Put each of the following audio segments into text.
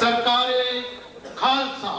सरकारे खालसा।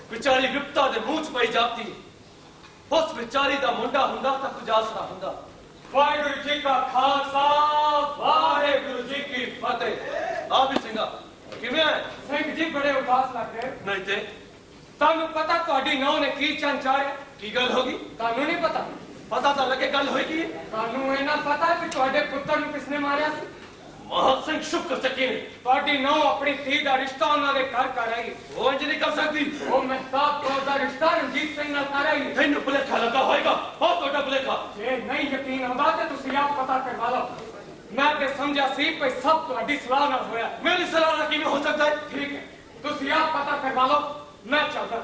बेचारी विपता दे मुंह च पई जाती, उस बेचारी दा मुंडा हुंदा तां कुछ आसरा हुंदा। वाहिगुरु जी का खालसा, वाहिगुरु जी की फतेह। आप ही सिंगा किवें है? सिंह जी बड़े उदास लग रहे। नहीं ते तानू पता ਤੁਹਾਡੀ नौ ने की चंद चाढ़े? की गल होगी? तानू नहीं पता? पता तो लगे गल होगी। तानू इना पता कि ਤੁਹਾਡੇ पुत्र ਨੂੰ किसने मारिया सी? महान सिंह शुक्र चकी ने ਤੁਹਾਡੀ नौ अपनी धी दा रिश्ता ਉਹਨਾਂ ਦੇ घर कर आई। वो इंज नहीं कर सकती। वो महताब कौर दा रिश्ता रंजीत सिंह ਨਾਲ कर आई। तेन भुलेखा लगा होएगा, बहुत बड़ा भुलेखा। ਜੇ नहीं यकीन आਉਂਦਾ ਤੇ ਤੁਸੀਂ ਆਪ पता करवा लो। मैं ते समझा सी कि सब ਤੁਹਾਡੀ सलाह ਨਾਲ होया। मेरी सलाह ना किवें हो सकता है? ठीक है, ਤੁਸੀਂ ਆਪ पता करवा लो, मैं चलदा।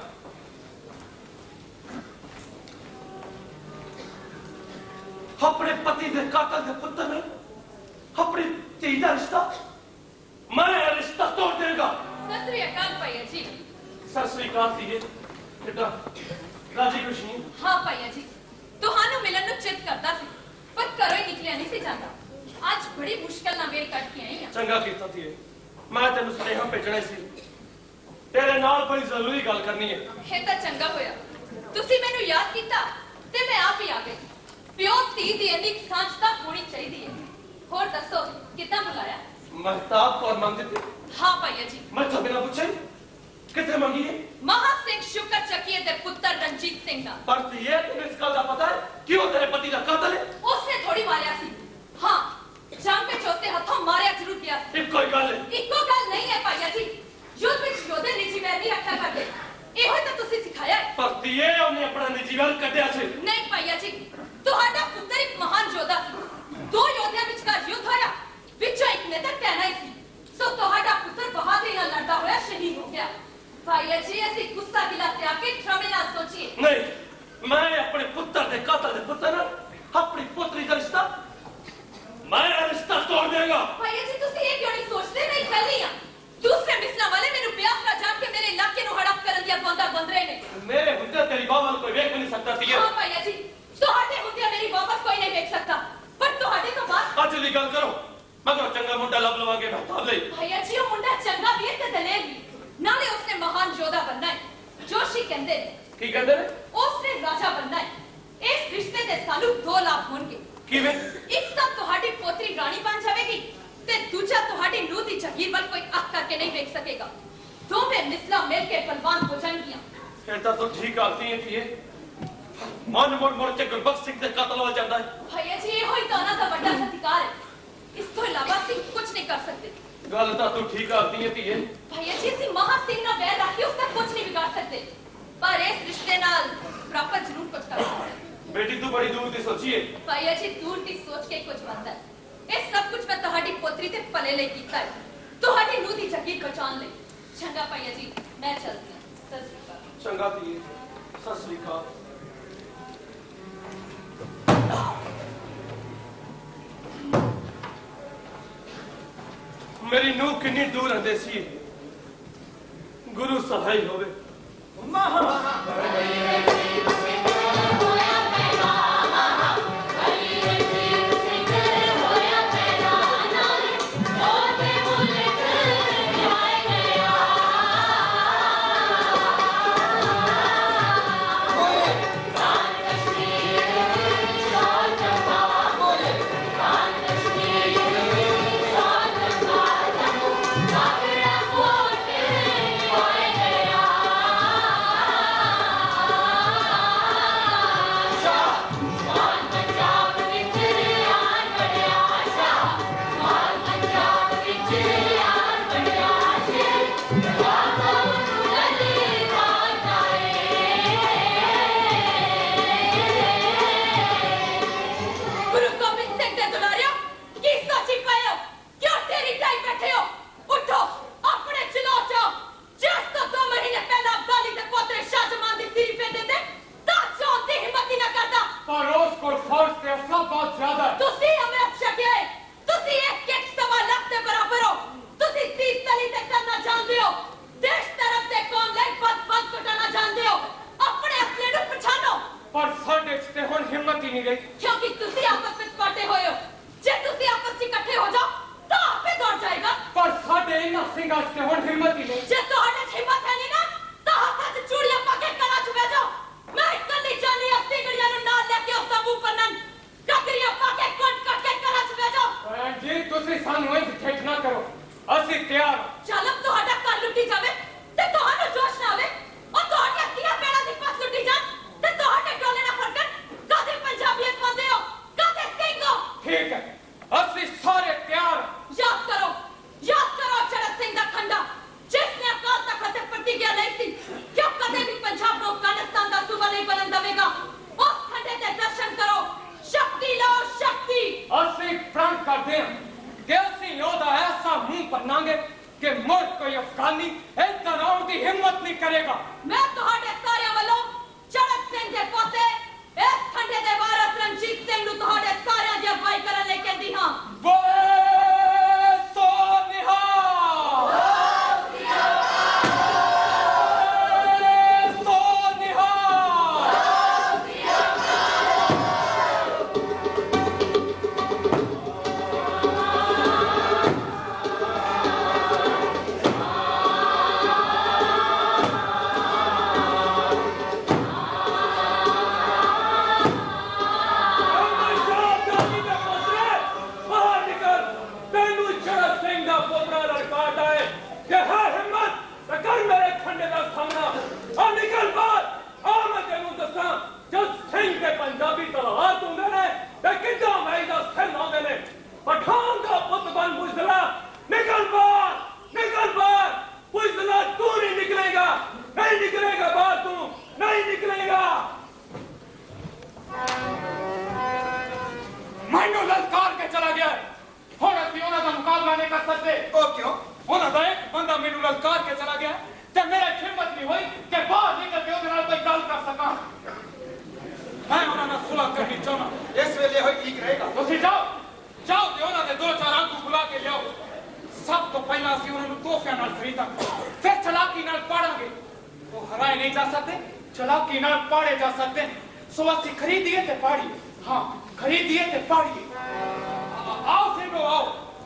अपने पति दे कातल दे पुत्र ने अपनी धी दा रिश्ता, मैं रिश्ता तोड़ देगा। सत श्री अकाल भैया जी। सत श्री अकाल धीए, बेटा राजी खुशी नहीं? हाँ भैया जी, ਤੁਹਾਨੂੰ ਮਿਲਣ ਨੂੰ ਚਿੱਤ ਕਰਦਾ ਸੀ, ਪਰ ਘਰੋਂ ਹੀ ਨਿਕਲਿਆ ਨਹੀਂ ਸੀ ਜਾਂਦਾ। ਅੱਜ ਬੜੀ ਮੁਸ਼ਕਲ ਨਾਲ ਵੇਲ ਕੱਟ ਕੇ ਆਈ ਹਾਂ। ਚੰਗਾ ਕੀਤਾ ਧੀਏ, ਮੈਂ ਤੈਨੂੰ ਸੁਨੇਹਾ ਭੇਜਣਾ ਸੀ, ਤੇਰੇ ਨਾਲ ਬੜੀ ਜ਼ਰੂਰੀ ਗੱਲ ਕਰਨੀ ਹੈ। ਇਹ ਤਾਂ ਚੰਗਾ ਹੋਇਆ ਤੁਸੀਂ ਮੈਨੂੰ ਯਾਦ ਕੀਤਾ ਤੇ ਮੈਂ ਆਪ ਹੀ ਆ ਗਈ। ਪਿਓ ਧੀ ਦੀ ਇੰਨੀ ਸਾਂਝ ਤਾਂ ਹੋਣੀ ਚਾਹੀਦੀ ਹੈ। ਹੋਰ ਦੱਸੋ ਕਿੱਦਾਂ ਬੁਲਾਇਆ? महताब कौर मांग देती? हाँ भैया जी। मैं तो बिना पूछे कितने मांगी है? महा सिंह शुक्र चकिए दे पुत्र रंजीत सिंह दा। पर ये तुम्हें इस गल का पता है क्यों तेरे पति का कातल है? उसने थोड़ी मारिया सी। हाँ, जंग पे चौथे हाथों मारिया जरूर गया। इको गल है। इको गल नहीं है भैया जी। युद्ध विच योद्धे निजी वैर नहीं रखा करते। ਇਹੋ ਤਾਂ ਤੁਸੀਂ ਸਿਖਾਇਆ ਹੈ। पर ये उन्हें अपना निजी वैर कढ़िया से। नहीं भैया जी, ਤੁਹਾਡਾ ਪੁੱਤਰ ਇੱਕ ਮਹਾਨ ਯੋਧਾ ਸੀ। ਦੋ ਯੋਧਿਆਂ ਵਿਚਕਾਰ ਯੁੱਧ ਹੋਇਆ, ਵਿੱਚੋਂ ਇੱਕ ਨੇ ਤਾਂ ਕਹਿਣਾ ਹੀ ਸੀ। ਸੋ ਤੁਹਾਡਾ ਪੁੱਤਰ ਬਹਾਦਰੀ ਨਾਲ ਲੜਦਾ ਹੋਇਆ ਸ਼ਹੀਦ ਹੋ ਗਿਆ। ਭੈया जी ਅਸੀਂ ਗੁੱਸਾ ਗਿਲਾ त्याग के क्षमे ना सोचिए। नहीं, मैं अपने पुत्र दे कातल दे पुत्र अपनी मुंडा लब लवांगे महताब ले भैया जी वो मुंडा चंगा भी है ते दलेर भी नाले उसने महान योद्धा बनना है जोशी कहंदे ने की कहते ने उसने राजा बनना है इस रिश्ते दे सानू 2 लाभ होणगे किवें एक तो ਤੁਹਾਡੀ ਪੋਤਰੀ ਰਾਣੀ ਬਣ ਜਾਵੇਗੀ ਤੇ ਦੂਜਾ ਤੁਹਾਡੀ ਨੂੰਹ ਦੀ ਜ਼ਗੀਰ ਵੱਲ ਕੋਈ ਅੱਖ ਕਰਕੇ ਨਹੀਂ ਵੇਖ ਸਕੇਗਾ ਦੋਵੇਂ ਮਿਸਲਾ ਮਿਲ ਕੇ ਬਲਵਾਨ ਹੋ ਜਾਣਗੀਆਂ फिर तो ठीक आती है थी मन मुड़ मुड़ के गुरबख्श सिंह के कत्ल हो जाता है भैया जी ये होई तो ਉਹਨਾਂ ਦਾ ਵੱਡਾ ਸਤਿਕਾਰ ਹੈ ਇਸ ਤੋਂ ਇਲਾਵਾ ਅਸੀਂ ਕੁਝ ਨਹੀਂ ਕਰ ਸਕਦੇ गल तो तू ठीक आती है थी भैया जी ਅਸੀਂ ਮਹਾ ਸਿੰਘ ਨਾਲ ਵੈਰ ਰੱਖ ਕੇ ਉਸ ਦਾ ਕੁਝ ਨਹੀਂ ਵਿਗਾੜ ਸਕਦੇ ਪਰ ਇਸ ਰਿਸ਼ਤੇ ਨਾਲ ਪ੍ਰਾਪਤ ਜ਼ਰੂਰ ਕੁਝ ਕਰ ਸਕਦੇ ਹਾਂ बेटी तू बड़ी दूर की सोची है भैया जी दूर की सोच के कुछ बनता है ਇਹ ਸਭ ਕੁਝ ਮੈਂ ਤੁਹਾਡੀ ਪੋਤਰੀ ਤੇ ਭਲੇ ਲਈ ਕੀਤਾ ਹੈ ਤੁਹਾਡੀ ਨੂੰਹ ਦੀ ਜ਼ਗੀਰ ਬਚਾਉਣ ਲਈ ਚੰਗਾ ਭੈया ਜੀ ਮੈਂ ਚਲਦੀ ਹਾਂ ਸਤਿ ਸ਼੍ਰੀ ਅਕਾਲ चंगा थी सत श्री अकाल मेरी नूह किन्नी दूर रहंदे सी गुरु सहाय होवे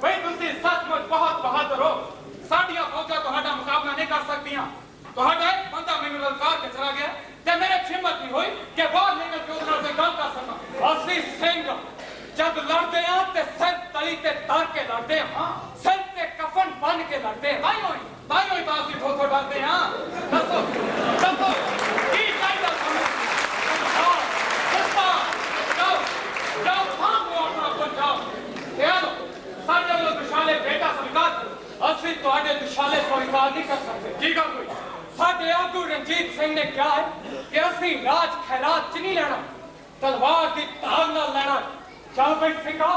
भाई तुसी सचमुच बहुत बहादुर हो। साडियां फौजां तुहाडा मुकाबला नहीं कर सकदियां। तुहाडा एक बंदा मैनू ललकार के चला गया ते मेरे हिम्मत नहीं हुई कि बाहर निकल के उस नाल कोई गल कर सकां। असली सिंह जब लड़ते हैं ते सिर तली ते तार के लड़ते हैं, सिर पे कफन बन के लड़ते हैं। ताई होई तो असली थोथो डरते हैं। दसो दसो की चाहिदा तुम्हें? जाओ सस्ता जाओ जाओ थाम को अपना कुछ जाओ यार साडे वाले दुशाले बेटा स्वीकार करो। असली तुहाडे दुशाले स्वीकार नहीं कर सकते। की गल कोई साडे आगू रंजीत सिंह ने कहा है कि असली राज खैरात च नहीं लेना, तलवार की धार नाल लेना। चल भाई सिंघा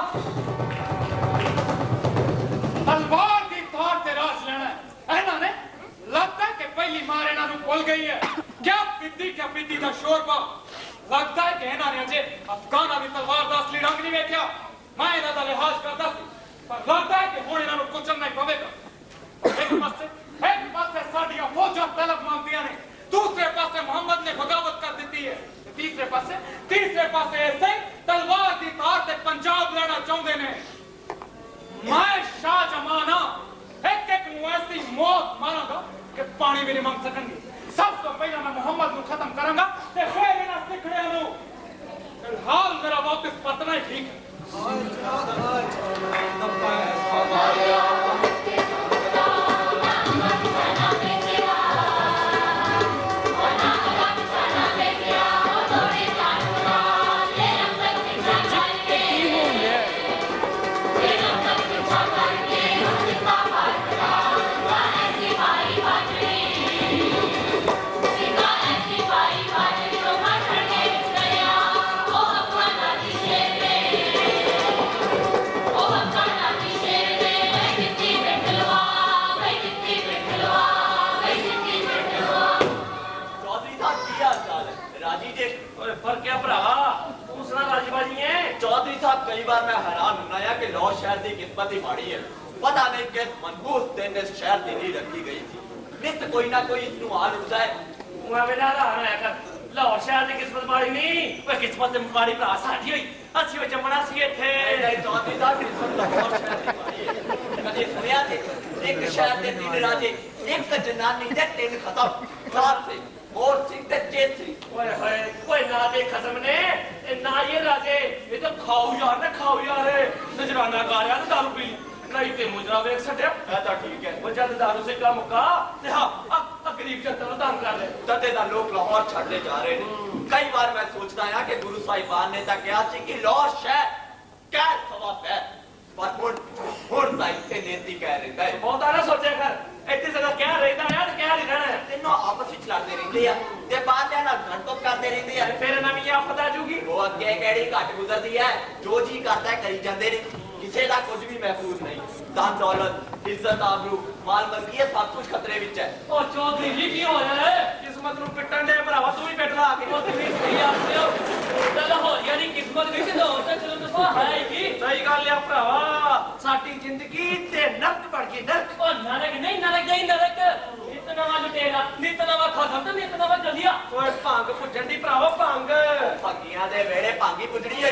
तलवार की धार ते राज लेना है। इन्होंने लगता है कि पहली मार इन्हों भुल गई है। क्या पीती का शोर पा लगता है कि इन्होंने अजे अफगाना की तलवार का असली रंग नहीं वेख्या। मैं इन्हों का लिहाज करता सी, पर लगता है कि हुण इन्हों कुचलना ही पवेगा। एक पासे साडियां फौजां तलब मांगदियां ने, दूसरे पासे मोहम्मद ने बगावत कर दी है, तीसरे पासे ऐसे तलवार की धार से पंजाब लेना चाहते ने। मैं शाह जमाना एक ऐसी मौत मारांगा कि पानी भी नहीं मंग सकणगे। सब तो पहले मैं मोहम्मद को खत्म करांगा ते फिर इन्हां सिखड़ियां नूं। फिलहाल मेरा वापस परतना ही ठीक है। चौधरी साहब कई बार मैं हैरान होना कि लाहौर शहर की किस्मत ही माड़ी है। पता नहीं किस मनहूस दिन इस शहर की नींह रखी गई थी। नित कोई ना कोई इसनू हाल उठता है। लाहौर शहर की किस्मत माड़ी नहीं, वह किस्मत माड़ी भरा साडी हुई। असि वो जमना सी इथे। चौधरी साहब किस्मत लाहौर शहर की माड़ी है। कदे सुनिया थे एक शहर के 3 राजे, एक जनानी ते 3 खत्म, 4 से और सिंह ते जेत सिंह। ओए होए कोई ना दे खसम ने ना ये राजे, ये तो खाऊ यार नजराना गा रहा दारू पी नहीं ते मुजरा वेख छड्या। तो ठीक है, वो जद दारू से काम मुका ते हां गरीब जनता नु दान कर ले। तदे दा लोग लाहौर छड्डे जा रहे हैं। कई बार मैं सोचता हां कि गुरु साहिबान ने तां कहा सी कि लाहौर शहर क्या सवाब है, पर हुण तां इत्थे नेती कह रहा है। बहुत आना सोचे कर इतनी जगह क्या रहता है यार, क्या लिखना है तीनों आपस में लड़ते रहते हैं ते बाद में ना घंटों करते रहते हैं। फिर नवी आप पता जूगी वो अगे केड़ी घट गुजरती है, जो जी करता है करी जाते ने। किसी का कुछ भी महफूज नहीं। धन दौलत इज्जत आबरू माल मलकियत सब कुछ खतरे विच है। ओ चौधरी जी की होया है किस्मत नु पिटन दे भरावा, तू भी पिट ला के। ओ तुम सही आखदे हो, चल हो यानी किस्मत विच दो ते चलो तो है की सही गल है भरावा। साडी जिंदगी ते नरक बन गई नरक। ओ नरक नहीं नरक इतना वा लुटेरा नितना वा खत्म ते नितना वा जलिया। ओए भांग पुजन दी भरावा भांग भगियां दे वेड़े भांगी पुजड़ी है।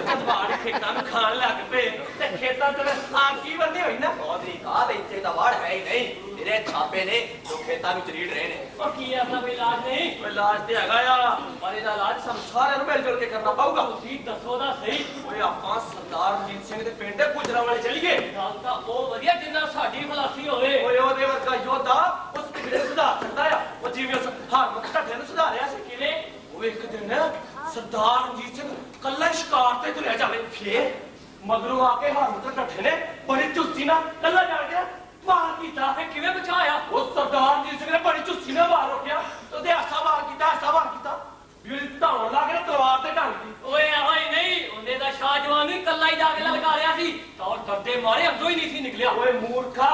तलवार खेतां नु खान लग पे ते खेतां ते आग की बंदी होई ना। चौधरी साहब इत्थे तां वाड़ है ही नहीं, तेरे छापे ने जो खेतां नु चरीड़ रहे ने। ओ की अपना कोई इलाज नहीं? कोई इलाज ते हैगा या पर ਇਹਦਾ ਇਲਾਜ ਸਾਨੂੰ ਸਾਰਿਆਂ ਨੂੰ ਮਿਲ ਜੁਲ ਕੇ ਕਰਨਾ ਪਊਗਾ। ਤੁਸੀਂ ਦੱਸੋ ਦਾ ਸਹੀ। ਓਏ ਆਪਾਂ ਸਰਦਾਰ ਰਣਜੀਤ ਸਿੰਘ ਦੇ ਪਿੰਡ ਗੁਜਰਾਂ ਵਾਲੇ ਚਲੀਏ। ਗੱਲ ਤਾਂ ਉਹ ਵਧੀਆ ਜਿੰਨਾ ਸਾਡੀ ਖਲਾਸੀ ਹੋਵੇ। ਓਏ ਉਹਦੇ ਵਰਗਾ ਯੋਧਾ ਉਸ ਕਿਵੇਂ ਸੁਧਾਰ ਸਕਦਾ ਆ? ਉਹ ਜਿਵੇਂ ਉਸ ਹਾਰ ਮੱਖਟੇ ਨੂੰ ਸੁਧਾਰਿਆ ਸੀ ਕਿਵੇਂ। ਉਹ ਇੱਕ ਦਿਨ ਸਰਦਾਰ ਰਣਜੀਤ ਸਿੰਘ ਕੱਲਾ ਸ਼ਿਕਾਰ ਤੇ ਤੁਰਿਆ ਜਾਵੇ, ਫੇਰ ਮਗਰੋਂ ਆ ਕੇ ਹਾਰ ਮੱਖਟੇ ਨੇ ਬੜੀ ਚੁਸਤੀ ਨਾਲ ਕੱਲਾ ਜਾ ਕੇ ਵਾਰ ਕੀਤਾ ਤੇ ਕਿਵੇਂ ਬਚਾਇਆ। ਉਹ ਸਰਦਾਰ ਰਣਜੀਤ ਸਿੰਘ ਨੇ ਬੜੀ ਚੁਸਤੀ ਨਾਲ ਵਾਰ ਰੋਕਿਆ ਤੇ ਐਸਾ ਵਾਰ ਕੀਤਾ ਵੀ ਧੌਣ ਲਾ ਕੇ ਤਲਵਾਰ ਤੇ ਢੰਗ ਦੀ। ਓਏ ਹੋਏ ਨਹੀਂ, ਉਹਨੇ ਦਾ ਸ਼ਾਹਜਵਾਨ ਨੂੰ ਕੱਲਾ ਹੀ ਜਾ ਕੇ ਲਲਕਾਰਿਆ ਸੀ ਤਾਂ ਡਰਦੇ ਮਾਰੇ ਅੰਦਰੋਂ ਹੀ ਨਹੀਂ ਸੀ ਨਿਕਲਿਆ। ਓਏ ਮੂਰਖਾ,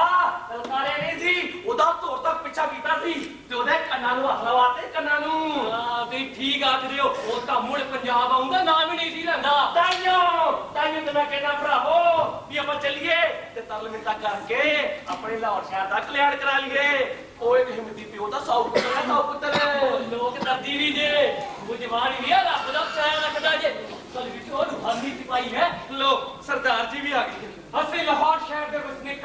ਲਲਕਾਰਿਆ ਨਹੀਂ ਸੀ, ਉਹਦਾ ਧੌਣ ਤੱਕ ਪਿੱਛਾ ਕੀਤਾ ਸੀ ਤੇ ਉਹਦੇ ਕੰਨਾਂ ਨੂੰ ਹੱਥ ਲਵਾਤੇ ਕੰਨਾਂ ਨੂੰ। ਹਾਂ ਵੀ ਠੀਕ ਆਖਦੇ ਹੋ, ਉਹ ਤਾਂ ਮੁੜ ਪੰਜਾਬ ਆਉਂਦਾ ਨਾਮ ਹੀ ਨਹੀਂ ਸੀ ਲੈਂਦਾ। ਤਾਈਓ ਤੇ ਮੈਂ ਕਹਿੰਦਾ ਭਰਾਵੋ ਵੀ ਆਪਾਂ ਚੱਲੀਏ ਤੇ ਤਰਲ ਮਿੰਟਾਂ ਕਰਕੇ ਆਪਣੇ ਲਾਹੌਰ ਸ਼ਹਿਰ ਦਾ ਕਲਿਆਣ ਕਰਾ ਲਈਏ। ਓਏ ਹਿੰਮਤੀ ਪਿਓ ਦਾ ਸਾਊ ਪੁੱਤਰ ਲੋਕ ਦਰਦੀ ਵੀ ਜੇ ਉਹ ਜਵਾਨ ਹੀ ਆ ਰੱਬ ਦਾ ਚਾਹ ਰੱਖਦਾ ਜੇ। ਕਲ ਵਿੱਚ ਉਹ ਰੂਹਾਨੀ ਸਿਪਾਹੀ ਹੈ। ਲੋ ਸਰਦਾਰ ਜੀ ਵੀ ਆ ਗਏ।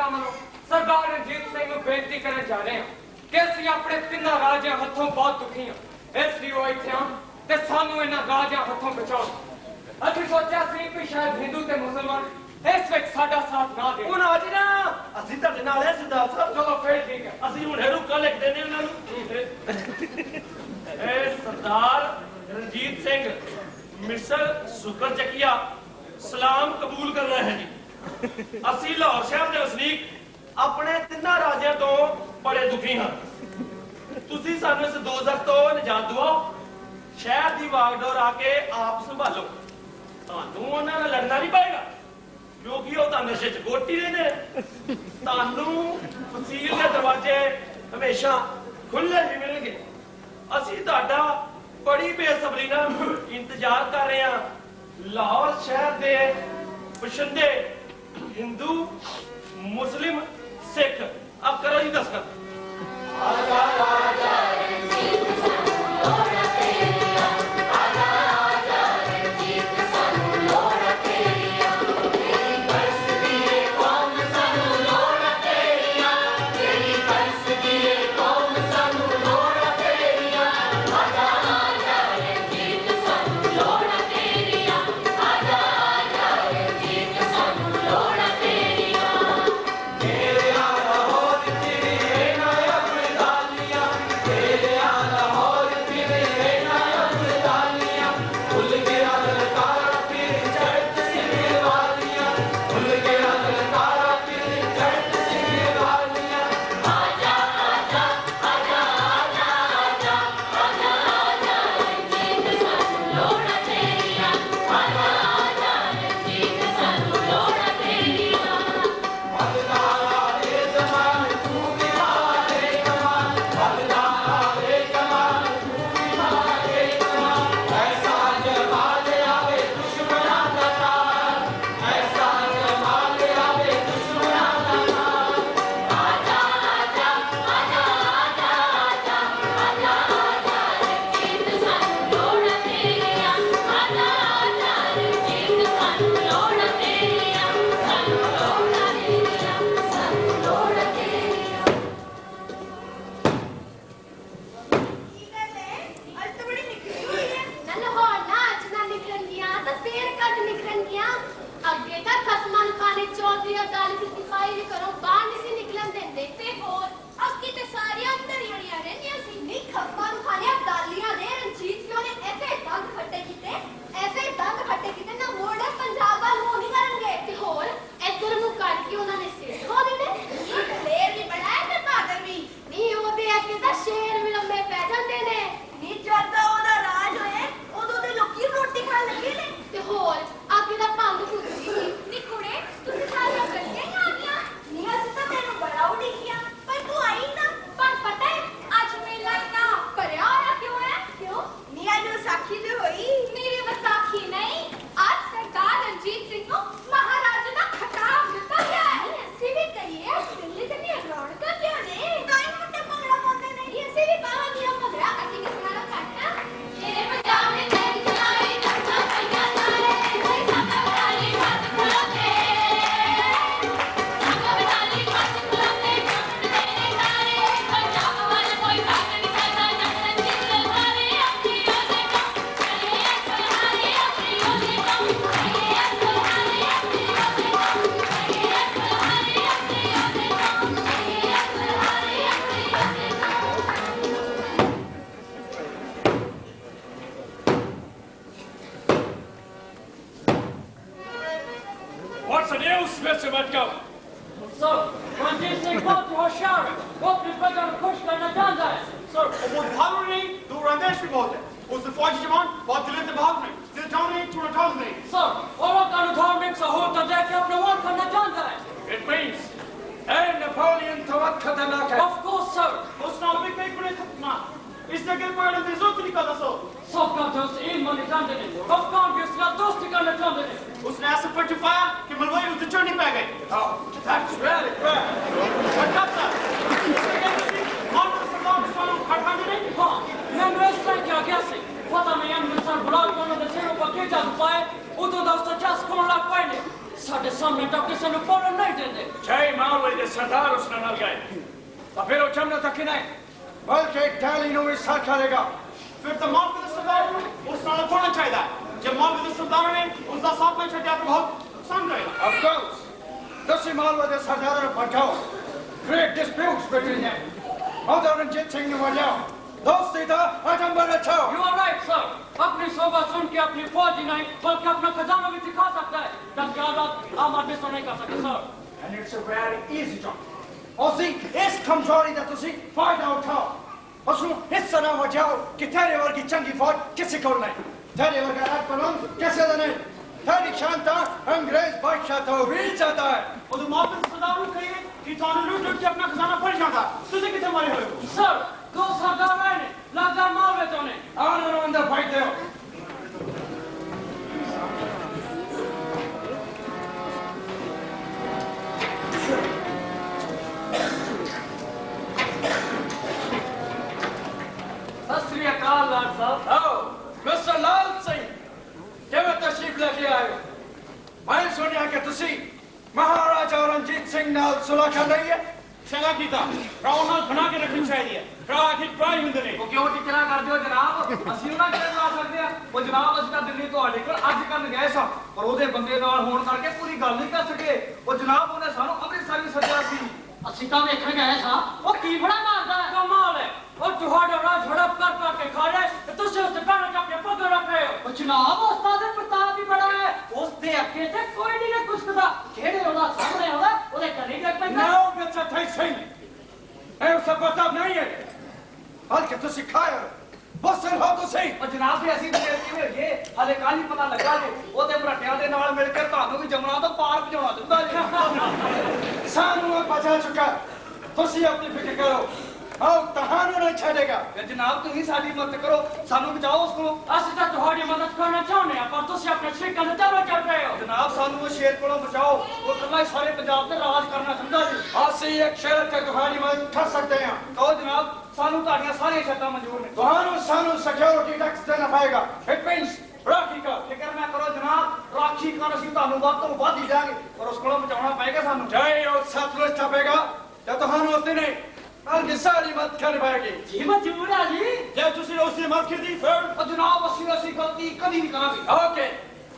ਸਿੱਖਾਂ ਵੱਲੋਂ ਸਰਦਾਰ ਰਣਜੀਤ ਸਿੰਘ ਨੂੰ ਬੇਨਤੀ ਕਰਨ ਜਾ ਰਹੇ ਹਾਂ ਕਿ ਅਸੀਂ ਆਪਣੇ ਤਿੰਨਾਂ ਰਾਜਿਆਂ ਹੱਥੋਂ ਬਹੁਤ ਦੁਖੀ ਹਾਂ। ਇਸ ਲਈ ਉਹ ਇੱਥੇ ਆਉਣ ਤੇ ਸਾਨੂੰ ਇਹਨਾਂ ਰਾਜਿਆਂ ਹੱਥੋਂ ਬਚਾਉਣ। ਅਸੀਂ ਸੋਚਿਆ ਸੀ ਕਿ ਸ਼ਾਇਦ ਹਿੰਦੂ ਤੇ ਮੁਸਲਮਾਨ ਇਸ ਵਿੱਚ ਸਾਡਾ ਸਾਥ ਨਾ ਦੇਣ। ਹੁਣ ਆ ਜੀ ਨਾ ਅਸੀਂ ਤੁਹਾਡੇ ਨਾਲ ਹੈ ਸਰਦਾਰ ਸਾਹਿਬ। ਚਲੋ ਫਿਰ ਠੀਕ ਹੈ। ਅਸੀਂ ਹੁਣ ਰੁਕਾ ਲਿਖਦੇ ਨੇ ਉਹਨਾਂ ਨੂੰ। ਇਹ ਸਰਦਾਰ ਰਣਜੀਤ ਸਿੰਘ ਮਿਸਰ ਸੁਕਰ ਚੱਕਿਆ ਸਲਾਮ ਕਬੂਲ ਕਰ ਰਿਹਾ ਹੈ ਜੀ। ਅਸੀਂ ਲਾਹੌਰ ਸ਼ਹਿਰ ਦੇ ਵਸਨੀਕ ਆਪਣੇ ਤਿੰਨਾਂ ਰਾਜਿਆਂ ਤੋਂ ਬੜੇ ਦੁਖੀ ਹਾਂ। ਤੁਸੀਂ ਸਾਨੂੰ ਇਸ ਦੋਜ਼ਖ ਤੋਂ ਨਿਜਾਤ ਦਿਵਾਓ। ਸ਼ਹਿਰ ਦੀ ਵਾਗਡੋਰ ਆ ਕੇ ਆਪ ਸੰਭਾਲੋ। ਤੁਹਾਨੂੰ ਉਹਨਾਂ ਨਾਲ ਲੜਨਾ ਨਹੀਂ ਪਏਗਾ ਕਿਉਂਕਿ ਉਹ ਤਾਂ ਨਸ਼ੇ 'ਚ ਗੋਟੀ ਰਹੇ ਨੇ। ਤੁਹਾਨੂੰ ਵਸੀਲ ਦੇ ਦਰਵਾਜ਼ੇ ਹਮੇਸ਼ਾ ਖੁੱਲੇ ਹੀ ਮਿਲਣਗੇ। ਅਸੀਂ ਤੁਹਾਡਾ ਬੜੀ ਬੇਸਬਰੀ ਨਾਲ ਇੰਤਜ਼ਾਰ ਕਰ ਰਹੇ ਹਾਂ। ਲਾਹੌਰ ਸ਼ਹਿਰ ਦੇ ਬਸ਼ਿੰਦੇ ਹਿੰਦੂ ਮੁਸਲਿਮ ਸਿੱਖ ਆਪ ਕਰੋ ਜੀ ਦਸਤਖਤ। ਸਾਡੇ ਸਾਹਮਣੇ ਤਾਂ ਕਿਸੇ ਨੂੰ ਬੋਲਣ ਨਹੀਂ ਦਿੰਦੇ। ਜੈ ਮਾਲਵੇ ਦੇ ਸਰਦਾਰ ਉਸ ਨਾਲ ਗਏ ਤਾਂ ਫਿਰ ਉਹ ਚਮਨਾ ਤੱਕ ਨਹੀਂ बल्कि टैली नु भी साथ करेगा ਫਿਰ ਤਾਂ ਮਾਲਵੇ ਦੇ ਸਰਦਾਰ ਨੂੰ ਉਸ ਨਾਲ ਥੋੜਾ ਚਾਹੀਦਾ ਜੇ ਮਾਲਵੇ ਦੇ ਸਰਦਾਰ ਨੇ ਉਸ ਦਾ ਸਾਥ ਨਹੀਂ ਛੱਡਿਆ ਤਾਂ ਬਹੁਤ ਨੁਕਸਾਨ ਹੋਏਗਾ Of course. Doesn't matter whether Sardar or Patel. Create disputes between them. Other than jetting the one out. Those things are Adam Baratao. You are right, sir. अपनी सोबत सुन के अपनी फौज ही नहीं बल्कि अपना खजाना भी दिखा सकता है। तब क्या आप आम आदमी तो नहीं कर सकते, sir. And it's a very easy job. Aussie, is कमजोरी that तुसी फायदा उठाओ। असु इस तरह वजाओ कि तेरे वर्गी चंगी फौज किसी को नहीं। तेरे वर्गा रात पलंग कैसे देने? तेरी शांता अंग्रेज बादशाह तो भी जाता है। ਉਹ ਮਾਲਵੇ ਦੇ ਸਰਦਾਰ ਨੂੰ ਕਹੀਏ ਕਿ ਤੁਹਾਨੂੰ ਲੁੱਟ ਲੁੱਟ ਕੇ ਆਪਣਾ ਖਜ਼ਾਨਾ ਭਰ ਜਾਂਦਾ ਤੁਸੀਂ ਕਿੱਥੇ ਮਾਰੇ ਹੋਏ ਹੋ सर, दो सरदार आए ने, लागा मालवे तो ने। Honor on the fight there. सत श्री अकाल लाल साहब। आओ, मिस्टर लाल सिंह, किਵੇਂ तशरीफ लेके आए हो? मैं सुनिया कि तुसी महाराजा रंजीत सिंह नाल सुलह कर रही है। ਚੰਗਾ ਕੀਤਾ ਰਾਉ ਨਾਲ ਬਣਾ ਕੇ ਰੱਖਣੀ ਚਾਹੀਦੀ ਹੈ ਭਰਾ ਆਖਿਰ ਭਰਾ ਹੀ ਹੁੰਦੇ ਨੇ ਉਹ ਕਿਉਂ ਟਿਕਰਾ ਕਰਦੇ ਹੋ ਜਨਾਬ? ਅਸੀਂ ਉਹਨਾਂ ਕਿਵੇਂ ਲਾ ਸਕਦੇ ਆ? ਉਹ ਜਨਾਬ ਅਸੀਂ ਤਾਂ ਦਿੱਲੀ ਤੁਹਾਡੇ ਕੋਲ ਅੱਜ ਕਰਨ ਗਏ ਸਾਂ ਪਰ ਉਹਦੇ ਬੰਦੇ ਨਾਲ ਹੋਣ ਕਰਕੇ ਪੂਰੀ ਗੱਲ ਨਹੀਂ ਕਰ ਸਕੇ। ਉਹ ਜਨਾਬ ਉਹਨੇ ਸਾਨੂੰ ਅੰਮ੍ਰਿਤਸਰ ਵੀ ਸੱਦਿਆ ਸੀ। ਅਸੀਂ ਤਾਂ ਵੇਖਣ ਗਏ ਸਾਂ, ਉਹ ਕੀ ਬੜਾ ਮਾਰਦਾ ਹੈ। ਕਮਾਲ ਹੈ, ਉਹ ਤੁਹਾਡਾ ਰਾਜ ਹੜਪ ਕਰ ਕੇ ਖਾ ਲੈ ਤੇ ਤੁਸੀਂ ਉਸ ਦੁਕਾਨ ਚ ਆਪਣੇ ਪੱਗ ਰੱਖ ਰਹੇ ਹੋ। ਉਹ ਜਨਾਬ ਉਸਤਾਦ ਦੇ ਪ੍ਰਤਾਪ ਵੀ ਬੜਾ ਹੈ, ਉਸ ਦੇ ਅੱਗੇ ਤੇ ਕੋਈ ਨਹੀਂ ਨੇ ਕੁਛ ਕਦਾ। ਜਿਹੜੇ ਉਹਦਾ ਸਾਹਮਣੇ ਆਉਂਦਾ ਉਹਦੇ ਕੰਨੀ ਲੱਗ ਪੈਂਦਾ। No, Mr. Tyson. मैं उससे पता नहीं है। बल्कि तुसी खाया बसर हो तुसी। ਉਹ ਜਨਾਬ ਵੀ ਅਸੀਂ ਦੇਰ ਕਿਵੇਂ ਹੋਈਏ ਹਾਲੇ ਕੱਲ ਹੀ ਪਤਾ ਲੱਗਾ ਜੇ ਉਹਦੇ ਭਰਾਟਿਆਂ ਦੇ ਨਾਲ ਮਿਲ ਕੇ ਤੁਹਾਨੂੰ ਵੀ ਜਮਨਾ ਤੋਂ ਪਾਰ ਭਜਾਉਣਾ ਦਿੰਦਾ ਜੀ। सानू बचा चुका। तुसी अपनी फिक्र करो। आओ तहानू नहीं छेड़ेगा। ਤੇ ਜਨਾਬ ਤੁਸੀਂ ਸਾਡੀ ਮਦਦ ਕਰੋ ਸਾਨੂੰ ਬਚਾਓ ਉਸ ਕੋਲੋਂ। ਅਸੀਂ ਤਾਂ ਤੁਹਾਡੀ ਮਦਦ ਕਰਨਾ ਚਾਹੁੰਦੇ ਹਾਂ ਪਰ ਤੁਸੀਂ ਆਪਣੇ ਸ਼ਰੀਕਾਂ ਦੇ ਦਾਅਵੇ ਕਰ ਰਹੇ ਹੋ। ਜਨਾਬ ਸਾਨੂੰ ਉਹ ਸ਼ੇਰ ਕੋਲੋਂ ਬਚਾਓ ਉਹ ਇਕੱਲਾ ਹੀ ਸਾਰੇ ਪੰਜਾਬ ਤੇ ਰਾਜ ਕਰਨਾ ਚਾਹੁੰਦਾ ਜੀ। आसी एक शर्त है तुम्हारी मदद कर सकते हैं। ਕਹੋ ਜਨਾਬ ਸਾਨੂੰ ਤੁਹਾਡੀਆਂ ਸਾਰੀਆਂ ਸ਼ਰਤਾਂ ਮਨਜ਼ੂਰ ਨੇ। तहानू सानू सिक्योरिटी टैक्स देना पड़ेगा। It means राखी का। ਫਿਕਰ ਨਾ ਕਰੋ ਜਨਾਬ ਰਾਖੀ ਕਰ ਅਸੀਂ ਤੁਹਾਨੂੰ ਵੱਧ ਤੋਂ ਵੱਧ ਹੀ ਦਿਆਂਗੇ ਪਰ ਉਸ ਕੋਲੋਂ ਬਚਾਉਣਾ ਪਏਗਾ ਸਾਨੂੰ। जय और सतलुज छपेगा। या तहानू उस दिन बल्कि सारी मदद करनी पड़ेगी। ਜੀ ਮਨਜ਼ੂਰ ਹੈ ਜੀ। ਜੇ ਤੁਸੀਂ ਉਸ ਦੀ ਮਦਦ ਕੀਤੀ ਫਿਰ ਉਹ ਜਨਾਬ ਅਸੀਂ ਗਲਤੀ ਕਦੀ ਨਹੀਂ ਕਰਾਂਗੇ। ओके।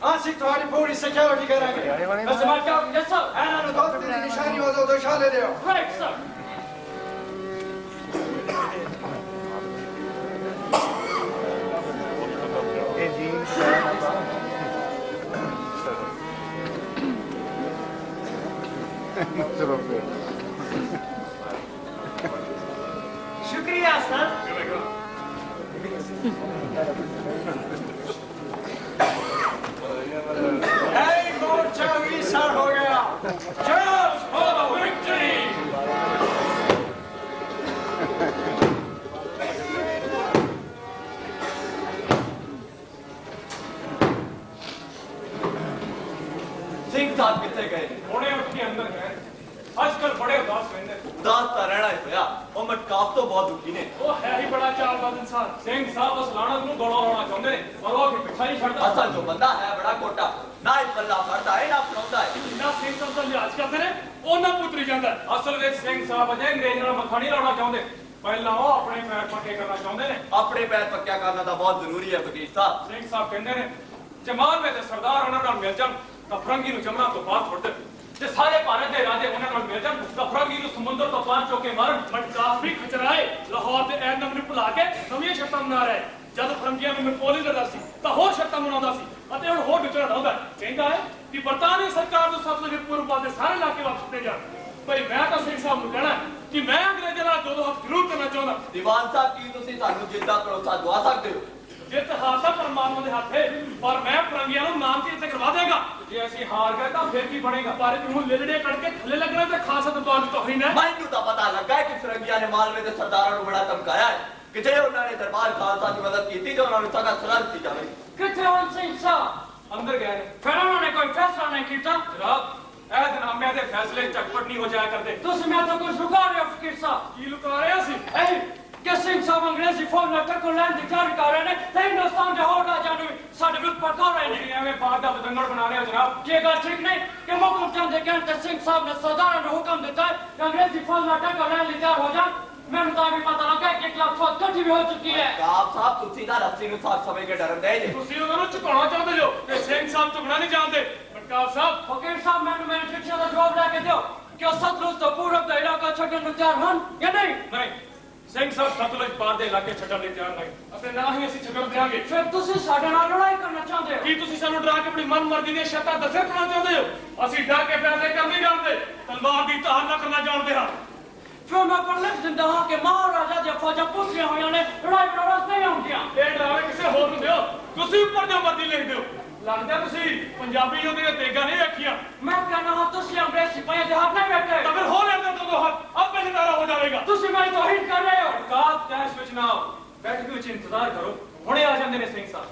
आसी तुम्हारी पूरी सिक्योरिटी करेंगे। ਬਸ ਮਾਰ ਕੇ ਯੈਸ ਸਰ। एना दोस्त की निशानी हो तो शाले दे। Right sir. शुक्रिया सर। Hey, मोर्चा भी सर हो गया। Cheers for the victory! Singh Sahib ਕਿੱਥੇ ਗਏ? ਹੁਣੇ ਉੱਠ ਕੇ ਅੰਦਰ ਗਏ ਅੱਜ ਕੱਲ ਬੜੇ ਉਦਾਸ ਰਹਿੰਦੇ ਉਦਾਸ ਤਾਂ ਰਹਿਣਾ ਹੀ ਹੋਇਆ ਉਹ ਮਟਕਾਫ ਤੋਂ ਬਹੁਤ ਦੁਖੀ ਨੇ। ਉਹ ਹੈ ਹੀ ਬੜਾ ਚਾਲਬਾਜ਼ ਇਨਸਾਨ ਸਿੰਘ ਸਾਹਿਬ ਉਸ ਲਾਣਤ ਨੂੰ ਗੋਲਾ ਲਾਉਣਾ ਚਾਹੁੰਦੇ ਨੇ ਪਰ ਉਹ ਕਿ ਪਿੱਛਾ ਹੀ ਛੱਡਦਾ ਅਸਲ ਜੋ ਬੰਦਾ ਹੈ ਬੜਾ ਕੋਟਾ ਨਾ ਹੀ ਪੱਲਾ ਫੜਦਾ ਹੈ ਨਾ ਫੜਾਉਂਦਾ ਹੈ। ਜਿੰਨਾ ਸਿੰਘ ਸਾਹਿਬ ਦਾ ਲਿਹਾਜ਼ ਕਰਦੇ ਨੇ ਉਹਨਾਂ ਪੁੱਤਰੀ ਜਾਂਦਾ ਹੈ। ਅਸਲ ਵਿੱਚ ਸਿੰਘ ਸਾਹਿਬ ਅਜੇ ਅੰਗਰੇਜ਼ ਨਾਲ ਮੱਥਾ ਨਹੀਂ ਲਾਉਣਾ ਚਾਹੁੰਦੇ ਪਹਿਲਾਂ ਉਹ ਆਪਣੇ ਪੈਰ ਪੱਕੇ ਕਰਨਾ ਚਾਹੁੰਦੇ ਨੇ। ਆਪਣੇ ਪੈਰ ਪੱਕਿਆ ਕਰਨਾ ਤਾਂ ਬਹੁਤ ਜ਼ਰੂਰੀ ਹੈ ਵਕੀਲ ਸਾਹਿਬ। ਸਿੰਘ ਸਾਹਿਬ ਕਹਿੰਦੇ ਨੇ ਜੇ ਮਾਲਵੇ ਦੇ ਸਰਦਾਰ ਉਹਨਾਂ ਨਾਲ ਮਿਲ ਜਾਣ ਤਾਂ ਫਰੰਗੀ ਨੂੰ ਜਮਨਾ ਤੋਂ ਬਾਹਰ ਸੁੱਟ ਦੇਣ ਜੇ ਸਾਰੇ ਭਾਰਤ ਦੇ ਰਾਜੇ ਉਹਨਾਂ ਨਾਲ ਮਿਲ ਜਾਣ ਤਾਂ ਫਰੰਗੀ ਨੂੰ ਸਮੁੰਦਰ ਤੋਂ ਪਾਰ ਚੁੱਕ ਕੇ ਮਾਰਨ। ਮਟਕਾਫ ਵੀ ਖਚਰਾਏ ਲਾਹੌਰ ਦੇ ਐਨਮ ਨੂੰ ਭੁਲਾ ਕੇ ਨਵੀਆਂ ਸ਼ਰਤਾਂ ਬਣਾ ਰਹੇ। ਜਦ ਫਰੰਗੀਆਂ ਨੂੰ ਨਪੋਲੀਅਨ ਲੜਦਾ ਸੀ ਤਾਂ ਹੋਰ ਸ਼ਰਤਾਂ ਬਣਾਉਂਦਾ ਸੀ ਅਤੇ ਹੁਣ ਹੋਰ ਵਿਚਾਰ ਲਾਉਂਦਾ ਕਹਿੰਦਾ ਹੈ ਕਿ ਬਰਤਾਨੀ ਸਰਕਾਰ ਨੂੰ ਸਤਲੁਜ ਦੇ ਪੂਰਬ ਪਾਸੇ ਸਾਰੇ ਇਲਾਕੇ ਵਾਪਸ ਦਿੱਤੇ ਜਾਣ। ਭਾਈ ਮੈਂ ਤਾਂ ਸਿੰਘ ਸਾਹਿਬ ਨੂੰ ਕਹਿਣਾ ਕਿ ਮੈਂ ਅੰਗਰੇਜ਼ਾਂ ਨਾਲ ਦੋ ਹੱਥ ਜ਼ਰੂਰ ਕਰਨਾ ਚਾਹੁੰਦਾ। ਦੀਵਾਨ ਸਾਹਿਬ ਕੀ ਤੁਸੀਂ ਸਾਨੂੰ ਜਿੱਦਾਂ ਭਰੋਸਾ ਦਵਾ ਸਕਦੇ ਹੋ? ਜਿੱਤ ਹਾਸਾ ਪਰਮਾਤਮਾ ਦੇ ਹੱਥ ਹੈ ਪਰ ਮੈਂ ਫਰੰਗੀਆਂ ਨੂੰ ਨਾਮ ਤੇ ਇੱਥੇ ਕਰਵਾ ਦੇਗਾ। ਜੇ ਅਸੀਂ ਹਾਰ ਗਏ ਤਾਂ ਫਿਰ ਕੀ ਬਣੇਗਾ? ਪਰ ਤੂੰ ਲਿਲੜੇ ਕੱਢ ਕੇ ਥੱਲੇ ਲੱਗਣਾ ਤੇ ਖਾਸਾ ਦਬਾਅ ਤੋਹੀ ਨਾ। ਮੈਨੂੰ ਤਾਂ ਪਤਾ ਲੱਗਾ ਹੈ ਕਿ ਫਰੰਗੀਆਂ ਨੇ ਮਾਲਵੇ ਦੇ ਸਰਦਾਰਾਂ ਨੂੰ ਬੜਾ ਧਮਕਾਇਆ ਹੈ ਕਿ ਜੇ ਉਹਨਾਂ ਨੇ ਦਰਬਾਰ ਖਾਲਸਾ ਦੀ ਮਦਦ ਕੀਤੀ ਤਾਂ ਉਹਨਾਂ ਨੂੰ ਸਖਤ ਸਜ਼ਾ ਦਿੱਤੀ ਜਾਵੇ। ਕਿੱਥੇ ਹੁਣ ਸਿੰਘ ਸਾਹਿਬ? ਅੰਦਰ ਗਏ ਨੇ। ਫਿਰ ਉਹਨਾਂ ਨੇ ਕੋਈ ਫੈਸਲਾ ਨਹੀਂ ਕੀਤਾ। ਜਨਾਬ ਇਹ ਜਨਾਮਿਆਂ ਦੇ ਫੈਸਲੇ ਝਟਪਟ ਨਹੀਂ ਹੋ ਜਾਇਆ ਕਰਦੇ। ਤੁਸੀਂ ਮੈਂ ਤਾਂ ਕੁਝ ਲੁਕਾ ਰਹੇ ਹੋ ਫਕੀਰ ਸਾਹਿਬ। ਕੀ ਲੁਕਾ ਰਿਹਾ ਸੀ? ਇਹ ਕਿ ਸਿੰਘ ਸਾਹਿਬ ਅੰਗਰੇਜ਼ੀ ਫੌਜ ਨਾਲ ਟੱਕਰ ਲੈਣ ਦੀ ਤਿਆਰੀ ਕਰ ਰਹੇ ਨੇ ਤੇ ਹਿੰਦੁਸਤਾਨ ਦੇ ਹੋਰ ਰਾਜਾਂ ਨੂੰ ਸਾਡੇ ਵਿਰੁੱਧ ਭੜਕਾ ਰਹੇ ਨੇ। ਐਵੇਂ ਬਾਤ ਦਾ ਬਦੰਗੜ ਬਣਾ ਰਹੇ ਹੋ ਜਨਾਬ। ਇਹ ਗੱਲ ਠੀਕ ਨਹੀਂ ਕਿ ਮੁਹਕਮ ਚੰਦ ਦੇ ਕਹਿਣ ਤੇ ਸਿੰਘ ਸਾਹਿਬ ਨੇ ਸਰਦਾਰਾਂ ਨੂੰ ਹੁਕਮ ਦਿੱਤਾ ਹੈ ਕਿ ਅੰਗਰੇਜ਼ੀ ਫੌਜ ਨਾਲ ਟੱਕਰ ਲੈਣ ਲਈ ਤਿਆਰ ਹੋ ਜਾਣ। ਮੈਨੂੰ ਤਾਂ ਵੀ ਪਤਾ ਲੱਗਾ ਕਿ ਇੱਕ ਲੱਖ ਫੌਜ ਇਕੱਠੀ ਵੀ ਹੋ ਚੁੱਕੀ ਹੈ। ਕਾਬ ਸਾਹਿਬ ਤੁਸੀਂ ਤਾਂ ਰੱਸੀ ਨੂੰ ਸਾਥ ਸਮਝ ਕੇ ਡਰਨ ਦੇ ਜੇ। ਤੁਸੀਂ ਉਹਨਾਂ ਨੂੰ ਝੁਕਾਉਣਾ ਚਾਹੁੰਦੇ ਹੋ ਤੇ ਸਿੰਘ ਸਾਹਿਬ ਝੁਕਣਾ ਨਹੀਂ ਚਾਹੁੰਦੇ। ਪ੍ਰਕਾਸ਼ ਸਾਹਿਬ ਫਕੀਰ ਸਾਹਿਬ ਮੈਨੂੰ ਮੇਰੇ ਸਿੱਖਿਆ ਦਾ ਜਵਾਬ ਲੈ ਕੇ ਦਿਓ ਕਿ ਉਹ ਸਤਲੁਜ ਤੋਂ ਪੂਰਬ ਦਾ ਇਲਾਕਾ ਛੱਡਣ ਨੂੰ ਤਿਆਰ ਹਨ ਜਾਂ ਨਹੀਂ। ਨਹੀਂ, ਸਿੰਘ ਸਾਹਿਬ ਸਤਲੁਜ ਪਾਰ ਦੇ ਇਲਾਕੇ ਛੱਡਣ ਲਈ ਤਿਆਰ ਨਹੀਂ ਅਤੇ ਨਾ ਹੀ ਅਸੀਂ ਛੱਡਣ ਦਿਆਂਗੇ। ਫਿਰ ਤੁਸੀਂ ਸਾਡੇ ਨਾਲ ਲੜਾਈ ਕਰਨਾ ਚਾਹੁੰਦੇ ਹੋ। ਕੀ ਤੁਸੀਂ ਸਾਨੂੰ ਡਰਾ ਕੇ ਆਪਣੀ ਮਨਮਰਜ਼ੀ ਦੀਆਂ ਸ਼ਰਤਾਂ ਦੱਸੇ ਕਰਨਾ ਚਾਹੁੰਦੇ ਹੋ? ਅਸੀਂ ਡਰ ਕੇ ਫੈਸਲੇ ਕਰ ਨਹੀਂ ਜਾਣਦੇ, ਤਲਵਾਰ ਦੀ ਧਾਰ ਨਾ ਕਰਨਾ ਜਾਣਦੇ ਹਾਂ। ਫਿਰ ਮੈਂ ਪਰ ਲਿਖ ਦਿੰਦਾ ਹਾਂ ਕਿ ਮਹਾਰਾਜਾ ਦੀਆਂ ਫੌਜਾਂ ਪੁੱਛੀਆਂ ਹੋਈਆਂ ਨੇ, ਲੜਾਈ ਲੜਨ ਨਹੀਂ ਆਉਂਦੀਆਂ। ਇਹ ਡਰਾਵੇ ਕਿਸੇ ਹੋਰ ਨੂੰ ਦਿਓ, ਤੁਸੀਂ ਉੱਪਰ ਜੋ ਮਰਜ਼ੀ ਲਿਖ ਦਿਓ। ਲੱਗਦਾ ਤੁਸੀਂ ਪੰਜਾਬੀ ਯੋਧੇ ਤੇਗਾ ਨਹੀਂ ਰੱਖੀਆਂ। ਮੈਂ ਕਹਿੰਦਾ ਹਾਂ ਤੁਸੀਂ ਅੰਗਰੇਜ਼ ਸਿਪਾਹੀਆਂ ਦੇ ਹੱਥ ਨਹੀਂ ਬੈਠੇ। ਤਾਂ ਫਿਰ ਹੋ ਲੈਂਦੇ ਦੋ ਹੱਥ ਆਪੇ ਨਿਤਾਰਾ ਹੋ ਜਾਵੇਗਾ। ਤੁਸੀਂ ਮੇਰੀ ਤੋਹੀਨ ਕਰ ਰਹੇ ਹੋ। ਕਾਬ ਕੈਸ਼ ਵਿੱਚ ਨਾ ਆਓ, ਬੈਠਕ ਵਿੱਚ ਇੰਤਜ਼ਾਰ ਕਰੋ, ਹੁਣੇ ਆ ਜਾਂਦੇ ਨੇ ਸਿੰਘ ਸਾਹਿਬ।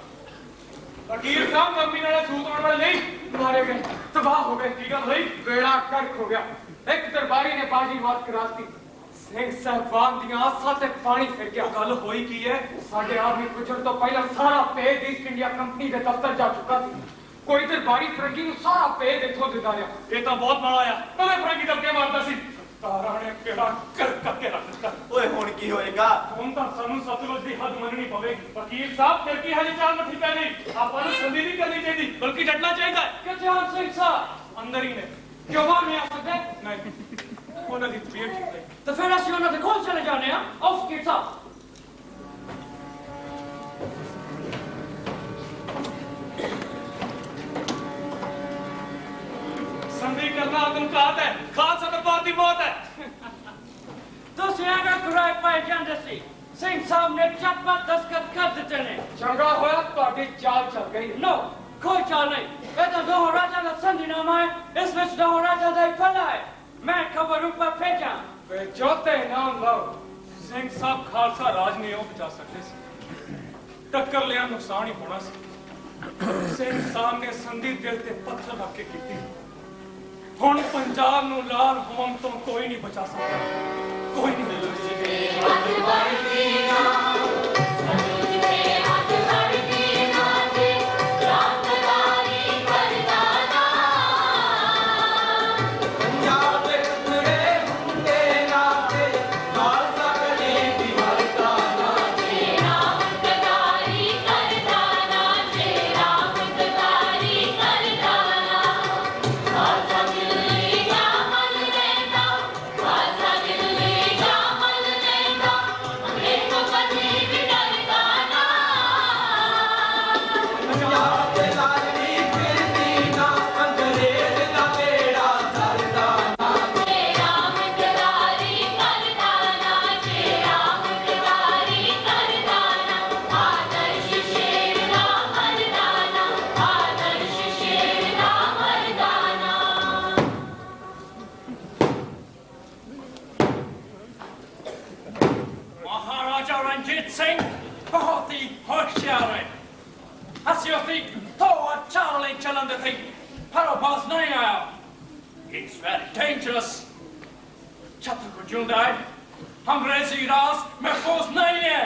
ਫਕੀਰ ਸਾਹਿਬ ਮੰਮੀ ਨਾਲ ਸੂਤ ਆਉਣ ਵਾਲੇ ਨਹੀਂ ਮਾਰੇ ਗਏ, ਤਬਾਹ ਹੋ ਗਏ। ਕੀ ਗੱਲ ਹੋਈ? बेड़ा गर्क हो गया। एक दरबारी ने बाजी मात कराती, सिंह साहबान ਦੀਆਂ ਆਸਾਂ ਤੇ ਪਾਣੀ ਫਿਰ ਗਿਆ। ਗੱਲ ਹੋਈ ਕੀ ਹੈ? ਸਾਡੇ ਆਦਮੀ ਗੁਜ਼ਰ ਤੋਂ ਪਹਿਲਾਂ ਸਾਰਾ ਭੇਦ ਈਸਟ ਇੰਡੀਆ ਕੰਪਨੀ ਦੇ ਦਫ਼ਤਰ ਜਾ ਚੁੱਕਾ ਸੀ। ਕੋਈ ਦਰਬਾਰੀ ਫਰੰਗੀ ਨੂੰ ਸਾਰਾ ਭੇਦ ਇੱਥੋਂ ਦਿੰਦਾ ਰਿਹਾ। ਇਹ ਤਾਂ ਬਹੁਤ ਮਾੜਾ ਆ। ਤਵੇਂ ਫਰੰਗੀ ਦਬਕੇ ਮਾਰਦਾ ਸੀ, ਤਾਰਾ ਨੇ ਕਿਹੜਾ ਕਰਕੇ ਰੱਖ ਦਿੱਤਾ। ਓਏ ਹੁਣ ਕੀ ਹੋਏਗਾ? ਹੁਣ ਤਾਂ ਸਾਨੂੰ ਸਤਲੁਜ ਦੀ ਹੱਦ ਮੰਨਣੀ ਪਵੇਗੀ। ਵਕੀਲ ਸਾਹਿਬ ਫਿਰ ਕੀ ਹਜੇ ਚਾਲ ਮੱਠੀ ਪੈ ਗਈ। ਆਪਾਂ ਨੂੰ ਸੰਧੀ ਨਹੀਂ ਕਰਨੀ ਚਾਹੀਦੀ, ਬਲਕਿ ਡਟਣਾ ਚਾਹੀਦਾ ਹੈ। ਕਿੱਥੇ ਹਨ ਸਿੰਘ ਸਾਹਿਬ? ਅੰਦਰ ਹੀ ਨੇ। ਕਿਉਂ ਬਾਹਰ ਨਹੀਂ ਆ ਸਕਦੇ? ਨਹੀਂ, ਉਹਨਾਂ ਦੀ ਤਬੀਅਤ ਠੀਕ ਨਹੀਂ। ਤਾਂ ਫਿਰ ਅਸੀਂ ਉਹਨਾਂ ਦੇ ਕੋਲ ਚਲੇ ਜਾਣੇ ਆ। ਆਓ ਫਕੀਰ ਸਾਹਿਬ। ਸੰਧੀ ਕਰਨਾ ਆਤਮਘਾਤ ਹੈ, ਖਾਲਸਾ ਦਰਬਾਰ ਦੀ ਮੌਤ ਹੈ। ਤੁਸੀਂ ਐਵੇਂ ਘੁਰਾਏ ਪਾਏ ਜਾਂਦੇ ਸੀ। ਸਿੰਘ ਸਾਹਿਬ ਨੇ ਝਟਪਟ ਦਸਤਖਤ ਕਰ ਦਿੱਤੇ ਨੇ। ਚੰਗਾ ਹੋਇਆ ਤੁਹਾਡੀ ਚਾਲ ਚੱਲ ਗਈ। ਨੋ, ਕੋਈ ਚਾਲ ਨਹੀਂ। ਇਹ ਤਾਂ ਦੋ ਰਾਜਾ ਦਾ ਸੰਧੀਨਾਮਾ ਹੈ। ਇਸ ਵਿੱਚ ਦੋ ਰਾਜਾ ਦਾ ਹੀ ਫਲਾ ਹੈ। ਮੈਂ ਖਬਰ ਉੱਪਰ ਭੇਜਾਂ। ਵੇ ਜੋਤੇ ਨਾਮ ਲਓ। ਸਿੰਘ ਸਾਹਿਬ ਖਾਲਸਾ ਰਾਜ ਨਹੀਂ ਉਹ ਬਚਾ ਸਕਦੇ ਸੀ। ਟੱਕਰ ਲਿਆ ਨੁਕਸਾਨ ਹੀ ਹੋਣਾ ਸੀ। ਸਿੰਘ ਸਾਹਿਬ ਨੇ ਸੰਧੀ ਦਿਲ ਤੇ ਪੱਥਰ ਰੱਖ ਕੇ ਕੀਤੀ। ਹੁਣ ਪੰਜਾਬ ਨੂੰ ਲਾਲ ਕੌਮ ਤੋਂ ਕੋਈ ਨਹੀਂ ਬਚਾ ਸਕਦਾ, ਕੋਈ ਨਹੀਂ। He's very dangerous. छत्र को जिंदा है। अंग्रेजी राज महफूज नहीं है।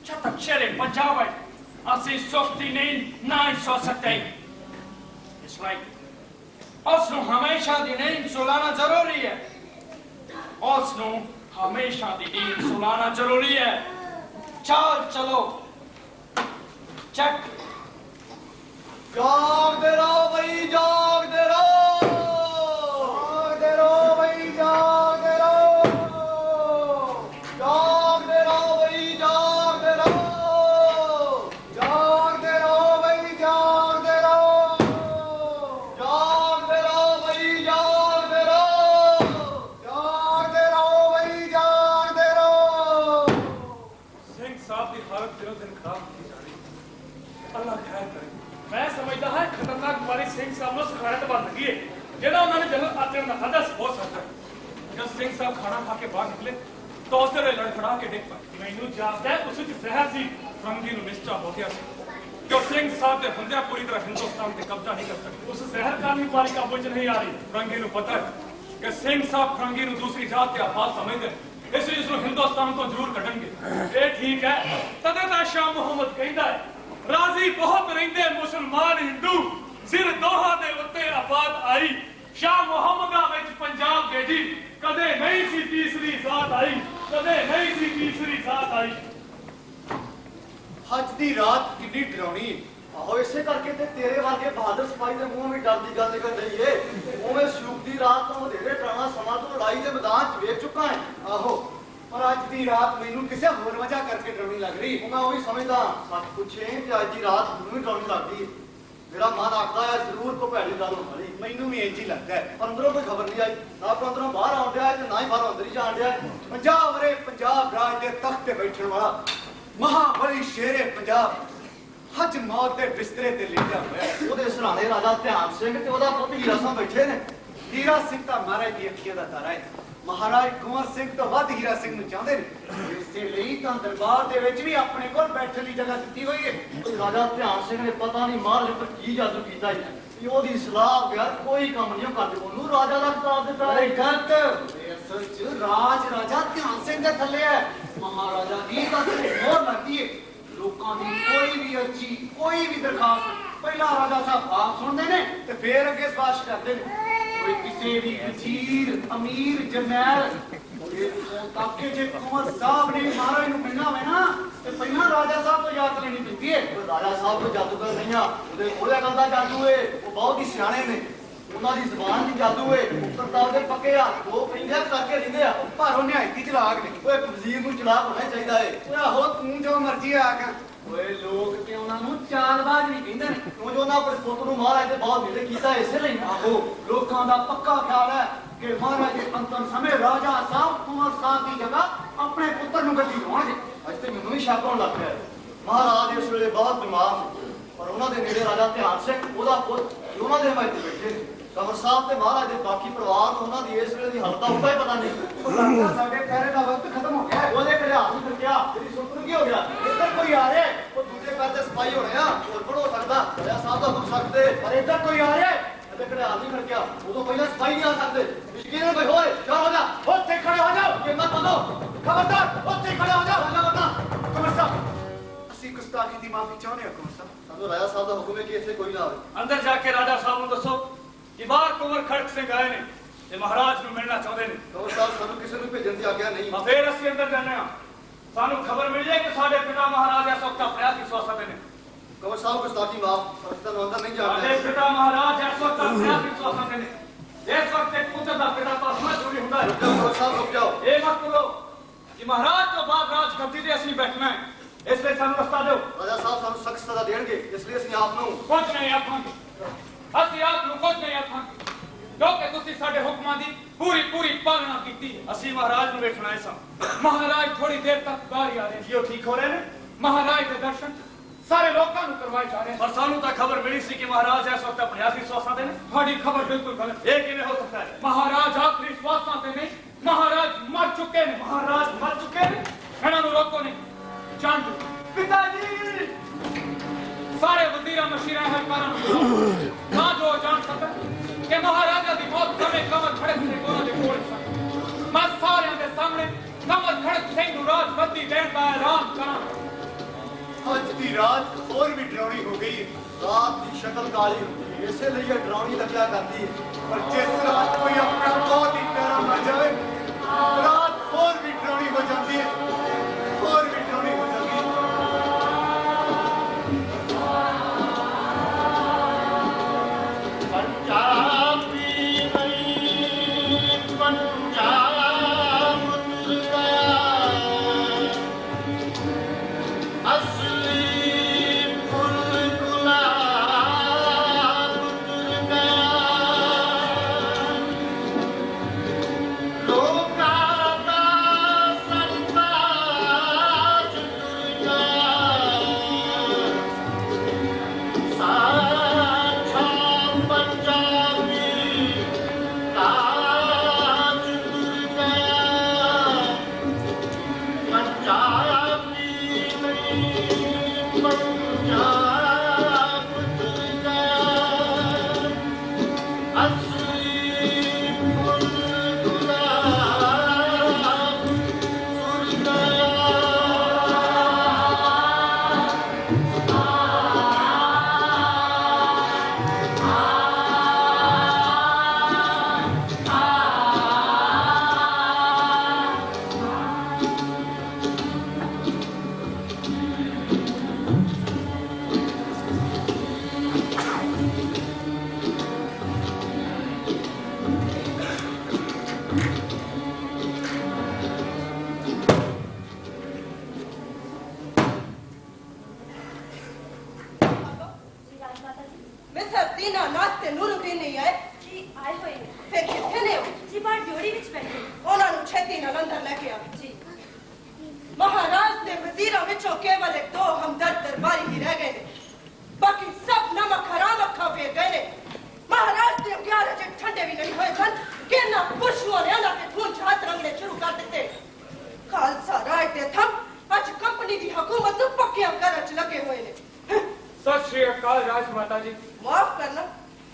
छत्र चले पंजाब है। असी सोचती नहीं सो सकते। इसलिए उसनु हमेशा दी नींद सुलाना जरूरी है। उसनु हमेशा दी नींद सुलाना जरूरी है। चलो चक। जागते रहो भाई, जागते रहो, जागते रहो भाई, जागते रहो, जागते रहो भाई, जागते रहो, जागते रहो भाई, जागते रहो, जागते रहो भाई, जागते रहो, जागते रहो भाई, जागते रहो। ਸਿੰਘ ਸਾਹਿਬ ਦੀ ਹਾਲਤ ਦਿਨੋਂ ਦਿਨ ਖਰਾਬ ਹੁੰਦੀ ਜਾ ਰਹੀ। ਅੱਲਾਹ ਖੈਰ ਕਰੇ। ਮੈਂ ਸਮਝਦਾ ਹਾਂ ਖਤਰਨਾਕ ਬਿਮਾਰੀ ਸਿੰਘ ਸਾਹਿਬ ਨੂੰ ਸਿਖਾਇਤ ਬਣ ਗਈ ਹੈ, ਜਿਹੜਾ ਉਹਨਾਂ ਨੇ ਜਨਰਲ ਆਤਮ ਦਾ ਹਦਸ ਹੋ ਸਕਦਾ ਹੈ। ਜਦ ਸਿੰਘ ਸਾਹਿਬ ਖਾਣਾ ਖਾ ਕੇ ਬਾਹਰ ਨਿਕਲੇ ਤਾਂ ਉਸ ਦੇ ਲੜਖੜਾ ਕੇ ਡਿੱਗ ਪਏ। ਮੈਨੂੰ ਜਾਪਦਾ ਹੈ ਉਸ ਵਿੱਚ ਜ਼ਹਿਰ ਸੀ। ਫਰੰਗੀ ਨੂੰ ਨਿਸ਼ਚਾ ਹੋ ਗਿਆ ਸੀ ਕਿ ਉਹ ਸਿੰਘ ਸਾਹਿਬ ਦੇ ਹੁੰਦਿਆਂ ਪੂਰੀ ਤਰ੍ਹਾਂ ਹਿੰਦੁਸਤਾਨ ਤੇ ਕਬਜ਼ਾ ਨਹੀਂ ਕਰ ਸਕਦੀ। ਉਸ ਜ਼ਹਿਰ ਕਾਰਨ ਹੀ ਬਿਮਾਰੀ ਕਾਬੂ 'ਚ ਨਹੀਂ ਆ ਰਹੀ। ਫਰੰਗੀ ਨੂੰ ਪਤਾ ਹੈ ਕਿ ਸਿੰਘ ਸਾਹਿਬ ਫਰੰਗੀ ਨੂੰ ਦੂਸਰੀ ਜਾਤ ਤੇ ਆਬਾਦ ਸਮਝਦੇ ਇਸ ਲਈ ਇਸ ਨੂੰ ਹਿੰਦੁਸਤਾਨ ਤੋਂ ਜ਼ਰੂਰ ਕੱਢਣਗੇ। ਇਹ ਠੀਕ ਹੈ, ਤਦੇ ਤਾਂ ਸ਼ਾਹ ਮੁਹੰਮਦ ਕਹਿੰਦਾ ਹੈ, ਰਾਜ਼ੀ ਬਹੁਤ ਰਹਿੰਦੇ ਮੁਸਲਮਾਨ ਹਿੰਦੂ, ਸਿਰ ਦੋਹਾਂ ਦੇ ਉੱਤੇ ਆਫਤ ਆਈ। ਸ਼ਾਹ ਮੁਹੰਮਦਾ ਵਿੱਚ ਪੰਜਾਬ ਭੇਜੀ, ਕਦੇ ਨਹੀਂ ਸੀ ਤੀਸਰੀ ਜ਼ਾਤ ਆਈ, ਕਦੇ ਨਹੀਂ ਸੀ ਤੀਸਰੀ ਜ਼ਾਤ ਆਈ। ਅੱਜ ਦੀ ਰਾਤ ਕਿੰਨੀ ਡਰਾਉਣੀ। ਆਹੋ ਇਸੇ ਕਰਕੇ ਤੇ ਤੇਰੇ ਵਰਗੇ ਬਹਾਦਰ ਸਿਪਾਹੀ ਦੇ ਮੂੰਹ ਵਿੱਚ ਡਰ ਦੀ ਗੱਲ ਨਿਕਲ ਰਹੀ ਏ। ਉਵੇਂ ਸ਼ੂਕ ਦੀ ਰਾਤ ਤੋਂ ਵਧੇਰੇ ਡਰਾਉਣਾ ਸਮਾਂ ਤੋਂ ਲੜਾਈ ਦੇ ਮੈਦਾਨ 'ਚ ਵੇਖ ਚੁੱਕਾ ਹੈ। ਆਹੋ ਪਰ ਅੱਜ ਦੀ ਰਾਤ ਮੈਨੂੰ ਕਿਸੇ ਹੋਰ ਵਜ੍ਹਾ ਕਰਕੇ ਡਰਾਉਣੀ ਲੱਗ ਰਹੀ। ਮੈਂ ਉਹੀ ਸਮਝਦਾ ਸੱਚ ਪੁੱਛੇ ਕਿ ਅੱਜ ਦੀ ਰਾਤ ਮੈਨੂੰ ਹੀ ਡਰਾਉਣੀ ਲੱਗਦੀ ਹੈ। ਮੇਰਾ ਮਨ ਆਖਦਾ ਹੈ ਜ਼ਰੂਰ ਕੋਈ ਭੈੜੀ ਗੱਲ ਹੋਣ ਵਾਲੀ। ਮੈਨੂੰ ਵੀ ਇੰਝ ਹੀ ਲੱਗਦਾ ਹੈ। ਅੰਦਰੋਂ ਕੋਈ ਖਬਰ ਨਹੀਂ ਆਈ, ਨਾ ਕੋਈ ਅੰਦਰੋਂ ਬਾਹਰ ਆਉਣ ਡਿਆ ਤੇ ਨਾ ਹੀ ਬਾਹਰੋਂ ਅੰਦਰ ਹੀ ਜਾਣ ਡਿਆ। ਪੰਜਾਬ ਵਰੇ ਪੰਜਾਬ ਰਾਜ ਦੇ ਤਖਤ ਤੇ ਬੈਠਣ ਵਾਲਾ ਮਹਾਬਲੀ ਸ਼ੇਰੇ ਪੰਜਾਬ ਅੱਜ ਮੌਤ ਦੇ ਬਿਸਤਰੇ ਤੇ ਲੇਟਿਆ ਹੋਇਆ। ਉਹਦੇ ਸਰਾਣੇ ਰਾਜਾ ਧਿਆਨ ਸਿੰਘ ਤੇ ਉਹਦਾ ਪੁੱਤ ਹੀਰਾ ਸਿੰਘ ਬੈਠੇ ਨੇ। ਹੀਰਾ ਸਿੰਘ ਤਾਂ ਮਹਾਰਾਜ ਦੀ ਅੱਖੀਆਂ ਦਾ ਤਾਰਾ ਹੈ। ਮਹਾਰਾਜ ਕੁੰਵਰ ਸਿੰਘ ਤੋਂ ਵੱਧ ਹੀਰਾ ਸਿੰਘ ਨੂੰ ਚਾਹੁੰਦੇ ਨੇ। ਇਸੇ ਲਈ ਤਾਂ ਦਰਬਾਰ ਦੇ ਵਿੱਚ ਵੀ ਆਪਣੇ ਕੋਲ ਬੈਠਣ ਦੀ ਜਗ੍ਹਾ ਦਿੱਤੀ ਹੋਈ ਹੈ। ਰਾਜਾ ਧਿਆਨ ਸਿੰਘ ਨੇ ਪਤਾ ਨਹੀਂ ਮਹਾਰਾਜ ਉੱਪਰ ਕੀ ਜਾਦੂ ਕੀਤਾ ਹੈ ਕਿ ਉਹਦੀ ਸਲਾਹ ਬਗੈਰ ਕੋਈ ਕੰਮ ਨਹੀਂ ਕਰਦੇ। ਉਹਨੂੰ ਰਾਜਾ ਦਾ ਖਿਤਾਬ ਦਿੱਤਾ ਹੈ। ਗਲਤ ਅਸਲ 'ਚ ਰਾਜ ਰਾਜਾ ਧਿਆਨ ਸਿੰਘ ਦੇ ਥੱਲੇ ਹੈ। ਮਹਾਰਾਜਾ ਦੀ ਤਾਂ ਮੋਹਰ ਲੱਗਦੀ ਹੈ। ਲੋਕਾਂ ਦੀ ਕੋਈ ਵੀ ਅਰਜ਼ੀ, ਕੋਈ ਵੀ ਦਰਖਾਸਤ ਪਹਿਲਾਂ ਰਾਜਾ ਸਾਹਿਬ ਆਪ ਸੁਣਦੇ ਨੇ ਤੇ ਫੇਰ ਅੱਗੇ ਸਿਫਾਰਿਸ਼ ਕਰਦੇ ਨੇ। ਕੋਈ ਕਿਸੇ ਵੀ ਵਜ਼ੀਰ, ਅਮੀਰ, ਜਰਨੈਲ ਤਾਕੇ ਜੇ ਕੁੰਵਰ ਸਾਹਿਬ ਨੇ ਮਹਾਰਾਜ ਨੂੰ ਮਿਲਣਾ ਹੋਵੇ ਨਾ ਤੇ ਪਹਿਲਾਂ ਰਾਜਾ ਸਾਹਿਬ ਤੋਂ ਯਾਦ ਲੈਣੀ ਪੈਂਦੀ ਹੈ। ਰਾਜਾ ਸਾਹਿਬ ਤੋਂ ਜਾਦੂਗਰ ਨਹੀਂ ਆ, ਉਹਦੇ ਗੱਲ ਦਾ ਜਾਦੂ ਏ। ਉਹ ਬਹੁਤ ਹੀ ਸਿਆਣੇ ਨੇ, ਉਹਨਾਂ ਦੀ ਜ਼ੁਬਾਨ ਦੀ ਜਾਦੂ ਏ। ਕਰਤਾਰ ਦੇ ਪੱਕੇ ਆ, ਉਹ ਕਹਿੰਦੇ ਕਰਕੇ ਰਹਿੰਦੇ ਆ। ਪਰ ਉਹ ਨਿਹਾਇਤੀ ਚਲਾਕ ਨੇ। ਉਹ ਇੱਕ ਵਜ਼ੀਰ ਨੂੰ ਚਲਾਕ ਹੋਣਾ ਚਾਹੀਦਾ ਏ। ਓਏ ਆਹੋ ਤੂੰ ਜੋ ਮਰਜ਼ੀ ਆਖ। ਓਏ ਲੋਕ ਤੇ ਉਹਨਾਂ ਨੂੰ ਚਾਲਬਾਜ਼ ਨਹੀਂ ਕਹਿੰਦੇ ਨੇ, ਕਿਉਂ ਜੋ ਉਹਨਾਂ ਆਪਣੇ ਪੁੱਤ ਨੂੰ ਮਹਾਰਾਜ ਦੇ ਬਹੁਤ ਨੇੜੇ ਕੀਤਾ ਇਸੇ ਲਈ। ਆਹੋ ਲੋਕਾਂ ਦਾ ਪੱਕਾ ਖਿਆਲ ਹੈ ਕਿ ਮਹਾਰਾਜ ਦੇ ਅੰਤਮ ਸਮੇਂ ਰਾਜਾ ਸਾਹਿਬ ਕੁੰਵਰ ਸਾਹਿਬ ਦੀ ਜਗ੍ਹਾ ਆਪਣੇ ਪੁੱਤਰ ਨੂੰ ਗੱਦੀ ਲਾਉਣਗੇ। ਅੱਜ ਤੇ ਮੈਨੂੰ ਵੀ ਸ਼ੱਕ ਹੋਣ ਲੱਗ ਪਿਆ। ਮਹਾਰਾਜ ਇਸ ਵੇਲੇ ਬਹੁਤ ਬਿਮਾਰ ਨੇ, ਪਰ ਉਹਨਾਂ ਦੇ ਨੇੜੇ ਰਾਜਾ ਧਿਆਨ ਸਿੰਘ, ਉਹਦਾ ਪੁੱਤ, ਉਹਨਾਂ ਦੇ ਹਮਾਇਤ ਬੈਠੇ ਨੇ। ਕਮਰ ਸਾਹਿਬ ਤੇ ਮਹਾਰਾਜ ਦੇ ਬਾਕੀ ਪਰਿਵਾਰ ਨੂੰ ਉਹਨਾਂ ਦੀ ਇਸ ਵੇਲੇ ਦੀ ਹਾਲਤ ਦਾ ਉੱਤਾ ਹੀ ਪਤਾ ਨਹੀਂ। ਸਾਡੇ ਪਹਿਰੇ ਦਾ ਵਕਤ ਖਤਮ ਹੋ ਗਿਆ। ਉਹਦੇ ਘਰੇ ਹੱਥ ਨਹੀਂ ਫਿਰਕਿਆ, ਤੇਰੀ ਸੁੱਤ ਨੂੰ ਕੀ ਹੋ ਗਿਆ? ਇੱਧਰ ਕੋਈ ਆ ਰਿਹਾ, ਉਹ ਦੂਜੇ ਪੈਰ ਤੇ ਸਪਾਈ ਹੋਣੇ ਆ, ਹੋਰ ਕੋਲ ਹੋ ਸਕਦਾ। ਰਾਜਾ ਸਾਹਿਬ ਦਾ ਹੋ ਸਕਦੇ, ਪਰ ਇੱਧਰ ਕੋਈ ਆ ਰਿਹਾ, ਇਹਦੇ ਘਰੇ ਹੱਥ ਨਹੀਂ ਫਿਰਕਿਆ। ਉਦੋਂ ਪਹਿਲਾਂ ਸਪਾਈ ਨਹੀਂ ਆ ਸਕਦੇ। ਯਕੀਨ ਬਈ ਹੋਏ ਚੱਲ ਹੋ ਜਾ, ਉੱਥੇ ਖੜੇ ਹੋ ਜਾਓ। ਕਿ ਮਤ ਬੋਲੋ, ਖਬਰਦਾਰ ਉੱਥੇ ਖੜੇ ਹੋ ਜਾਓ। ਰਾਜਾ ਵਰਨਾ ਕਮਰ ਸਾਹਿਬ, ਅਸੀਂ ਗੁਸਤਾਖੀ ਦੀ ਮਾਫੀ ਚਾਹੁੰਦੇ ਹਾਂ। ਕਮਰ ਸਾਹਿਬ, ਸਾਨੂੰ ਰਾਜਾ ਸਾਹਿਬ ਦਾ ਹੁਕਮ ਹੈ ਕਿ ਇੱਥੇ ਕੋਈ ਨਾ ਆਵੇ। ਅੰਦਰ ਜਾ ਕੇ ਰਾਜਾ ਸਾਹਿਬ ਨੂੰ ਦੱਸੋ ਕਿ ਬਾਹਰ ਕੁੰਵਰ ਖੜਕ ਸਿੰਘ ਆਏ ਨੇ ਤੇ ਮਹਾਰਾਜ ਨੂੰ ਮਿਲਣਾ ਚਾਹੁੰਦੇ ਨੇ। ਕਮਰ ਸਾਹਿਬ, ਸਾਨੂੰ ਕਿਸੇ ਨੂੰ ਭੇਜਣ ਦੀ ਆਗਿਆ ਨਹੀਂ। ਫੇਰ ਅਸੀਂ ਅੰਦਰ ਜਾਂਦੇ ਹਾਂ। ਸਾਨੂੰ ਖਬਰ ਮਿਲ ਜਾਏ ਕਿ ਸਾਡੇ ਪਿਤਾ ਮਹਾਰਾਜ ਇਸ ਵਕਤ ਆਪਣੇ ਆਪ ਹੀ ਸਵਾਸਾਂ ਦੇ ਨੇ। ਕਮਰ ਸਾਹਿਬ, ਗੁਸਤਾਖੀ ਮਾਫ, ਤੁਹਾਨੂੰ ਅੰਦਰ ਨਹੀਂ ਜਾਣ ਸਾਡੇ ਪਿਤਾ ਮਹਾਰਾਜ ਇਸ ਵਕਤ ਆਪਣੇ ਆਪ ਹੀ ਸਵਾਸਾਂ ਦੇ ਨੇ। ਇਸ ਵਕਤ ਇੱਕ ਪੁੱਤਰ ਦਾ ਪਿਤਾ ਪਾਸਣਾ ਜ਼ਰੂਰੀ ਹੁੰਦਾ ਹੈ। ਕਮਰ ਸਾਹਿਬ ਰੁਕ ਜਾਓ। ਇਹ ਮਤ ਕਰੋ ਕਿ ਮਹਾਰਾਜ ਤੋਂ ਬਾਅਦ ਰਾਜ ਗੱਦੀ ਤੇ ਅਸੀਂ ਬੈਠਣਾ ਹੈ। ਇਸ ਲਈ ਸਾਨੂੰ ਰਸਤਾ ਦਿਓ। ਰਾਜਾ ਸਾਹਿਬ ਸਾਨੂੰ ਸਖਤ ਸਜ਼ਾ ਦੇਣਗੇ, ਇਸ ਲਈ ਅਸੀਂ ਆਪ ਨੂੰ ਕੁਝ ਨਹੀਂ ਆਖਾਂਗੇ। ਅਸੀਂ ਆਪ ਨੂੰ ਕੁਝ ਨਹੀਂ ਆਖਾਂਗੇ ਕਿਉਂਕਿ ਤੁਸੀਂ ਸਾਡੇ ਹੁਕਮਾਂ ਦੀ ਪੂਰੀ ਪਾਲਣਾ ਕੀਤੀ। ਅਸੀਂ ਮਹਾਰਾਜ ਨੂੰ ਵੇਖਣਾ ਹੈ ਸਾਂ। ਮਹਾਰਾਜ ਥੋੜੀ ਦੇਰ ਤੱਕ ਬਾਹਰ ਹੀ ਆ ਰਹੇ ਕੀ ਉਹ ਠੀਕ ਹੋ ਰਹੇ ਨੇ? ਮਹਾਰਾਜ ਦੇ ਦਰਸ਼ਨ ਸਾਰੇ ਲੋਕਾਂ ਨੂੰ ਕਰਵਾਏ ਜਾ ਰਹੇ। ਪਰ ਸਾਨੂੰ ਤਾਂ ਖਬਰ ਮਿਲੀ ਸੀ ਕਿ ਮਹਾਰਾਜ ਇਸ ਵਕਤ ਆਪਣੇ ਆਪ ਹੀ ਸਵਾਸਾਂ ਦੇ ਨੇ। ਤੁਹਾਡੀ ਖਬਰ ਬਿਲਕੁਲ ਗਲਤ। ਇਹ ਕਿਵੇਂ ਹੋ ਸਕਦਾ ਹੈ? ਮਹਾਰਾਜ ਆਖਰੀ ਸਵਾਸਾਂ ਤੇ ਨਹੀਂ, ਮਹਾਰਾਜ ਮਰ ਚੁੱਕੇ ਨੇ। ਮਹਾਰਾਜ ਮਰ ਚੁੱਕੇ ਨੇ? ਇਹਨਾਂ ਨੂੰ ਰੋਕੋ ਨਹੀਂ, ਜਾਣ ਦਿਓ। ਪਿਤਾ ਜੀ, ਸਾਰੇ ਵਜ਼ੀਰਾਂ ਮਸ਼ੀਰਾਂ ਹਲਕਾਰਾਂ ਨੂੰ ਬੁਲਾਓ ਤਾਂ ਜੋ ਜਾਣ ਸਕਣ ਕਿ ਮਹਾਰਾਜਾ ਦੀ ਮੌਤ ਸਮੇਂ ਕਮਰ ਖੜਕ ਸਿੰਘ ਉਹਨਾਂ ਦੇ ਕੋਲ ਸਨ। ਮੈਂ ਸਾਰਿਆਂ ਦੇ ਸਾਹਮਣੇ ਕਮਰ ਖੜਕ ਸਿੰਘ ਨੂੰ ਰਾਜ ਗੱਦੀ ਦੇਣ ਦਾ ਐਲਾਨ ਕਰਾਂ। ਅੱਜ ਦੀ ਰਾਤ ਹੋਰ ਵੀ ਡਰਾਉਣੀ ਹੋ ਗਈ। ਰਾਤ ਦੀ ਸ਼ਕਲ ਕਾਲੀ ਹੁੰਦੀ ਹੈ, ਇਸੇ ਲਈ ਇਹ ਡਰਾਉਣੀ ਲੱਗਿਆ ਕਰਦੀ ਹੈ। ਪਰ ਜਿਸ ਰਾਤ ਕੋਈ ਆਪਣਾ ਬਹੁਤ ਹੀ ਪਿਆਰਾ ਮਰ ਜਾਵੇ, ਰਾਤ ਹੋਰ ਵੀ ਡਰਾਉਣੀ ਹੋ ਜਾਂਦੀ ਹੈ, ਹੋਰ ਵੀ ਡਰਾਉਣੀ ਹੋ ਜਾਂਦੀ ਹੈ। ਪੰਜਾਬੀ ਨਹੀਂ ਪੰਜਾਬ ਮੁੱਲ ਗਿਆ, ਅਸਲੀ ਫੁੱਲ ਗੁਲਾਬ ਮੁੱਲ ਗਿਆ। ਲੋਕਾਂ ਦਾ ਸਰਤਾਜ ਤੁਰ ਗਿਆ, ਸਾਂਝਾ ਪੰਜਾਬੀ ਤਾਜ ਤੁਰ ਗਿਆ। ਪੰਜਾਬੀ ਨਹੀਂ ਪੰਜਾਬ ਤੁਰ ਗਿਆ, ਅਸਲੀ ਫੁੱਲ ਗੁਲਾਬ पक्के घर च लगे हुए ने सत श्री अकाल राजमाता जी। माफ करना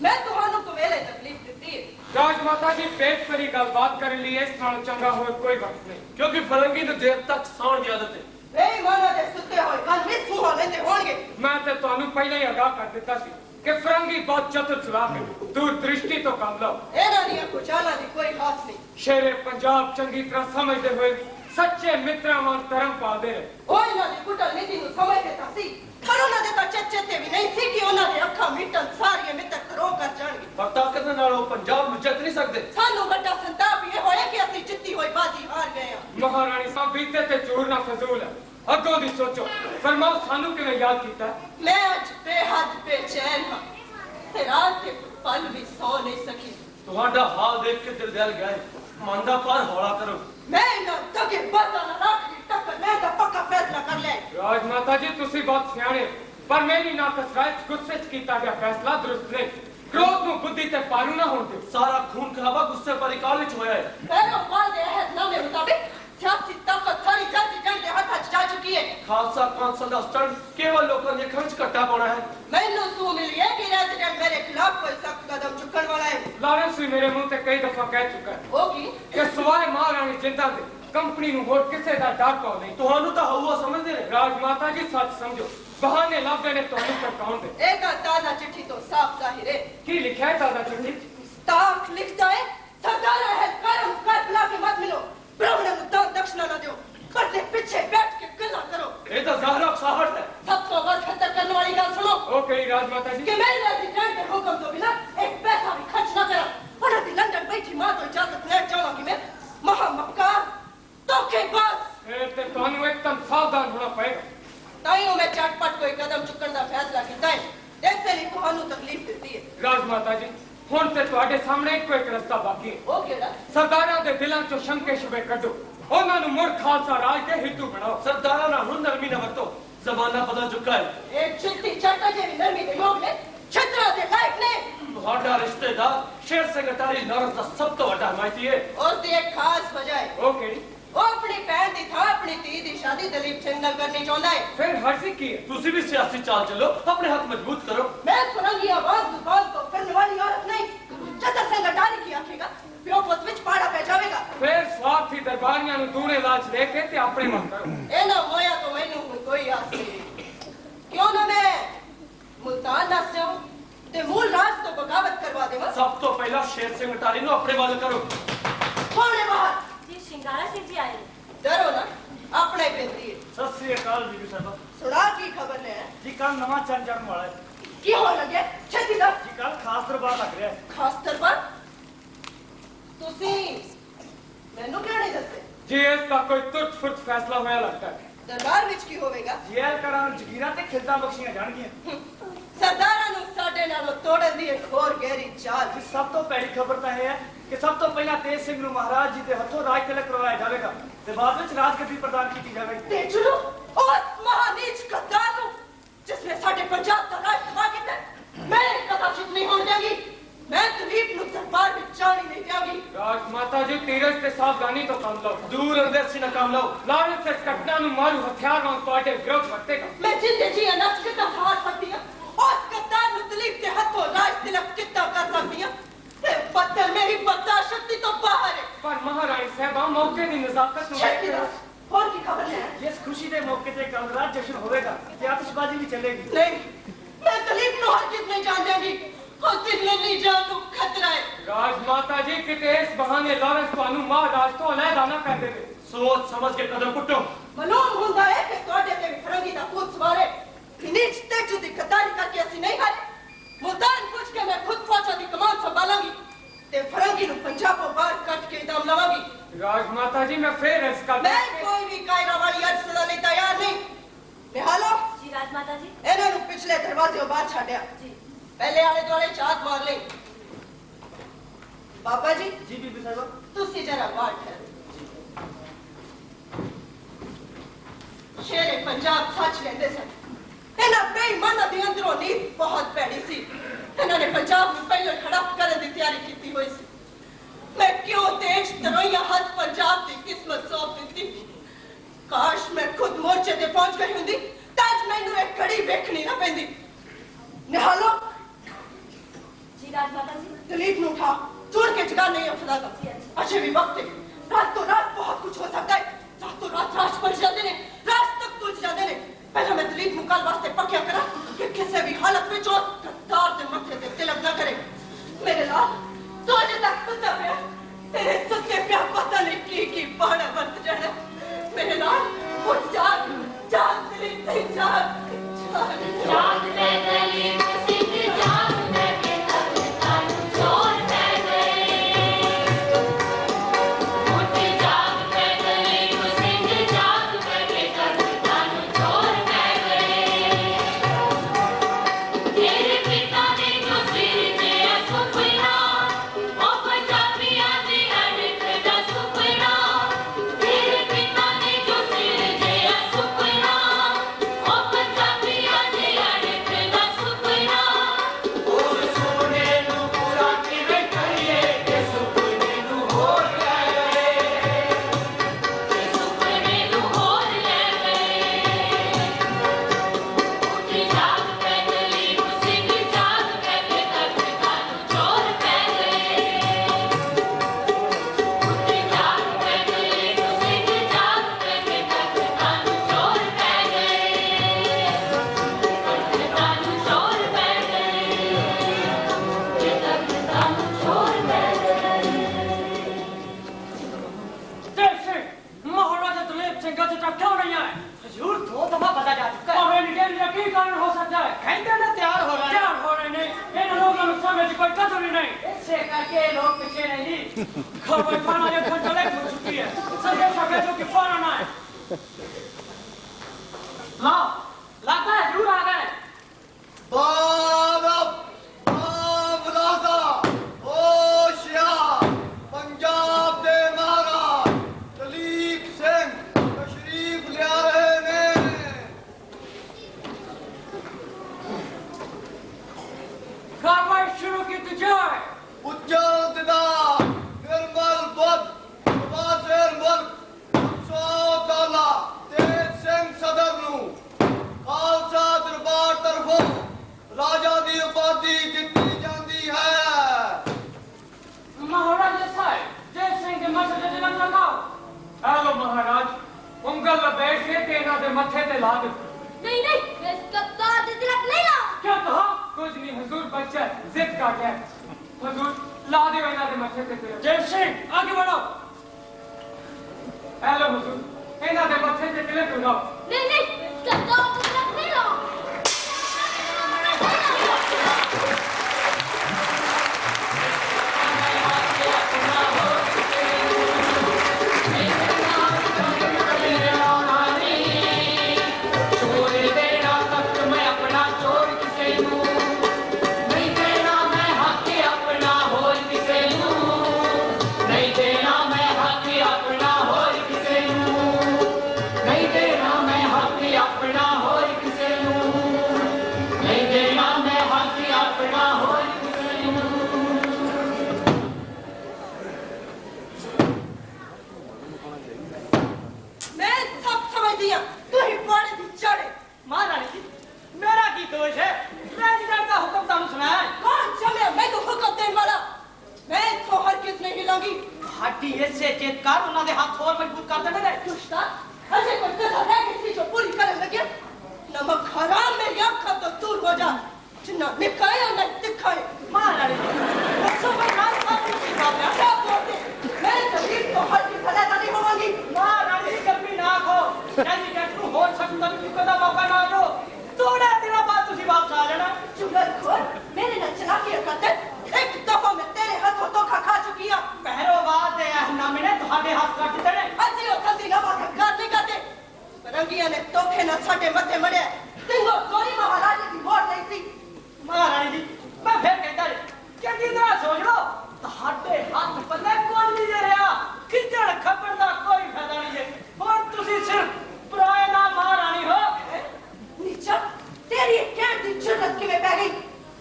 मैं तुहानू तो वेले तकलीफ दी है। राजमाता जी पेट पर ही गलबात कर ली है, इस नाल चंगा होए कोई वक्त नहीं, क्योंकि फरंगी तो देर तक सौण की आदत है। बेईमाना दे सुते होए कल भी सूहा लेंदे होणगे। मैं तो ਤੁਹਾਨੂੰ ਪਹਿਲਾਂ ਹੀ ਆਗਾਹ ਕਰ ਦਿੱਤਾ ਸੀ कि फरंगी बहुत चतुर चलाक है, दूरदृष्टि तो काम लो। ਇਹਨਾਂ ਦੀਆਂ ਕੁਚਾਲਾਂ ਦੀ ਕੋਈ ਖਾਸ ਨਹੀਂ। शेरे पंजाब चंगी तरह समझते हुए सच्चे मित्रों वांग धर्म पालते रहे। ਉਹ ਇਹਨਾਂ ਦੀ ਕੁਟਲ ਨੀਤੀ ਨੂੰ ਸਮਝਦੇ ਤਾਂ ਸੀ, ਪਰ ਉਹਨਾਂ ਦੇ ਤਾਂ ਚੇਤੇ ਵੀ ਨਹੀਂ ਸੀ ਕਿ ਉਹਨਾਂ ਦੇ ਅੱਖਾਂ ਮਿਟਣ ਸਾਰੀਆਂ ਮਿੱਤਰ ਕਰੋ ਕਰ ਜਾਣਗੇ। ਪਰ ਤਾਕਤ ਨਾਲ ਉਹ ਪੰਜਾਬ ਨੂੰ ਜਿੱਤ ਨਹੀਂ ਸਕਦੇ। ਸਾਨੂੰ ਵੱਡਾ ਸੰਤਾਪ ਇਹ ਹੋਇਆ ਕਿ ਅਸੀਂ ਜਿੱਤੀ ਹੋਈ ਬਾਜੀ ਹਾਰ ਗਏ ਹਾਂ। महारानी साहब बीते ते चूर ना फजूल है, अगों दी सोचो। फरमाओ सानू किवें याद कीता? मैं आज बेहद बेचैन हाँ ते रात के पल भी सो नहीं सकी। ਤੁਹਾਡਾ ਹਾਲ ਦੇਖ ਕੇ ਦਿਲ ਦਹਿਲ ਗਿਆ ਹੈ। ਮਨ ਦਾ ਭਾਰ ਹੌਲਾ ਕਰੋ। मैं ना दगे बाजा ना राख की टक्कर मैं तो पक्का फैसला कर लिया। राजमाता जी तुसी बहुत सियाणे, पर मेरी नाकस राय गुस्से च कीता गया फैसला दुरुस्त नहीं। क्रोध ਨੂੰ बुद्धि ते पारू ना होण दिओ। ਸਾਰਾ ਖੂਨ ਖਰਾਬਾ ਗੁੱਸੇ ਪਰ ਇਕਾਲ ਵਿੱਚ ਹੋਇਆ ਹੈ। पैरोकार दे अहदनामे मुताबिक सियासी ताकत सारी जाति जन के हाथ च जा चुकी है। ਖਾਲਸਾ ਕੌਂਸਲ ਦਾ ਸਟੰਟ ਕੇਵਲ ਲੋਕਾਂ ਦੇ ਖਰਚ ਘੱਟਾ ਪਾਉਣਾ ਹੈ। मैनू सू मिली है कि रेजिडेंट मेरे खिलाफ कोई सख्त कदम चुकन वाला है। लारेंस भी मेरे मुंह ते कई दफा कह चुका है वो की कि सिवाय महारानी जिंदा दे कंपनी ਨੂੰ ਹੋਰ ਕਿਸੇ ਦਾ ਡਰ ਕੋ ਨਹੀਂ। ਤੁਹਾਨੂੰ ਤਾਂ ਹਊਆ ਸਮਝਦੇ ਨੇ। राजमाता जी सच समझो, बहाने ਲੱਭਦੇ ਨੇ ਤੁਹਾਨੂੰ ਭਟਕਾਉਣ ਦੇ। एक ताजा चिट्ठी तो साफ जाहिर है। ਕੀ ਲਿਖਿਆ ਹੈ ਤਾਜ਼ਾ ਚਿੱਠੀ? ताक लिखता है सरदार है कर्म कर बुला के मत मिलो, ब्राह्मण मुद्दा दक्षिणा न दो, पर्दे पीछे बैठ के गल्ला करो। ਇਹ ਤਾਂ ਜ਼ਾਹਰਾ ਉਕਸਾਹਟ है। सबको वर खतर करने वाली गल सुनो ਉਹ ਕਿਹੜੀ राजमाता जी? कि मेरे रेजिडेंट के हुक्म तो बिना एक पैसा भी खर्च न करा। और दी लंदन बैठी मां तो इजाजत ले जाऊंगी मैं महामक्कार धोखेबाज। फिर ते ਤੁਹਾਨੂੰ एकदम सावधान होना पड़ेगा। ताइयों में चटपट कोई कदम चुकन का फैसला किया है, ऐसे नहीं ਤੁਹਾਨੂੰ तकलीफ देती है। राजमाता जी ਹੁਣ ਤੇ ਤੁਹਾਡੇ ਸਾਹਮਣੇ ਇੱਕੋ ਇੱਕ ਰਸਤਾ ਬਾਕੀ ਹੈ। वो केड़ा ਸਰਦਾਰਾਂ ਦੇ ਦਿਲਾਂ ਚੋਂ ਸ਼ੰਕੇ ਸ਼ੁਬੇ ਕੱਢੋ, ਉਹਨਾਂ ਨੂੰ ਮੁੜ ਖਾਲਸਾ ਰਾਜ ਦੇ ਹਿੱਤੂ ਬਣਾਓ। ਸਰਦਾਰਾਂ ਨਾਲ ਹੁਣ ਨਰਮੀ ਨਾ ਵਰਤੋ, ਜ਼ਮਾਨਾ ਬਦਲ ਚੁੱਕਾ ਹੈ। एक चिट्ठी चाटा जेवी नरमी दे योग ने छतरा दे लायक ने। ਤੁਹਾਡਾ ਰਿਸ਼ਤੇਦਾਰ ਸ਼ੇਰ ਸਿੰਘ ਅਟਾਰੀ ਲਾਰੈਂਸ ਦਾ ਸਭ ਤੋਂ ਵੱਡਾ ਹਮਾਇਤੀ ਹੈ। उस दी एक खास वजह है, ਉਹ ਕਿਹੜੀ? वो अपनी भैन दी था अपनी धी दी शादी दलीप सिंह नाल करनी चाहता है। ਫਿਰ ਹਰਜ਼ੀ ਕੀ ਹੈ? ਤੁਸੀਂ ਵੀ ਸਿਆਸੀ ਚਾਲ ਚੱਲੋ, ਆਪਣੇ ਹੱਥ ਮਜ਼ਬੂਤ ਕਰੋ। मैं फरंगी आवाज दुकान तो करने वाली औरत नहीं। छतर सिंह अटारी की आखेगा प्यो पुत विच पाड़ा पै जावेगा। ਫਿਰ ਸਵਾਰਥੀ ਦਰਬਾਰੀਆਂ ਨੂੰ ਦੂਣੇ ਲਾਚ ਲੈ ਕੇ ਤੇ ਆਪਣੇ ਮਨ ਕਰੋ। ए ना मोया तो मैनू हुण कोई आस नहीं। क्यों ना मैं मुल्तान नस जाऊं ते मूल राज तो बगावत करवा देवां। ਸਭ ਤੋਂ ਪਹਿਲਾਂ ਸ਼ੇਰ ਸਿੰਘ ਅਟਾਰੀ ਨੂੰ ਆਪਣੇ ਵੱਲ ਕਰੋ। कौन है बाहर? जी शिंगारा सिंह जी आए। डरो ना अपने बिंदी है। सत श्री अकाल बीबी साहब सुना की खबर ने जी, कल नवा चंद चढ़न वाला है की हो लगे छेती दस जी। कल खास दरबार लग रहा है। खास दरबार तुसी मैनू क्यों नहीं दसते? जी इसका कोई तुर्त फुर्त फैसला होया लगता है। दरबार विच की होवेगा? जेल करा जगीरा ते खिलता बख्शियां जाणगियां। सरदारां नू साडे नालों तोड़न दी एक होर गहरी चाल। जी सब तो पहली खबर तो है कि सब तो पहला तेज सिंह ਨੂੰ महाराज जी ਦੇ ਹੱਥੋਂ ਰਾਜ ਤਿਲਕ ਕਰਵਾਇਆ ਜਾਵੇਗਾ ਤੇ ਬਾਅਦ ਵਿੱਚ ਰਾਜਗੱਦੀ ਪ੍ਰਦਾਨ ਕੀਤੀ ਜਾਵੇਗੀ। ते चलो उस महानीच गद्दार नू जिसने साडे पंजाब दा राज तबाह कीता, मैं कदाचित नहीं होण देंगी। मैं दलीप नू दरबार विच जाने नहीं देंगी। राजमाता जी धीरज ते सावधानी तो काम लो। ਦੂਰ ਅੰਦੇਸੀ ਨਾ ਕੰਮ ਲਓ। ਲਾਰੈਂਸ ਇਸ ਘਟਨਾ ਨੂੰ ਮਾਰੂ ਹਥਿਆਰ ਵਾਂਗ ਤੁਹਾਡੇ ਵਿਰੁੱਧ ਵਰਤੇਗਾ। मैं जिंदे जी नच के हार सकती हूं। उस गद्दार नू दलीप के हाथों राज तिलक कितना कर सकती हूं। ते बदल मेरी बर्दाश्त शक्ति तो बाहर है। पर महारानी साहबा मौके ਦੀ ਨਜ਼ਾਕਤ ਨੂੰ छेती ਵੇਖ दस और की खबर है? ਇਸ ਖੁਸ਼ੀ ਦੇ ਮੌਕੇ ਤੇ ਕੱਲ ਰਾਤ ਜਸ਼ਨ ਹੋਵੇਗਾ ਤੇ ਆਤਿਸ਼ਬਾਜ਼ੀ ਵੀ ਚੱਲੇਗੀ। नहीं मैं दलीप नू हरगिज़ नहीं जान देंगी। उस दिन मेरी जान को खतरा है। राजमाता जी किते इस बहाने लारैंस ਤੁਹਾਨੂੰ ਮਹਾਰਾਜ ਤੋਂ ਅਲੱਗਾ ਨਾ ਕਰ ਦੇਵੇ। ਸੋਚ ਸਮਝ ਕੇ ਕਦਮ ਪੁੱਟੋ। मालूम होता है कि तोड़े ते फरंगी दा पूत सवारे नीच तेजू दी गद्दारी करके असि नहीं हारे। मुल्तान पूछ के मैं खुद फौजा दी कमान संभालांगी ते फरंगी नू पंजाबों बाहर कट के इनाम लवांगी। राजमाता जी मैं फिर अर्ज कर मैं कोई भी कायरा वाली अर्ज सदा नहीं तैयार नहीं। निहालो जी राजमाता जी। इन्हां नू पिछले दरवाजे बाहर छाड़िया। जी पहले आले दुआले चाक मार ले। बाबा जी जी बीबी साहब तुसी जरा बाहर ठहरो। शेरे पंजाब सच लेंदे सन। इन्हां बेईमानां दी अंदरों नीत बहुत भैड़ी सी। इन्हां ने पंजाब नूं पहले हड़प करन दी तैयारी कीती होई सी। मैं क्यों देश तरैया हद पंजाब दी किस्मत सौंप दित्ती। काश मैं खुद मोर्चे ते पहुंच गई हुंदी तां हाँ छोड़ के जगह नहीं है खुदा का अच्छे भी वक्त है रातों रात बहुत कुछ हो सकता है रातों रात राज बन जाते ने राज तक तुझ जाते ने पहले मैं दलीप मुकाल वास्ते पक्या करा कि किसी भी हालत में जो गद्दार के मथे पे तिलक न करे मेरे लाल तो अजे तक सुता पे तेरे सुते पे पता नहीं की पहाड़ा बंद जाना मेरे लाल उठ जाग जाग दलीप सिंह जाग जाग मैं दलीप सिंह जाग मैं के तब तक चोर मैं गए उठ जाग मैं दलीप सिंह जाग मैं के तब तक चोर मैं गए तेरे पिता ने जो सिर जे सुपना ओ पंजाबियां दी अड़क दा सुपना तेरे पिता ने जो सिर जे सुपना ओ पंजाबियां दी अड़क दा सुपना ਉਹ ਸੋਨੇ ਨੂੰ ਪੂਰਾ ਕਿਵੇਂ ਕਰੀਏ ਕਿ ਸੁਪਨੇ ਨੂੰ ਹੋਰ ਲੈ ਗਏ के सुपने नु होर ले गए उठ जाग मैं दलीप सिंह जाग मैं के तक तानु चोर पै गए उठ जाग मैं दलीप सिंह जाग मैं के तक तानु चोर पै गए तानु चोर पै गए के तक तानु चोर पै गए जैसे महाराजा दलीप सिंह का चिट्ठा क्यों नहीं आया हजूर 2 दफा पता जा चुका है और इंडियन का की कारण हो सकता है कहते ना तैयार हो रहा है क्या हो रहे नहीं इन लोगों को समझ कोई कदर ही नहीं इससे करके लोग पीछे नहीं खबर खाना ये घंटा लेट हो चुकी है संदेशा भेजो कि फौरन आए लाओ लगता है जरूर आ गए पंजाब दे महाराज दलीप सिंह तशरीफ ले रहे ने कार्रवाई शुरू की जाए उज्जवल दिदा निर्मल बुद्ध वाजिर मुल्क सौदौला तेज सिंह सदर नू खालसा दरबार तरफों राजा दी उपाधि दिती जाती है महाराजा साहब जय सिंह के मथे ते तिलक लगाओ हेलो महाराज उंगल बैठ के तेना दे मथे ते ला दे नहीं नहीं मैं इसका दाद तिलक नहीं लाऊं क्या कहा कुछ नहीं हुजूर बच्चा जिद का गया हुजूर ला दे इना दे मथे ते तिलक जय सिंह आगे बढ़ो हेलो हुजूर इना दे मथे ते तिलक लगाओ नहीं नहीं इसका दाद तिलक नहीं लाऊं चोर देना तख्त मैं अपना चोर किसे नू नहीं देना मैं हक अपना होर किसे नू नहीं देना मैं हक अपना होर किसे नू नहीं देना मैं हक अपना होर किसे नू नहीं देना मैं हक अपना होर किसे नू मैं सब समझ दिया तू ही पानी दी चढ़े महारानी जी मेरा की दोष है प्रेसिडेंट का हुक्म तानु सुना है कौन चले मैं तो हुक्म देने वाला मैं तो हर किस नहीं हिलाऊंगी हाटी ऐसे चेतकार उन्होंने दे हाथ और मजबूत कर देने दे दुष्टा अजय कोई कसर रह गई थी जो पूरी करने लगे नमक हराम मेरी आंखों तो दूर हो जा जिन्ना निकाय और न दिखाए महारानी जी बच्चों पर नाम साफ नहीं साफ है क्या बोलते मैं तकलीफ तो हर की सलाह नहीं होवांगी महारानी जी कभी ना खो जल्दी जल्दी हो सकता है कदा मौका ना दो थोड़े दिनों बाद तुसी वापस आ जाना चुगलखोर मेरे न चलाकी करते एक दफा मैं तेरे हाथों धोखा खा चुकी हूं पहलो बात है हनामे ने तुम्हारे हाथ काट दिते ने अजी और जल्दी ना बात कर नहीं करते रंगिया ने तोखे न छाटे मथे मड़े तिंगो सोरी महाराज की वोट नहीं थी महारानी जी मैं फिर कहता है चंगी तरह सोच लो ਤੁਹਾਡੇ ਹੱਥ ਪੱਲੇ ਕੋਈ ਨਹੀਂ ਦੇ ਰਿਹਾ ਖਿੱਚਣ ਖੱਪਣ ਦਾ ਕੋਈ ਫਾਇਦਾ ਨਹੀਂ ਹੈ ਹੁਣ ਤੁਸੀਂ ਸਿਰਫ ਪਰਾਏ ਦਾ ਮਹਾਰਾਣੀ ਹੋ नीचा तेरी कैद दी जरूरत किवें पै गई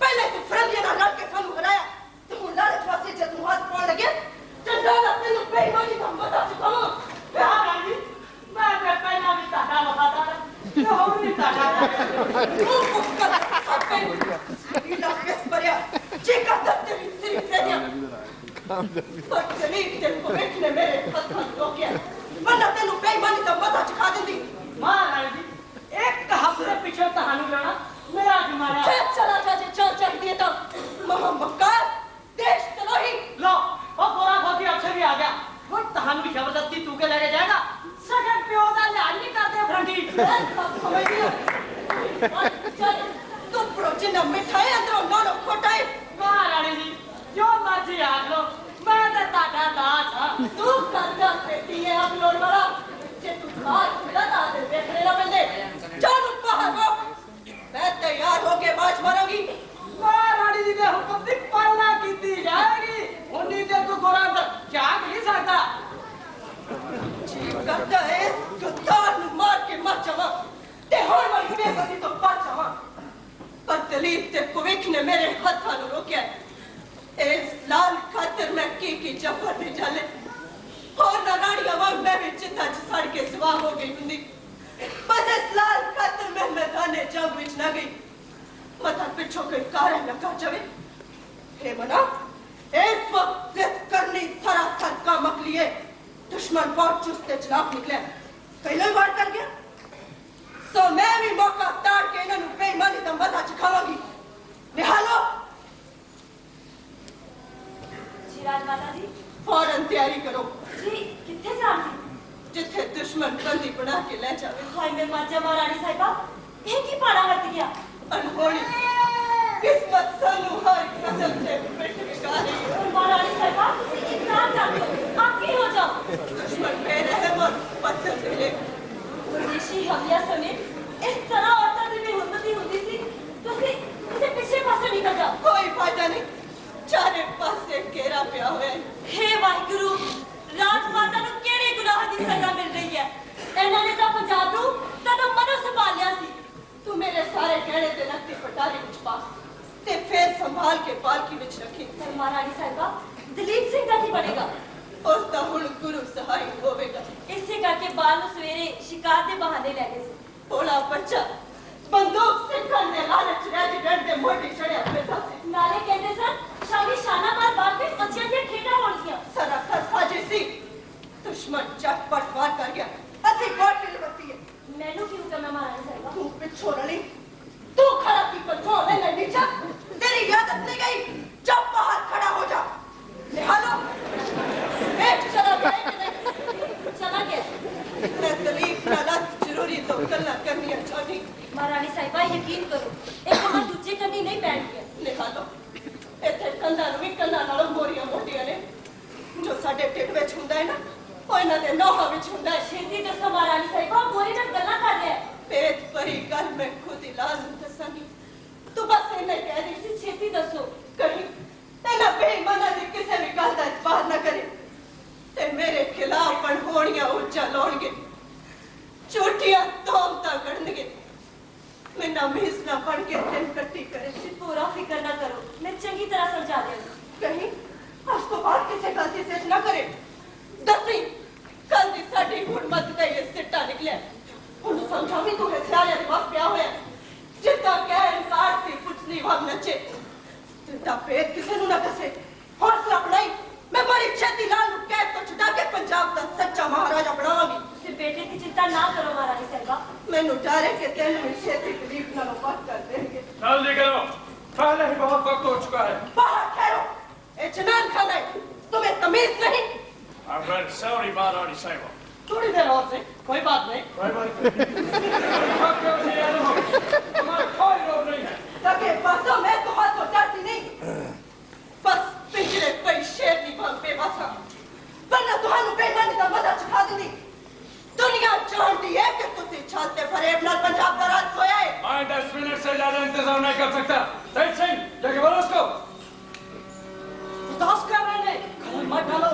पहले तू फरंगिया नाल लड़ के सानू हराया ते हुन लालच वास्ते जद तू हाथ पाउण लगे चंडाला तेनू बेईमानी दा मजा चुकावां महारानी जी मैं ਪਹਿਲਾਂ ਵੀ ਤੁਹਾਡਾ ਵਫਾਦਾਰ ਹਾਂ ਤੇ ਹੁਣ ਵੀ ਤੁਹਾਡਾ पर जलील ते भविष्य ने मेरे हत्थां रोकिया वरना तेनू बेईमानी दा मजा चखा दिंदी महाराज जी एक हफ्ते पीछे तहानू लेना मेरा जुमाना चला जा जे चल चाहिए तो महामक्कार देश तलोही लो ओ गोरा गोदी अफसर भी आ गया वो तहानू की जबरदस्ती तू के लेके जाएगा सगन प्यो दा लाल नहीं करते फ्रंटी समझ लिया चल तू प्रोटीन मिठाई अंदरों नोनो खोटाई महारानी जी जो मर्जी आख लो मैं तो ताड़ा दास हां तू करदा पेटी है अपलोड वाला जे तू खास मिला ता दे देखने ना बंदे चल बाहर को मैं तैयार होके बाज मारूंगी महारानी जी के हुक्म की पालना की जाएगी उन्हीं दे तू गोरा अंदर क्या नहीं सकता जी करदा है गुत्तान मार के मर जावा ते होर वाली बेबसी तो बच जावा पर दलीप ते कुविक ने मेरे हाथां नु रोकिया इस लाल खातर मैं की जफर ने जाले और ना रानिया वांग मैं भी चिता च सड़ के सवा हो गई हुंदी बस इस लाल खातर मैं मैदाने जंग विच ना गई मता पिछो कोई कारण न कर जावे हे मना इस वक्त जिद करनी सरासर काम लिए दुश्मन बहुत चुस्त चलाक निकले पहले ही वार कर गया सो मैं भी मौका ताड़ के इन्होंने बेईमानी का मजा चखावांगी निहालो जी राजमाता जी फौरन तैयारी करो जी किथे जाती जिथे दुश्मन बंदी बना के ले जावे हाय मैं मर जा महारानी साहिबा एक ही पाड़ा वर्त गया अनहोनी किस्मत सानू हर कदम से पिट बिगा रही है महारानी साहिबा इतना कर दो आप ही हो जाओ दुश्मन बेरहम पत्थर ले विदेशी हमला समेत इस तरह औरतां ਦੀ बेहुरमती ਹੁੰਦੀ ਸੀ ਤੁਸੀਂ ਕਿਸੇ ਪਿੱਛੇ ਪਾਸੇ ਨਿਕਲ ਜਾਓ कोई फायदा नहीं चारे पासे घेरा पिया हुआ है हे ਵਾਹਿਗੁਰੂ ਰਾਜਮਾਤਾ ਨੂੰ ਕਿਹੜੇ ਗੁਨਾਹ ਦੀ ਸਜ਼ਾ ਮਿਲ ਰਹੀ ਹੈ ਇਹਨਾਂ ਨੇ ਤਾਂ ਪੰਜਾਬ ਨੂੰ ਤਦੋਂ ਮਨੋਂ ਸੰਭਾਲ ਲਿਆ ਸੀ तू मेरे सारे गहने ते नकदी पटारी विच पा ते फिर संभाल के पालकी विच रखी ਪਰ ਮਹਾਰਾਣੀ ਸਾਹਿਬਾ ਦਲੀਪ ਸਿੰਘ ਦਾ ਕੀ ਬਣੇਗਾ उस दा हुण गुरु सहाय होवेगा ਇਸੇ ਕਰਕੇ ਬਾਲ ਨੂੰ ਸਵੇਰੇ ਸ਼ਿਕਾਰ ਦੇ ਬਹਾਨੇ ਲੈ ਗਏ ਸੀ भोला बच्चा बंदूक से करने लालच रेजिडेंट दे मोटी चढ़िया फिरदा सी ਨਾਲੇ ਕਹਿੰਦੇ ਸਨ ਸ਼ਾਮੀ ਸ਼ਾਨਾਬਾਦ ਬਾਗ ਵਿੱਚ ਬੱਚਿਆਂ ਦੀਆਂ ਖੇਡਾਂ ਹੋਣਗੀਆਂ सरासर साजिशी दुश्मन चटपट वार कर गया असि कोट मिलवती है ਮੈਨੂੰ ਕੀ ਹੁਕਮ ਹੈ ਮਹਾਰਾਣੀ ਸਾਹਿਬਾ तू पिछो रली तू खड़ा की कंट्रोल ले ले नीचा तेरी आदत नहीं गई जब बाहर खड़ा हो जा निहालो एक चला गया कि नहीं ਚਲਾ ਗਿਆ मैं दलीप नालत जरूरी तो गल्ला करनी चाहती ਮਹਾਰਾਣੀ ਸਾਹਿਬਾ ਯਕੀਨ ਕਰੋ ਇਹ ਕਮਰ ਦੂਜੇ ਕੰਨੀ ਨਹੀਂ ਪੈਣਗੇ निहालो ਇੱਥੇ ਕੰਧਾਂ ਨੂੰ ਵੀ ਕੰਧਾਂ ਨਾਲੋਂ ਮੋਰੀਆਂ ਮੋਟੀਆਂ ਨੇ ਜੋ ਸਾਡੇ ਢਿੱਡ ਵਿੱਚ ਹੁੰਦਾ ਹੈ ਨਾ ਉਹ ਇਹਨਾਂ ਦੇ ਨੋਹਾਂ ਵਿੱਚ ਹੁੰਦਾ ਹੈ ਛੇਤੀ ਦੱਸੋ ਮਹਾਰਾਣੀ ਸਾਹਿਬਾ ਮੋਰੀ ਨਾਲ ਗੱਲਾਂ ਕਰ ਰਿਹਾ ਹੈ पेट भरी गल मैं खुद इलाज दसांगी तू बस इन्हें कह रही ਤੁਸੀਂ ਛੇਤੀ ਦੱਸੋ कहीं तेना बेईमाना दी किसी भी गल दा इतबार न करे ते मेरे खिलाफ अनहोनियां उच्चा लाउणगे झूठियां तोहमतां गढ़णगे मैना मीसना बन के दिन कट्टी करे पूरा फिक्र ना करो मैं चंगी तरह समझा दूंगी कहीं आज तो बात किसी गलती से न करे दसी कल दी साडी हुरमत दा ये सिट्टा निकले ਉਹਨੂੰ ਸਮਝਾਵੀਂ ਤੂੰ ਹਥਿਆਰਾਂ ਦੇ ਵਾਸ ਪਿਆ ਹੋਇਆ ਜਿੱਦਾਂ ਕਹਿ ਇਨਕਾਰ ਦੀ ਪੁੱਛਣੀ ਵਾਂਗ ਨੱਚੇ ਜਿੱਦਾਂ ਪੇਟ ਕਿਸੇ ਨੂੰ ਨਾ ਦੱਸੇ ਹੌਸਲਾ ਬਣਾਈ ਮੈਂ ਬੜੀ ਛੇਤੀ ਨਾਲ ਨੂੰ ਕਹਿ ਤੋਂ ਛੁਡਾ ਕੇ ਪੰਜਾਬ ਦਾ ਸੱਚਾ ਮਹਾਰਾਜਾ ਬਣਾਵਾਂਗੀ ਤੁਸੀਂ ਬੇਟੇ ਦੀ ਚਿੰਤਾ ਨਾ ਕਰੋ ਮਹਾਰਾਣੀ ਸਾਹਿਬਾ ਮੈਨੂੰ ਡਰ ਹੈ ਕਿ ਤੈਨੂੰ ਵੀ ਛੇਤੀ ਗਰੀਬ ਨਾਲੋਂ ਬਾਤ ਕਰ ਦੇਣਗੇ जल्दी करो पहले ही बहुत वक्त हो चुका है बाहर ठहरो ये जनान खाना है तुम्हें तमीज नहीं I'm very sorry महारानी साहिबा थोड़ी देर और से कोई बात नहीं तुम्हारा कोई रोक नहीं है लगे बातों में तो हाथ तो डरती नहीं बस पिंजरे कोई शेर नहीं भाग बेबसा वरना तुहानू बेईमानी का मजा चखा दूंगी दुनिया जानती है कि तुसी छाते फरेब नाल पंजाब दा राज होया है मैं 10 मिनट से ज्यादा इंतजार नहीं कर सकता तेज सिंह जाके बोलो उसको उदास कर रहे हैं कलम मत डालो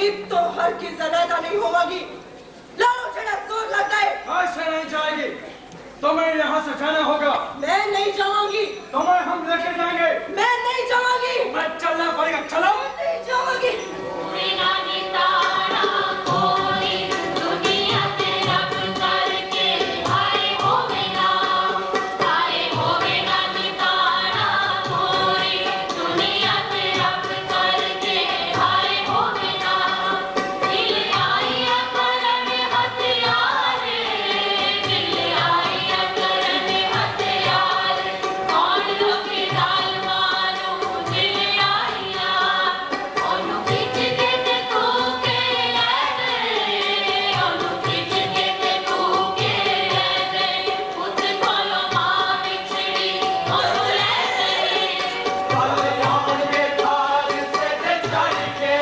तकलीफ तो हर की ज़नादा नहीं होगी। लालो जरा जोर लगाए। ऐसे नहीं जाएगी, तुम्हें यहाँ से जाना होगा। मैं नहीं जाऊंगी। तुम्हें हम लेके जाएंगे। मैं नहीं जाऊंगी। मैं चलना पड़ेगा, चलो। मैं नहीं जाऊंगी। बिना नितारा कोई दुनिया ते रब करके हाय होवे ना नितारा कोई दुनिया ते रब करके हाय होवे ना। दिल आया करन हथियारे, दिल आया करन हथियारे, कौन लोके जालमानो दिल आया, ओनू खिच के ते तू के ले दे, ओनू खिच के ते तू के ले दे, पुत कोलो मां बिछड़ी ओनू ले दे। रल आउण के काल सिर चढ़ के,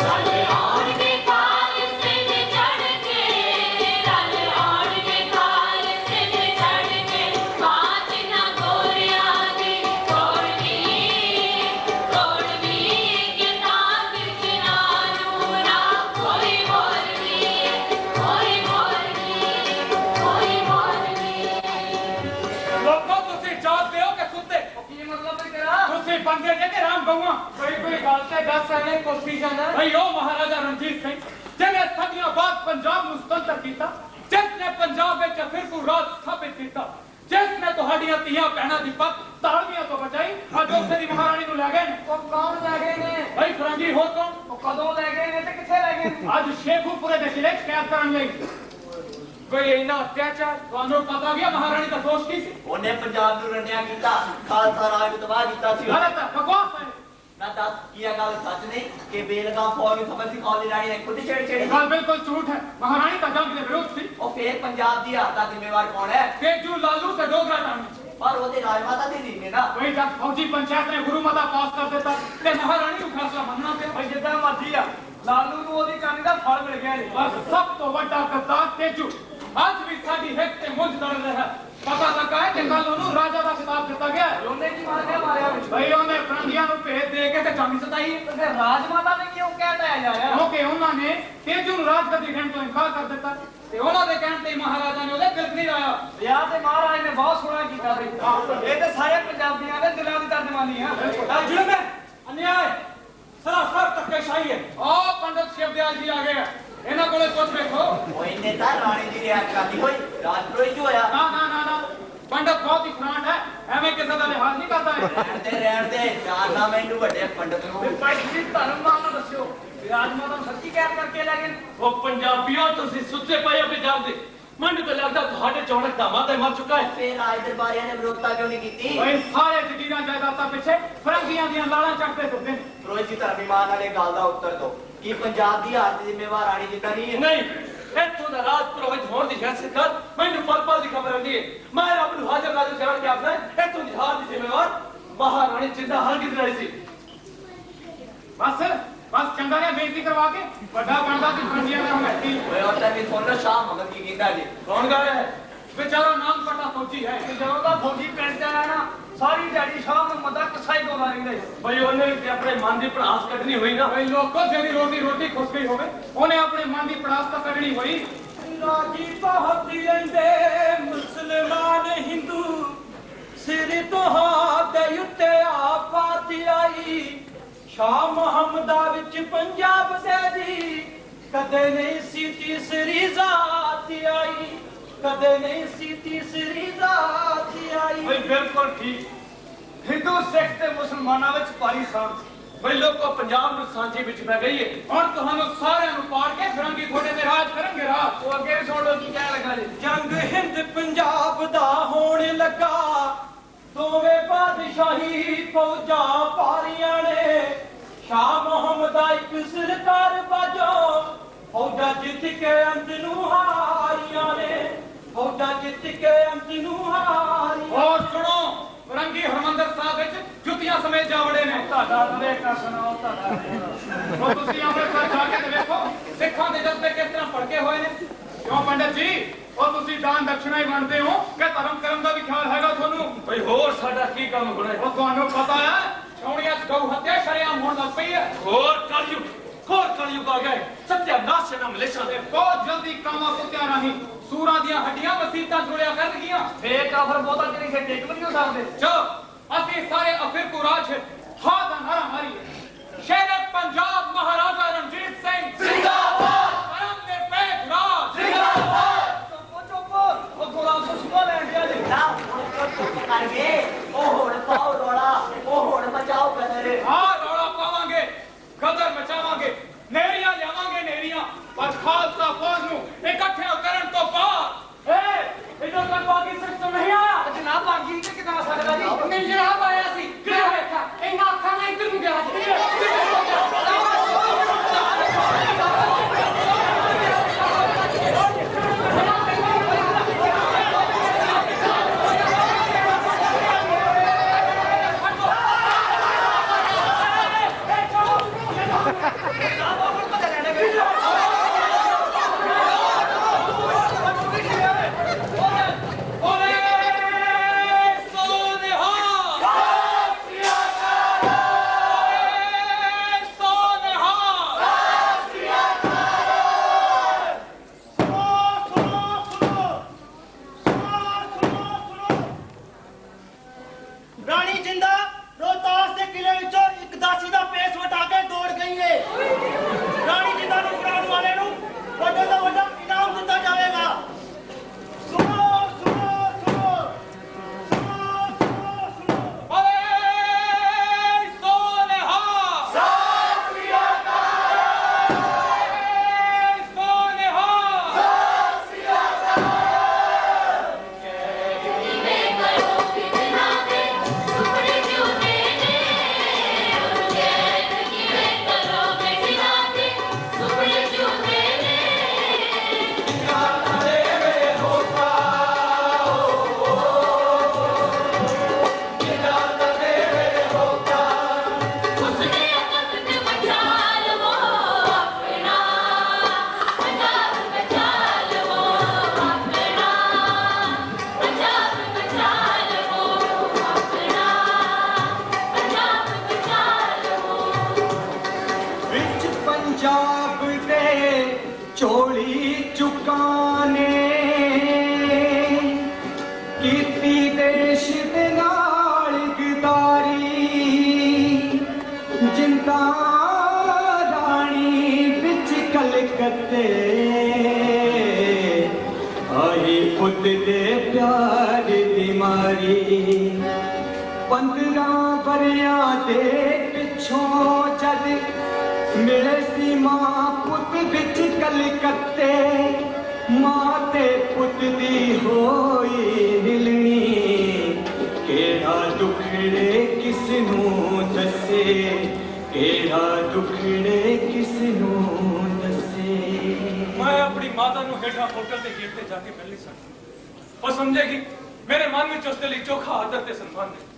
रल आउण के काल सिर चढ़ के, बात ना गोरियां दी तोड़नी के ताक जिनानू ना कोई बोलनी, कोई बोलनी, कोई बोलनी। लोगों ਤੁਸੀਂ ਜਾਗਦੇ ਹੋ ਕਿ ਸੁੱਤੇ? ਕੀ ਮਤਲਬ ਤੇਰਾ? ਤੁਸੀਂ ਬੰਦੇ ਜੇ ਕਿ ਰਾਮ ਗਊਆਂ? ਕੋਈ ਗੱਲ ਤੇ ਦੱਸ ਐਵੇਂ ਕੋਸੀ ਜਾਂਦਾ। ਭਈ ਉਹ ਮਹਾਰਾਜਾ ਰਣਜੀਤ ਸਿੰਘ ਜਿਹਨੇ ਸਦੀਆਂ ਬਾਅਦ ਪੰਜਾਬ ਨੂੰ ਸੁਤੰਤਰ ਕੀਤਾ, ਜਿਸ ਨੇ ਪੰਜਾਬ ਵਿੱਚ ਫਿਰਕੂ ਰਾਜ ਸਥਾਪਿਤ ਕੀਤਾ, ਜਿਸ ਨੇ ਤੁਹਾਡੀਆਂ ਧੀਆਂ ਭੈਣਾਂ ਦੀ ਪੱਤ ਤਾਲਵੀਆਂ ਤੋਂ ਬਚਾਈ, ਅੱਜ ਉਸੇ ਦੀ ਮਹਾਰਾਣੀ ਨੂੰ ਲੈ ਗਏ ਨੇ। ਉਹ ਕੌਣ ਲੈ ਗਏ ਨੇ? ਭਈ ਫਰੰਗੀ ਹੋਰ ਕੌਣ? ਉਹ ਕਦੋਂ ਲੈ ਗਏ ਨੇ ਤੇ ਕਿੱਥੇ ਲੈ ਗਏ ਨੇ? ਅੱਜ ਸ਼ੇਖੂਪੁਰੇ ਦੇ ਕਿਲੇ 'ਚ ਕੈਦ ਕਰਨ ਲਈ। ਕੋਈ ਇੰਨਾ ਅਤਿਆਚਾਰ ਤੁਹਾਨੂੰ ਪਤਾ ਗਿਆ ਮਹਾਰਾਣੀ ਦਾ ਦੋਸ਼ ਕੀ ਸੀ? ਉਹਨੇ ਪੰਜਾਬ ਨੂੰ ਰੰਡਿਆ ਕੀਤਾ, ਖਾਲਸਾ ਰਾਜ ਨੂੰ ਤਬਾਹ ਕੀਤਾ ਸੀ। ਗਲਤ ਹੈ, ਬਕਵਾਸ ਹੈ। ਨਾ ਦੱਸ ਕੀ ਇਹ ਗੱਲ ਸੱਚ ਨਹੀਂ ਕਿ ਬੇਲਗਾਮ ਫੌਜ ਨੂੰ ਖਬਰ ਸੀ ਕੌਲੀ ਰਾਣੀ ਨੇ ਖੁਦ ਛੇੜੀ ਇਹ ਗੱਲ ਬਿਲਕੁਲ ਝੂਠ ਹੈ। ਮਹਾਰਾਣੀ ਤਾਂ ਜੰਗ ਦੇ ਵਿਰੁੱਧ ਸੀ। ਉਹ ਫੇਰ ਪੰਜਾਬ ਦੀ ਹਾਲਤ ਦਾ ਜ਼ਿੰਮੇਵਾਰ ਕੌਣ ਹੈ? ਤੇਜੂ ਲਾਲੂ ਤੇ ਡੋਗਰਾ ਟਾਣੀ। ਪਰ ਉਹਦੇ ਰਾਜਮਾਤਾ ਦੀ ਨੀਂਦ ਨੇ ਨਾ। ਵही जब फौजी पंचायत ने गुरु माता पास कर देता ते महारानी ਨੂੰ ਫੈਸਲਾ ਮੰਨਣਾ ਪਿਆ। ਭਾਈ ਜਿੱਦਾਂ ਮਰਜ਼ੀ ਆ, ਲਾਲੂ ਨੂੰ ਉਹਦੀ ਕਹਾਣੀ ਦਾ ਫਲ ਮਿਲ ਗਿਆ ਜੀ। ਬਸ ਸਭ ਤੋਂ ਵੱਡਾ ਗੱਦਾਰ ਤੇਜੂ ਅੱਜ ਵੀ ਸਾਡੀ ਹਿੱਕ ਤੇ ਮੁੰਝ ਦੜ ਰਿਹਾ। ਪਤਾ ਲੱਗਾ ਹੈ ਕਿ ਕੱਲ ਉਹਨੂੰ ਰਾਜਾ ਦਾ ਖਿਤਾਬ ਦਿੱਤਾ ਗਿਆ। ਉਹਨੇ ਕੀ ਮਾਰਿਆ ਵਿੱਚ? ਭਈ ਉਹਨੇ ਫਰੰਗੀਆਂ ਨੂੰ ਭੇਜ ਦੇ ਕੇ ਤੇ ਜੰਗ ਜਿਤਾਈ। ਤੇ ਰਾਜਮਾਤਾ ਨੇ ਕਿਉਂ ਕਹਿਤਾ ਯਾਰ? ਕਿਉਂਕਿ ਉਹਨਾਂ ਨੇ ਤੇਜੂ ਨੂੰ ਰਾਜਗੱਦੀ ਦੇਣ ਤੋਂ ਇਨਕਾਰ ਕਰ ਦਿੱਤਾ ਤੇ ਉਹਨਾਂ ਦੇ ਕਹਿਣ ਤੇ ਮਹਾਰਾਜਾ ਨੇ ਉਹਦੇ ਦਿਲ ਨਹੀਂ ਲਾਇਆ। ਵਿਆਹ ਤੇ ਮਹਾਰਾਜ ਨੇ ਬਹੁਤ ਸੋਹਣਾ ਕੀਤਾ ਬਈ। ਇਹ ਤੇ ਸਾਰੇ ਪੰਜਾਬੀਆਂ ਦੇ ਦਿਲਾਂ ਦੀ ਤਰਜਮਾਨੀ ਆ। ਜ਼ੁਲਮ ਹੈ, ਅਨਿਆਏ, ਸਰਾਸਰ ਧੱਕੇਸ਼ਾਹੀ ਹੈ। ਉਹ ਪੰਡਤ ਸ਼ਿਵਦਿਆਲ ਜੀ ਆ ਗਏ। ਇਹਨਾਂ ਕੋਲੇ ਪੁੱਛ ਵੇਖੋ। ਉਹ ਇਹਨੇ ਤਾਂ ਰਾਣੀ ਦੀ ਰਿਆਇਤ ਕਰਨੀ ਹੋਈ, ਰਾਜਪੁਰੇ ਚ ਹੋਇਆ। ਨਾ ਪੰਡਤ ਬਹੁਤ ਹੀ ਫਰਾਂਡ ਹੈ, ਐਵੇਂ ਕਿਸੇ ਦਾ ਲਿਹਾਜ਼ ਨਹੀਂ ਕਰਦਾ ਹੈ। ਰਹਿਣ ਦੇ ਜਾਨਣਾ ਮੈਨੂੰ ਵੱਡੇ ਪੰਡਤ ਨੂੰ। ਭਾਈ ਜੀ ਧਰਮ ਨਾਮ ਨੂੰ ਦੱਸਿਓ, ਰਾਜਮਾਤਾ ਨੂੰ ਸੱਚੀ ਕਹਿ ਕਰਕੇ ਲੈ ਗਏ? ਉਹ ਪੰਜਾਬੀਓ ਤੁਸੀਂ ਸੁੱਤੇ ਪਏ ਹੋ ਪੰਜਾਬ ਦੇ। ਮੈਨੂੰ ਤਾਂ ਲੱਗਦਾ ਤੁਹਾਡੇ ਚੌਣਕ ਦਾ ਵਾਅਦਾ ਮਰ ਚੁੱਕਾ ਹੈ। ਫੇਰ ਰਾਜ ਦਰਬਾਰੀਆਂ ਨੇ ਵਿਰੋਧਤਾ ਕਿਉਂ ਨਹੀਂ ਕੀਤੀ? ਓਏ ਸਾਰੇ ਜ਼ਮੀਨਾਂ ਜਾਇਦਾਦਾਂ ਪਿੱਛੇ ਫਰੰਗੀਆਂ ਦੀਆਂ ਲਾਲਾਂ ਚੱਕਦੇ ਫਿਰਦੇ ਨੇ। ਫਿਰੋਜ਼ ਜੀ ਧਰਮੀ ਮਾਨ ਵਾਲੇ ਗੱਲ ਦਾ ਉੱਤਰ ਦਿਓ ਕਿ ਪੰਜਾਬ ਦੀ ਹਾਲਤ ਦੀ ਜ਼ਿੰਮੇਵਾਰ ਰਾਣੀ ਜਿੱਦਾਂ ਨਹੀਂ ਹੈ। ਨਹੀਂ, ਇੱਥੋਂ ਦਾ ਰਾਜ ਪ੍ਰੋਹਿਤ ਹੋਣ ਦੀ ਹੈਸੀਅਤ ਕਰ ਮੈਨੂੰ ਪਲ ਦੀ ਖਬਰ ਆਉਂਦੀ ਹੈ। ਮੈਂ ਰੱਬ ਨੂੰ ਹਾਜ਼ਰ ਨਾਜ਼ਰ ਜਾਣ ਕੇ ਆਖਦਾ ਇੱਥੋਂ ਦੀ ਹਾਰ ਦੀ ਜ਼ਿੰਮੇਵਾਰ ਮਹਾਰਾਣੀ ਜਿੰਦਾ ਹਰਗਿਜ਼ ਨਹੀਂ ਸੀ। ਬਸ ਚੰਗਾ ਨੇ ਬੇਇੱਜ਼ਤੀ ਕਰਵਾ ਕੇ ਵੱਡਾ ਬਣਦਾ ਸੀ ਫਰੰਗੀਆਂ ਦਾ ਹਮੈਤੀ। ਓਏ ਉਹ ਤਾਂ ਵੀ ਸੁਣ ਲਓ ਸ਼ਾਹ ਮੁਹੰਮਦ ਕੀ ਕਹਿੰਦਾ ਜੀ। ਕੌਣ ਗਾ ਰਿਹਾ ਹੈ? ਵਿਚਾਰਾ ਨਾਮ ਪਟਾ ਫੌਜੀ ਹੈ। ਜਦੋਂ ਦਾ ਫੌਜੀ ਪਿੰਡ ਚ ਆਇਆ ਨਾ, ਸਾਰੀ ਦਿਹਾੜੀ ਸ਼ਾਹ ਮੁਹੰਮਦ ਦਾ ਕਿੱਸਾ ਹੀ ਗਾਉਂਦਾ ਰਹਿੰਦਾ ਸੀ। ਬਈ ਉਹਨੇ ਵੀ ਤੇ ਆਪਣੇ ਮਨ ਦੀ ਭੜਾਸ ਕੱਢਣੀ ਹੋਈ ਨਾ। ਓਏ ਲੋਕੋ ਜਿਹੜੀ ਰੋਟੀ ਖੁੱਸ ਗਈ ਹੋਵੇ, ਉਹਨੇ ਆਪਣੇ ਮਨ ਦੀ ਪੜਾਸ ਤਾਂ ਕੱਢਣੀ ਹੋਈ। राजी बहुत लेंदे मुसलमान हिंदू सिर तो हाथ उत्ते आपाती आई शाह मुहम्मदा विच पंजाब दे दी कदे नहीं सी तीसरी जाती आई कदे नहीं सी तीसरी जाती आई। ਓਏ ਬਿਲਕੁਲ ਠੀਕ। ਹਿੰਦੂ ਸਿੱਖ ਤੇ ਮੁਸਲਮਾਨਾਂ ਵਿੱਚ ਭਾਰੀ ਸਾਂਝ ਸੀ। ਬਈ ਲੋਕੋ ਪੰਜਾਬ ਨੂੰ ਸਾਂਝੀ ਵਿੱਚ ਪੈ ਗਈ ਹੈ। ਹੁਣ ਤੁਹਾਨੂੰ ਸਾਰਿਆਂ ਨੂੰ ਪਾੜ ਕੇ ਫਿਰੰਗੀ ਤੁਹਾਡੇ ਤੇ ਰਾਜ ਕਰਨਗੇ। ਰਾਜ ਉਹ ਅੱਗੇ ਵੀ ਸੁਣ ਲਓ ਕੀ ਕਹਿਣ ਲੱਗਾ ਜੀ। जंग हिंद पंजाब दा होने लगा दोवे बादशाही फौजा पारियां ने शाह मुहम्मद एक सरकार बाजो फौजा जित के अंत नू हारियां ने फौजा जित के अंत नू हारियां। और सुनो, ਫਿਰੰਗੀ ਹਰਮੰਦਰ ਸਾਹਿਬ ਵਿੱਚ ਜੁੱਤੀਆਂ ਸਮੇਤ ਜਾ ਵੜੇ ਨੇ। ਤੁਹਾਡਾ ਲੇਖਾ ਸੁਣਾਓ ਤੁਹਾਡਾ। ਉਹ ਤੁਸੀਂ ਅੰਮ੍ਰਿਤਸਰ ਜਾ ਕੇ ਤੇ ਵੇਖੋ ਸਿੱਖਾਂ ਦੇ ਜਜ਼ਬੇ ਕਿਸ ਤਰ੍ਹਾਂ ਭੜਕੇ ਹੋਏ ਨੇ। ਕਿਉਂ ਪੰਡਤ ਜੀ, और तुसी दान दक्षिणा ही बनते हो कि धर्म करम का भी ख्याल हैगा थानू भाई होर साडा की काम होना है और थानू पता है छौड़ियां च गौ हत्या शरेआम होण लग पई है और कलयुग आ गए सत्यानाश है ना मलेशिया दे बहुत जल्दी कामा कुत्तियां राही सूरां दियां हड्डियां वसीयतां जुड़िया कर गईयां ਫੇਰ ਕਾਫਰ ਬੋਤਲ ਜਿਹੜੀ ਸੇ ਟੇਕ ਵੀ ਨਹੀਂ ਹੋ ਸਕਦੇ जो ਅਸੀਂ ਸਾਰੇ ਅਫਿਰਕੂ ਰਾਜ ਹਾਂ ਦਾ ਨਾਰਾ ਮਾਰੀਏ ਸ਼ੇਰ ਪੰਜਾਬ ਮਹਾਰਾਜਾ ਰਣਜੀਤ ਸਿੰਘ ਜ਼ਿੰਦਾਬਾਦ ਪਰਮ ਨਿਰਪੇਖ ਰਾਜ ਜ਼ਿੰਦਾਬਾਦ ਉਹ ਗੁਲਾਮ ਤੋਂ ਸੁਭਾ ਲੈਣ ਦਿਆ ਜੀ करके ओ होड़ पाओ रोड़ा ओ होड़ मचाओ कदर ਹਾਂ ਰੌਲਾ ਪਾਵਾਂਗੇ ਕਦਰ ਮਚਾਵਾਂਗੇ ਨੇਰੀਆਂ ਲਿਆਵਾਂਗੇ ਨੇਰੀਆਂ ਪਰ ਖਾਲਸਾ ਫੌਜ ਨੂੰ ਇਕੱਠਿਆਂ ਕਰਨ ਤੋਂ ਬਾਅਦ ਏ ਇਧਰ ਤੱਕ ਬਾਕੀ ਸਿਸਟਮ ਨਹੀਂ ਆਇਆ ਜਨਾਬ ਬਾਗੀ ਤੇ ਕਿਦਾਂ ਆ ਸਕਦਾ ਜੀ ਨਹੀਂ ਜਨਾਬ ਆਇਆ ਸੀ ਕਿਹੜਾ ਵੇਖਾ ਇਹਨਾਂ ਅੱਖਾਂ ਨਾਲ ਇੱਧਰ ਨੂੰ ਗਿਆ रानी जिंदा रोहतास के किले विचों एक दासी दा पेस वटा के दौड़ गई है रानी जिंदा नु फड़ाउण वाले नु वड्डे तो वड्डा इनाम दिता जाएगा सुनो सुनो सुनो सुनो सुनो सुनो ਓਏ ਸੋਨੇਹਾ ਸਤਿ ਸ੍ਰੀ ਅਕਾਲ ਓਏ ਸੋਨੇਹਾ किवे करो कितना दे सुपड़े क्यों देने किवे करो कितना दे सुपड़े क्यों देने उसने वक्त बचा लो अपना पंजाब बचा लो अपना पंजाब बचा लो अपना पंजाब बचा लो विच पंजाब दे चोली चुकाने कीती देश दे नाल गदारी जिंदा रानी विच कलकत्ते आई पुत दे प्यार दी मारी 15 बरियां दे पिछों जद मिले सी मां पुत विच कलकत्ते मां ते पुत दी होई मिलनी केड़ा दुखड़े किस नूं दसे केड़ा दुखड़े किस नूं दसे मैं अपनी माता नु हेठा होटल के गेट ते जाके मिल नहीं सकती और समझेगी मेरे मन में उसके लिए चोखा आदर ते सम्मान है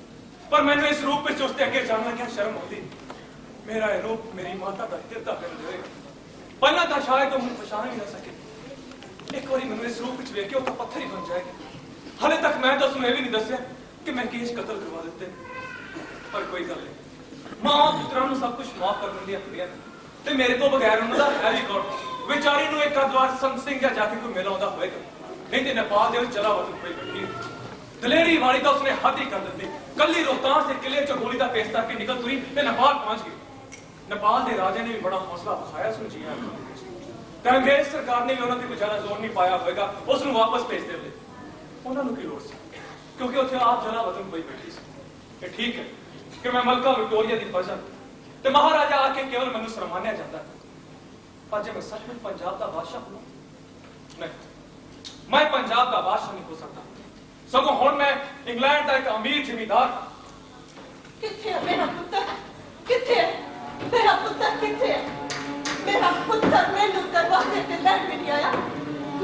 पर मैंने इस रूप में उसके आगे जाना क्या शर्म होती मेरा ये रूप मेरी माता का हिरदा कर देगा पन्ना था शायद तो मुझे पहचान ही ना सके एक बारी मैंने इस रूप में वेखे तो पत्थर ही बन जाएगी हाले तक मैं तो उसने भी नहीं दसिया कि मैं केस कत्ल करवा देते पर कोई गल नहीं मां पुत्रा नु सब कुछ माफ कर दिंदी कुड़ियां ते मेरे तो बगैर उन्हां दा है भी कौन ਵਿਚਾਰੀ ਨੂੰ ਇੱਕ ਅਦਵਾਰ ਸੰਤ ਸਿੰਘ ਜਾਂ ਜਾ ਕੇ ਕੋਈ ਮੇਲਾ ਆਉਂਦਾ ਹੋਵੇਗਾ ਨਹੀਂ ਤੇ ਨੇਪਾਲ ਦੇ ਵਿੱਚ ਚਲਾ ਵਤਨ ਕੋਈ ਬੈਠੀ ਦਲੇਰੀ ਵਾਲੀ ਤਾਂ ਉਸਨੇ ਹੱਦ ਹੀ ਕਰ ਦਿੱਤੀ ਕੱਲੀ ਰੋਹਤਾਸ ਦੇ ਕਿਲੇ ਚੋਂ ਗੋਲੀ ਦਾ ਪੇਸ ਤੱਕ ਨਿਕਲ ਤੁਰੀ ਤੇ ਨੇਪਾਲ ਪਹੁੰਚ ਗਈ ਨੇਪਾਲ ਦੇ ਰਾਜੇ ਨੇ ਵੀ ਬੜਾ ਹੌਸਲਾ ਵਿਖਾਇਆ ਸੁਣ ਜੀਆਂ ਤੇ ਅੰਗਰੇਜ਼ ਸਰਕਾਰ ਨੇ ਵੀ ਉਹਨਾਂ ਤੇ ਕੋਈ ਜ਼ਿਆਦਾ ਜ਼ੋਰ ਨਹੀਂ ਪਾਇਆ ਹੋਵੇਗਾ ਉਸ ਨੂੰ ਵਾਪਸ ਭੇਜ ਦੇਵੇ ਉਹਨਾਂ ਨੂੰ ਕੀ ਲੋੜ ਸੀ ਕਿਉਂਕਿ ਉੱਥੇ ਆਪ ਜਲਾ ਵਤਨ ਕੋਈ ਬੈਠੀ ਸੀ ਇਹ ਠੀਕ ਹੈ ਕਿ ਮੈਂ ਮਲਕਾ ਵਿਕਟੋਰੀਆ ਦੀ ਫਰਜ਼ਨ ਤੇ ਮਹਾਰਾਜਾ ਆ ਕੇ ਕੇਵਲ ਮੈਨੂੰ ਸਰਮਾਨਿਆ ਜਾਂਦਾ पर जब मैं सचमुच पंजाब का बादशाह हूं नहीं मैं पंजाब का बादशाह नहीं हो सकता सगों हुण मैं इंग्लैंड का एक अमीर जमींदार किथे है मेरा पुत्र किथे है मेरा पुत्र किथे है मेरा पुत्र मैनू दरवाजे पे लैण भी नहीं आया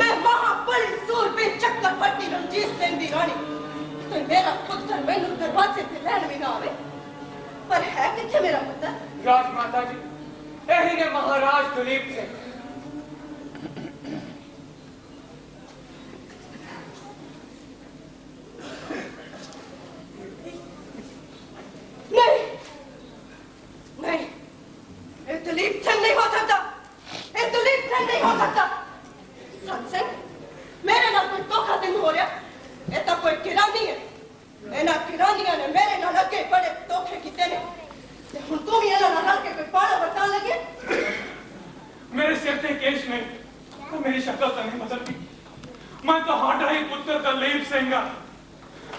मैं वहां बड़ी सूरबीर चक्रवर्ती रणजीत सिंह दी रानी तो मेरा पुत्र मैनू दरवाजे पे लैण भी ना आवे पर है किथे मेरा पुत्र राजमाता जी यही ने महाराज दुलीप सिंह सिर ते केश नहीं तो मेरी शक्ल तो नहीं बदलती। मैं तो हाडा ही पुत्र दलीप सिंह हाँ,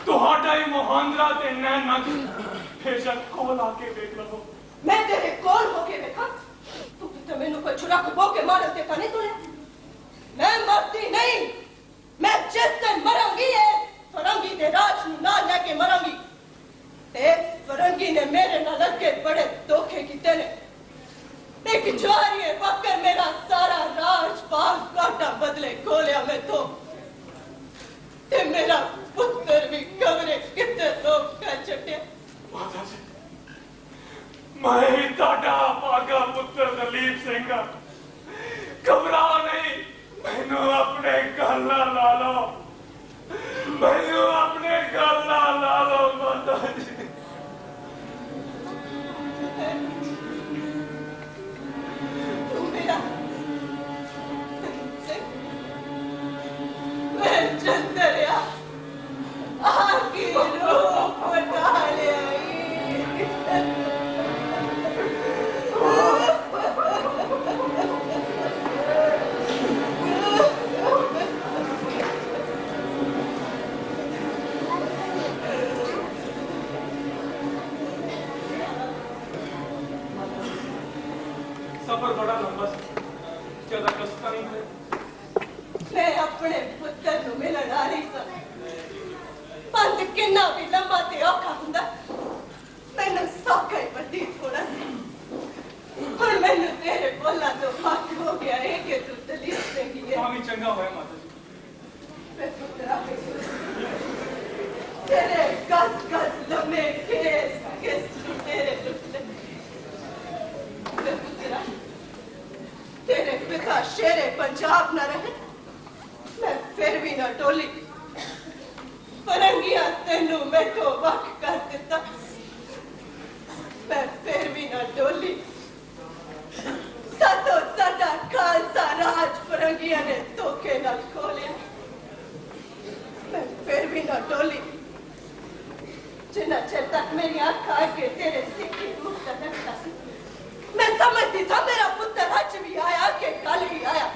तो हाडा ही मोहांद्रा ते नैन नग बेशक कोल आके देख लो। मैं तेरे कोल होके देखा तू तो मैनू कोई छुरा को बोके मारन ते नहीं तुले। मैं मरती नहीं, मैं जिस दिन मरांगी है फरंगी दे राज नू ना लेके मरांगी। ते फरंगी ने मेरे नाल अगे बड़े धोखे कीते ने। एक जारी है पक्कर मेरा सारा राज बाग काटा बदले खोलिया मैं तो। ते मेरा पुत्र भी कमरे कितने लोग का छटिया। माता जी, मैं ही ताड़ा पागा पुत्र दलीप सिंह हाँ। घबरा नहीं, मैनू अपने गल्ला ला लो, मैनू अपने गल्ला ला लो माता जी। तू मेरा मैं चंदरिया आगे रूप डाले सफर बड़ा लंबा सा, ज्यादा कष्ट नहीं है। मैं अपने पुत्र को मिलन आ रही सा। पंथ किन्ना भी लंबा ते औखा हुंदा मैनू सौखा ही बड़ी थोड़ा सा। हुण मैनू तेरे बोला तो हक हो गया है कि तू दलीप सिंह ही है। स्वामी चंगा होया माता जी। मैं पुत्रा तेरे गस गस लम्बे केस किस तेरे लुटले। मैं पुत्रा तेरे पिता शेरे पंजाब न रहे मैं फिर भी न डोली। फरंगिया तेनू मैथों वख कर दिता मैं फिर भी न डोली। सातो साडा खालसा राज फरंगिया ने धोखे नाल खोलिया मैं फिर भी न डोली। जिन्ना चिर तक मेरी अख आके तेरे सिक्की मुक्त रखता सी मैं समझती था मेरा पुत्र अज भी आया कि कल भी आया।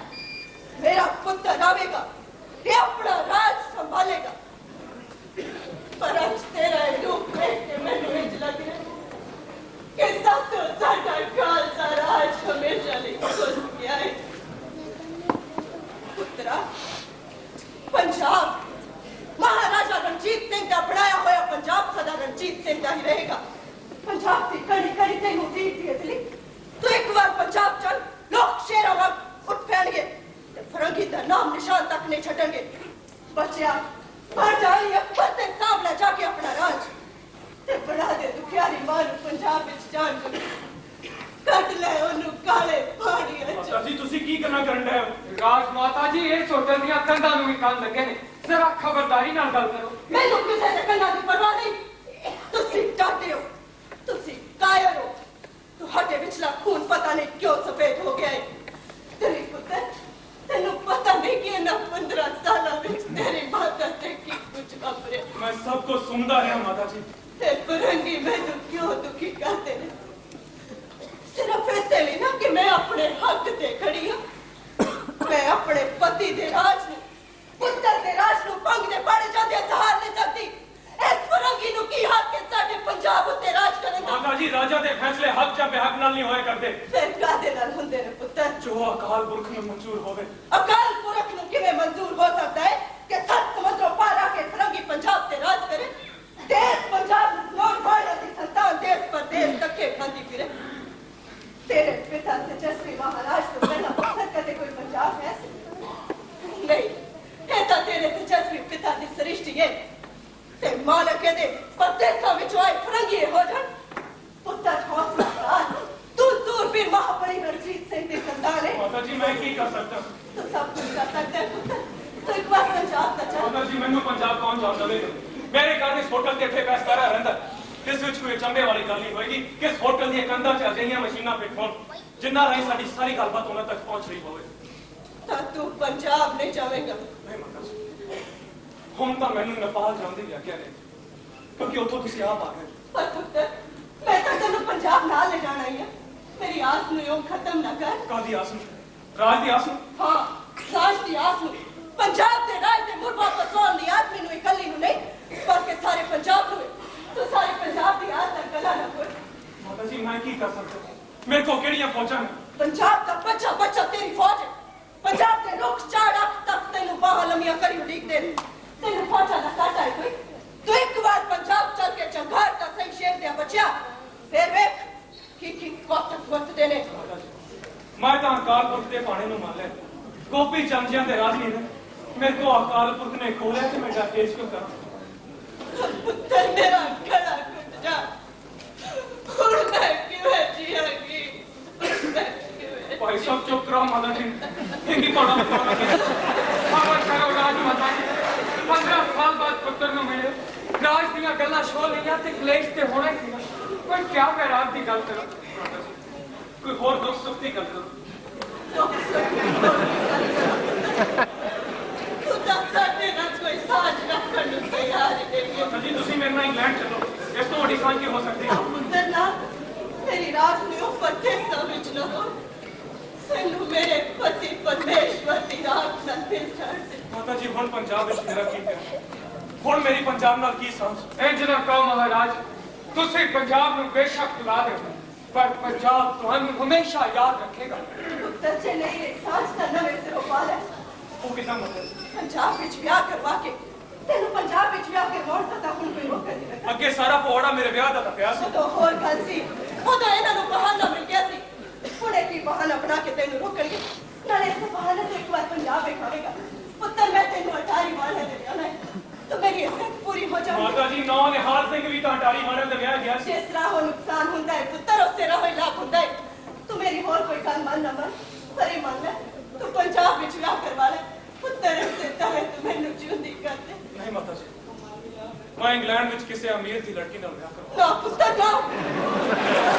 मेरा पुत्र आवेगा ये अपना राज संभालेगा। पर आज तेरा रूप देख के मैनू इंज लग रहा कि सातो साडा खालसा राज हमेशा लिए घुस गया है। पुत्रा पंजाब महाराजा रणजीत सिंह का बनाया हुआ पंजाब सदा रणजीत सिंह का ही रहेगा। पंजाब की कड़ी कड़ी तेनू दीदी इतली तू एक बार पंजाब चल लोग शेरा वांग उठ पैणगे ते फरंगी दा नाम निशान तक नहीं छड्डणगे। बच्चा पर जाई अकबर ते सामने जाके अपना राज ते बना दे दुखियारी मां नू पंजाब विच जान जो कट ले ओनू काले पानी माता अच। जी तुसी की करना करन डे हो? राजमाता जी ये सोचण ਦੀਆਂ ਕੰਧਾਂ ਨੂੰ ਵੀ ਕੰਨ ਲੱਗੇ ਨੇ ਜ਼ਰਾ ਖਬਰਦਾਰੀ ਨਾਲ ਗੱਲ ਕਰੋ। मैनू किसी दे कन्नां दी परवाह नहीं। तुसी डाटे हो तुसी कायर हो तुहाडे विचला खून पता नहीं क्यों सफेद हो गया है। तेरे पुत्र तेनू पता नहीं कि ना 15 साल विच तेरी माता ते की कुछ वापरे। मैं सब कुछ सुनता रहा माता जी। ते फरंगी मैनू क्यों दुखी करते ने सिर्फ इसलिए ना कि मैं अपने हक ते खड़ी हूं। मैं अपने पति दे राज नू पुत्र दे राज नू भंग दे पाड़े जांदे सहार नहीं सकती। इस फरंगी नू की हक के साडे पंजाब उत्ते राज करन दा। माता जी राजा दे फैसले हक या बेहक नाल नहीं होया करते। फिर कादे नाल हुंदे ने पुत्र? जो अकाल पुरख नू मंजूर होवे। अकाल पुरख नू किवें मंजूर हो सकता है कि 7 समुद्रों पार आके फरंगी पंजाब ते राज करे। देश पंजाब लोट भाड़ा दी संतान देश परदेश धक्के खांदी फिरे। तेरे पिता तेजस्वी महाराज तो पहला पत्थर कदे कोई पंजाब है नहीं। ये तो तेरे तेजस्वी पिता दी सृष्टि है ते मालक दे परदेसां विचों आए फरंगी हो जान। पुत्र हौसला कर तू सूरबीर महाबली रणजीत सिंह दी संतान है। माता जी मैं की कर सकता हूं? तो सब कुछ कर सकते हैं पुत्र। तो एक बार पंजाब दा चल। माता जी मैनू पंजाब कौन जान दवे? मेरे घर इस होटल ते इत्थे पैस करा रहिंदा किस विच कोई चंबे वाली गल नहीं होएगी। किस होटल दी कंधां च अजिहियां मशीनां फिट होण जिन्ना राही साडी सारी गलबात उन्हां तक पहुंच रही होवे। तो तू पंजाब नहीं जावेगा। नहीं माता जी हुण तां मैनू नेपाल जाण दी व्याख्या ने क्योंकि उत्थों तुसीं आप आ गए। पर पुत्र मैं तो तेनू पंजाब ना ले जाना ही है। मेरी आस नू यूं खत्म ना कर। कादी आस ਰਾਜ ਦੀ ਆਸ ਨੂੰ ਹਾਂ ਰਾਜ ਦੀ ਆਸ ਨੂੰ ਪੰਜਾਬ ਦੇ ਰਾਜ ਦੇ ਮੁੜ ਵਾਪਸ ਆਉਣ ਦੀ ਆਸ ਮੈਨੂੰ ਇਕੱਲੀ ਨੂੰ ਨਹੀਂ ਬਲਕਿ ਸਾਰੇ ਪੰਜਾਬ ਨੂੰ ਤੂੰ ਸਾਰੇ ਪੰਜਾਬ ਦੀ ਆਸ ਦਾ ਗਲਾ ਨਾ ਘੋਟ ਮਾਤਾ ਜੀ ਮੈਂ ਕੀ ਕਰ ਸਕਦਾ ਮੇਰੇ ਕੋ ਕਿਹੜੀਆਂ ਫੌਜਾਂ ਨੇ ਪੰਜਾਬ ਦਾ ਬੱਚਾ ਬੱਚਾ ਤੇਰੀ ਫੌਜ ਹੈ ਪੰਜਾਬ ਦੇ ਲੋਕ 4 ਅੱਖ ਤੱਕ ਤੈਨੂੰ ਬਾਹਾਂ ਲੰਮੀਆਂ ਕਰੀ ਉਡੀਕਦੇ ਨੇ ਤੈਨੂੰ ਫੌਜਾਂ ਦਾ ਘਾਟਾ ਹੈ ਕੋਈ ਤੂੰ ਇੱਕ ਵਾਰ ਪੰਜਾਬ ਚੱਲ ਕੇ ਚੰਗਾਰ ਦਾ ਸਹੀ ਸ਼ੇਰ ਦੇ ਬਚਿਆ ਫਿਰ ਵੇਖ ਕੀ ਵਕਤ ਵਰਤਦੇ ਨੇ ਮੈਂ ਤਾਂ ਅਕਾਲ ਪੁਰਖ ਦੇ ਬਾਣੇ ਨੂੰ ਮੰਨ ਲਿਆ ਗੋਪੀ ਚੰਦ ਦੇ ਰਾਜੀ ਨੇ ਮੇਰੇ ਕੋ ਅਕਾਲ ਪੁਰਖ ਨੇ ਖੋਲਿਆ ਤੇ ਮੈਂ ਜਾ ਪੇਸ਼ ਕਿਉਂ ਕਰਾਂ ਪੁੱਤਰ ਮੇਰਾ ਗਲਾ ਘੁੱਟ ਜਾ ਹੁਣ ਮੈਂ ਕਿਵੇਂ ਜੀਵਾਂਗੀ ਭਾਈ ਸਾਹਿਬ ਚੁੱਪ ਕਰਾਓ ਮਾਤਾ ਜੀ ਹਿੰਦੀ ਪੜ੍ਹੋ ਆਵਾਜ਼ ਕਰੋ ਰਾਜ ਮਾਤਾ ਜੀ 15 ਸਾਲ ਬਾਅਦ ਪੁੱਤਰ ਨੂੰ ਮਿਲੇ ਰਾਜ ਦੀਆਂ ਗੱਲਾਂ ਛੋ ਲਈਆਂ ਤੇ ਕਲੇਸ਼ ਤੇ ਹੋਣਾ ਹੀ ਸੀਗਾ ਪਰ ਕਿਆ ਮੈਂ ਰਾਜ ਦੀ ਗੱਲ ਕਰਾਂ ਕੋਈ ਹੋਰ ਦੁੱਖ ਸੁੱਖ ਦੀ ਗੱਲ ਕਰੋ ਤੂੰ ਤਾਂ ਸਾਡੇ ਨਾਲ ਕੋਈ ਸਾਜ ਰੱਖਣ ਨੂੰ ਤਿਆਰ ਨਹੀਂ ਮਾਤਾ ਜੀ ਤੁਸੀਂ ਮੇਰੇ ਨਾਲ ਇੰਗਲੈਂਡ ਚੱਲੋ ਇਸ ਤੋਂ ਵੱਡੀ ਸਾਂਝ ਕੀ ਹੋ ਸਕਦੀ ਹੈ ਪੁੱਤਰ ਨਾ ਮੇਰੀ ਰਾਤ ਨੂੰ ਉਹ ਪੱਥੇ ਸਮਝ ਨਾ ਹੋ ਤੈਨੂੰ ਮੇਰੇ ਪਤੀ ਪਰਮੇਸ਼ਵਰ ਦੀ ਰਾਤ ਨਾਲ ਮਿਲ ਜਾਣ ਮਾਤਾ ਜੀ ਹੁਣ ਪੰਜਾਬ ਵਿੱਚ ਮੇਰਾ ਕੀ ਪਿਆ ਹੁਣ ਮੇਰੀ ਪੰਜਾਬ ਨਾਲ ਕੀ ਸਾਂਝ ਇੰਜ ਨਾ ਕਹੋ ਮਹਾਰਾਜ ਤੁਸੀਂ ਪੰਜਾਬ ਨੂੰ ਬੇਸ਼ੱਕ ਭੁਲਾ ਦਿਓ ਪਰ ਪੰਜਾਬ ਤੁਹਾਨੂੰ ਹਮੇਸ਼ਾ ਯਾਦ ਰੱਖੇਗਾ ਪੁੱਤਰ ਜੇ ਨਹੀਂ ਸਾਜ ਦਾ ਨਵੇਂ ਸਿਰੋਂ ਪਾ ਲੈ ਉਹ ਕਿਦਾਂ ਮਤਲਬ ਪੰਜਾਬ ਵਿੱਚ ਵਿਆਹ ਕਰਵਾ ਕੇ ਤੈਨੂੰ ਪੰਜਾਬ ਵਿੱਚ ਵਿਆਹ ਕਰਵਾਉਣ ਦਾ ਤਾਂ ਹੁਣ ਕੋਈ ਮੌਕਾ ਨਹੀਂ ਲੱਗਾ ਅੱਗੇ ਸਾਰਾ ਪੌੜਾ ਮੇਰੇ ਵਿਆਹ ਦਾ ਤਾਂ ਪਿਆ ਸੀ ਉਦੋਂ ਹੋਰ ਗੱਲ ਸੀ ਉਦੋਂ ਇਹਨਾਂ ਨੂੰ ਬਹਾਨਾ ਮਿਲ ਗਿਆ ਸੀ ਹੁਣ ਇਹ ਕੀ ਬਹਾਨਾ ਬਣਾ ਕੇ ਤੈਨੂੰ ਰੋਕਣਗੇ ਨਾਲੇ ਇਸ ਬਹਾਨੇ ਤੋਂ ਇੱਕ ਵਾਰ ਪੰਜਾਬ ਵੇਖਾਵੇਗਾ ਪੁੱਤਰ ਮੈਂ ਤੈਨੂੰ ਅਟਾਰੀ ਵਾਲੇ ਦੇ ਵਿਆਹ ਹੈ ਤੂੰ ਮੇਰੀ ਇੱਜ਼ਤ ਪੂਰੀ ਹੋ ਜਾਊਗੀ ਮਾਤਾ ਜੀ ਨੌ ਨਿਹਾਲ ਸਿੰਘ ਵੀ ਤਾਂ ਅਟਾਰੀ ਮਾਰੇ ਦੇ ਵਿਆਹ ਗਿਆ ਸੀ ਜਿਸ ਤਰ੍ਹਾਂ ਹੋ ਨੁਕਸਾਨ ਹੁੰਦਾ ਹੈ ਪੁੱਤਰ ਉਸੇ ਰਾਹ ਹੀ ਲਾਭ ਹੁੰਦਾ ਹੈ ਤੂੰ ਮੇਰੀ ਹੋਰ ਕੋਈ ਗੱਲ ਮੰਨ ਨਾ ਮੰਨ ਪਰ ਇਹ ਮੰਨ ਲੈ ਤੂੰ ਪੰਜਾਬ ਵਿੱਚ ਵਿਆਹ ਕਰਵਾ ਲੈ ਪੁੱਤਰ ਇਸੇ ਤਰ੍ਹਾਂ ਤੂੰ ਮੈਨੂੰ ਜਿਉਂਦੀ ਕਰ ਦੇ ਨਹੀਂ ਮਾਤਾ ਜੀ ਮੈਂ ਇੰਗਲੈਂਡ ਵਿੱਚ ਕਿਸੇ ਅਮੀਰ ਦੀ ਲੜਕੀ ਨਾਲ ਵਿਆਹ ਕਰਾਂ ਨਾ ਪੁੱਤਰ ਨਾ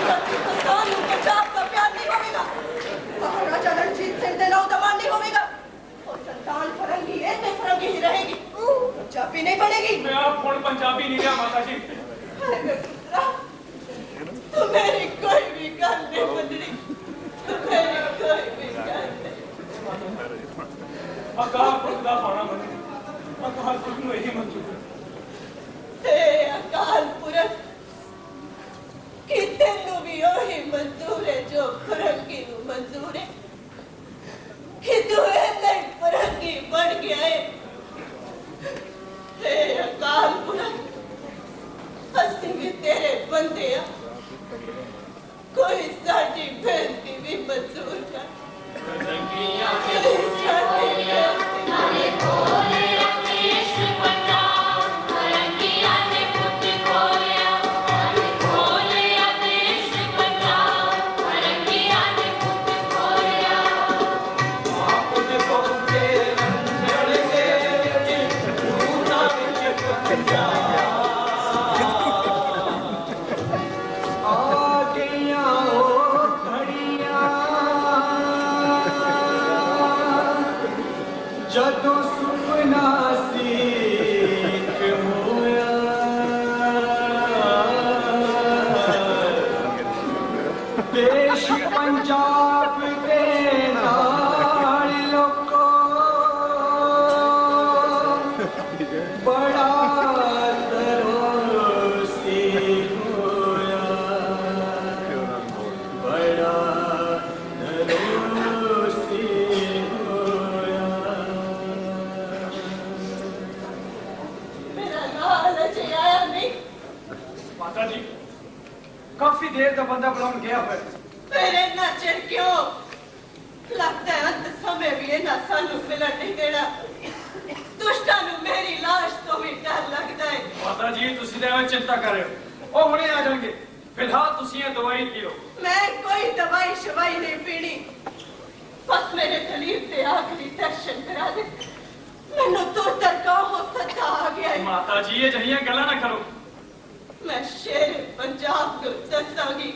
ਪਾਕਿਸਤਾਨ ਨੂੰ ਪੰਜਾਬ ਦਾ ਪਿਆਰ ਨਹੀਂ ਹੋਵੇਗਾ ਮਹਾਰਾਜਾ ਰਣਜੀਤ ਸਿੰਘ ਦੇ ਨਾਮ ਦਾ ਮਾਣ ਨਹੀਂ ਹੋਵੇਗਾ ਉਹ ਸੰਤਾਨ ਫਰੰਗੀ ਇਹ ਤੇ ਫਰੰਗੀ ਹੀ ਰਹੇਗੀ ਪੰਜਾਬੀ ਨਹੀਂ ਬਣੇਗੀ ਮੈਂ ਆਪ ਹੁਣ ਪੰਜਾਬੀ ਨਹੀਂ ਰਿਹਾ ਮਾਤਾ ਜੀ ਹਾਏ ਮੇਰੇ ਪੁੱਤਰਾ ਤੂੰ ਮੇਰੀ ਕੋਈ ਵੀ ਗੱਲ ਨਹੀਂ ਮੰਨਣੀ ਤੂੰ ਮੇਰੀ ਕੋਈ ਵੀ ਗੱਲ ਨਹੀਂ ਅਕਾਲ ਪੁਰਖ ਦਾ ਬਾਣਾ ਮੰਨੇ ਅਕਾਲ ਪੁਰਖ ਨੂੰ ਇਹੀ ਮਨਜ਼ੂਰ ਹੈ ਤੇ ਅਕਾਲ ਪੁਰਖ ਕਿ ਤੈਨੂੰ ਵੀ ਉਹੀ ਮਨਜ਼ੂਰ ਹੈ ਜੋ ਫਰੰਗੀ ਨੂੰ ਮਨਜ਼ੂਰ ਹੈ ਕਿ ਤੂੰ ਇੰਨੇ ਫਰੰਗੀ ਬਣ ਗਿਆ ਹੈ ਤੇ ਅਕਾਲ ਪੁਰਖ ਅਸੀਂ ਵੀ ਤੇਰੇ ਬੰਦੇ ਆ ਕੋਈ ਸਾਡੀ ਬੇਨਤੀ ਵੀ ਮਨਜ਼ੂਰ ਕਰ ਨਾਲੇ ਕੋਲੇ ਦੇਸ਼ ਪੰਜਾਬ ਫਰੰਗੀਆਂ ਨੇ ਪੁੱਤ ਖੋਲਿਆ ਨਾਲੇ ਕੋਲੇ ਦੇਸ਼ ਪੰਜਾਬ ਫਰੰਗੀਆਂ ਨੇ ਪੁੱਤ ਖੋਲਿਆ ਆਪਨੇ ਪਹੁੰਚੇ ਰੰਗੜ ਦੇ ਜੂਨਾ ਵਿੱਚ ਪੰਜਾਬ ਆ ਗਈਆਂ ਉਹ ਘੜੀਆਂ ਜਦੋਂ ਸੁਪਨਾ ਸੀ ਕਿ ਹੋਇਆ ਦੇਸ਼ ਪੰਜਾਬ ਦੇ ਨਾਲ ਲੋਕੋ ਬੜਾ ਤਰੋਸੀ ਹੋਇਆ ਬੜਾ ਤਰੋਸੀ ਹੋਇਆ ਮੇਰਾ ਨਾਲ ਅਜੇ ਆਇਆ ਨਹੀਂ ਮਾਤਾ ਜੀ ਕਾਫੀ ਦੇਰ ਦਾ ਬੰਦਾ ਬੁਲਾਉਣ ਗਿਆ ਹੋਇਆ ਫਿਰ ਇੰਨਾ ਚਿਰ ਕਿਉਂ ਲੱਗਦਾ ਹੈ ਅੰਤ ਸਮੇਂ ਵੀ ਇਹਨਾਂ ਸਾਨੂੰ ਮਿਲਣ ਨਹੀਂ ਦੇਣਾ ਦੁਸ਼ਟਾਂ ਨੂੰ ਮੇਰੀ ਲਾਸ਼ ਤੋਂ ਵੀ ਡਰ ਲੱਗਦਾ ਹੈ ਮਾਤਾ ਜੀ ਤੁਸੀਂ ਤਾਂ ਐਵੇਂ ਚਿੰਤਾ ਕਰ ਰਹੇ ਹੋ ਉਹ ਹੁਣੇ ਆ ਜਾਣਗੇ ਫਿਲਹਾਲ ਤੁਸੀਂ ਇਹ ਦਵਾਈ ਪੀਓ ਮੈਂ ਕੋਈ ਦਵਾਈ ਸ਼ਵਾਈ ਨਹੀਂ ਪੀਣੀ ਬਸ ਮੇਰੇ ਦਲੀਪ ਤੇ ਆਖਰੀ ਦਰਸ਼ਨ ਕਰਾ ਦੇ ਮੈਨੂੰ ਤੁਰਤਰ ਕਾ ਹੋ ਸੱਤਾ ਆ ਗਿਆ ਹੈ ਮਾਤਾ ਜੀ ਇਹ ਜਹੀਆਂ ਗੱਲਾਂ ਨਾ ਕਰੋ ਮੈਂ ਸ਼ੇਰ ਪੰਜਾਬ ਨੂੰ ਦੱਸਾਂਗੀ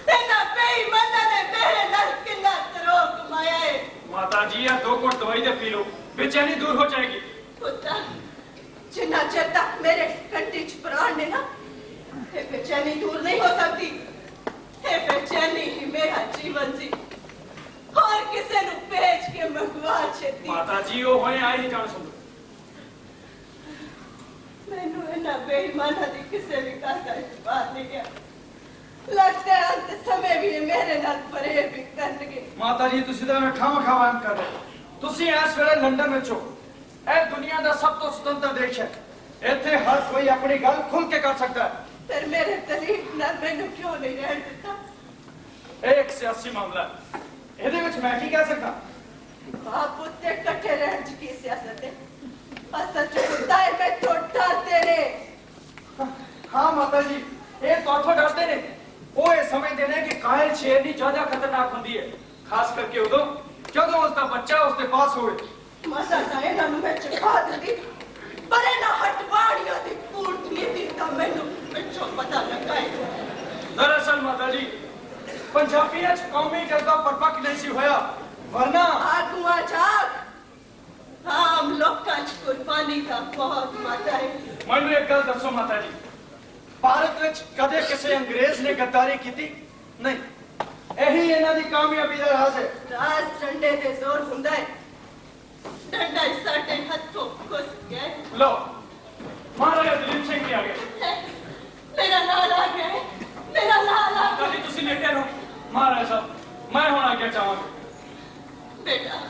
ਇਹਨਾਂ ਬੇਈਮਾਨਾਂ ਨੇ ਮੇਰੇ ਨਾਲ ਕਿੰਨਾ ਤਰੋਹ ਕਮਾਇਆ ਹੈ ਮਾਤਾ ਜੀ ਇਹ 2 ਘੁੱਟ ਦਵਾਈ ਦੇ ਪੀ ਲਓ ਬੇਚੈਨੀ ਦੂਰ ਹੋ ਜਾਏਗੀ ਪੁੱਤਰ ਜਿੰਨਾ ਚਿਰ ਤੱਕ ਮੇਰੇ ਕੰਟੀ ਚ ਪ੍ਰਾਣ ਨੇ ਨਾ ਇਹ ਬੇਚੈਨੀ ਦੂਰ ਨਹੀਂ ਹੋ ਸਕਦੀ ਇਹ ਬੇਚੈਨੀ ਹੀ ਮੇਰਾ ਜੀਵਨ ਸੀ ਹੋਰ ਕਿਸੇ छेती माता जी वो होए आई ही जान सुन मैनू इन्ना बेईमाना दी किसे भी घर का बात नहीं गया लगता है अंत समय भी ये मेरे नाल फरेब भी करनगे माता जी तुसी ਤਾਂ ਮੈਂ ਖਾਮ ਖਾਵਾਂ ਕਰ ਰਹੇ ਤੁਸੀਂ ਇਸ ਵੇਲੇ ਲੰਡਨ ਵਿੱਚ ਹੋ ਇਹ ਦੁਨੀਆ ਦਾ ਸਭ ਤੋਂ ਸੁਤੰਤਰ ਦੇਸ਼ ਹੈ ਇੱਥੇ ਹਰ ਕੋਈ ਆਪਣੀ ਗੱਲ ਖੁੱਲ ਕੇ ਕਰ ਸਕਦਾ ਹੈ फिर मेरे तलीफ नाल मैनू क्यों नहीं रहन दिता ਇਹ ਇੱਕ ਸਿਆਸੀ ਮਾਮਲਾ ਹੈ ਇਹਦੇ ਵਿੱਚ ਮੈਂ ਕੀ ਕਹਿ ਸਕਦਾ बाप उत्ते कट्ठे रहन च की सियासत है असल च खुदा है मैं तो डरते ने ਹਾਂ ਮਾਤਾ ਜੀ ਇਹ ਤੁਹਾਥੋਂ ਡਰਦੇ ਨੇ ਉਹ ਇਹ ਸਮਝਦੇ ਨੇ ਕਿ ਕਾਇਲ ਸ਼ੇਰ ਦੀ ਜ਼ਿਆਦਾ ਖਤਰਨਾਕ ਹੁੰਦੀ ਹੈ ਖਾਸ ਕਰਕੇ ਉਦੋਂ ਜਦੋਂ ਉਸ ਦਾ ਬੱਚਾ ਉਸ ਦੇ ਪਾਸ ਹੋਵੇ मसा ता इन्हां नूं मैं चखा दिंदी पर इन्हां हटवाड़ियां दी पूर्त नीति दा मैनू पिछों पता लगा है दरअसल माता जी पंजाबियों च कौमी जज्बा परपक्क नहीं सी होया वरना आगुआ जाग आम लोकां च कुर्बानी दा बहुत माता है ਮੈਨੂੰ ਇੱਕ ਗੱਲ ਦੱਸੋ ਮਾਤਾ ਜੀ ਭਾਰਤ ਵਿੱਚ ਕਦੇ ਕਿਸੇ ਅੰਗਰੇਜ਼ ਨੇ ਗੱਦਾਰੀ ਕੀਤੀ ਨਹੀਂ ਇਹੀ ਇਹਨਾਂ ਦੀ ਕਾਮਯਾਬੀ ਦਾ ਰਾਜ਼ ਹੈ राज डंडे दे जोर हुंदा है डंडा साडे हथों घुस गया है लो महाराजा दलीप सिंह जी आ गए मेरा लाल आ गया है मेरा लाल आ गया दादी तुसी लेटे रहो महाराज साहब मैं हुण आज्ञा चाहांगा बेटा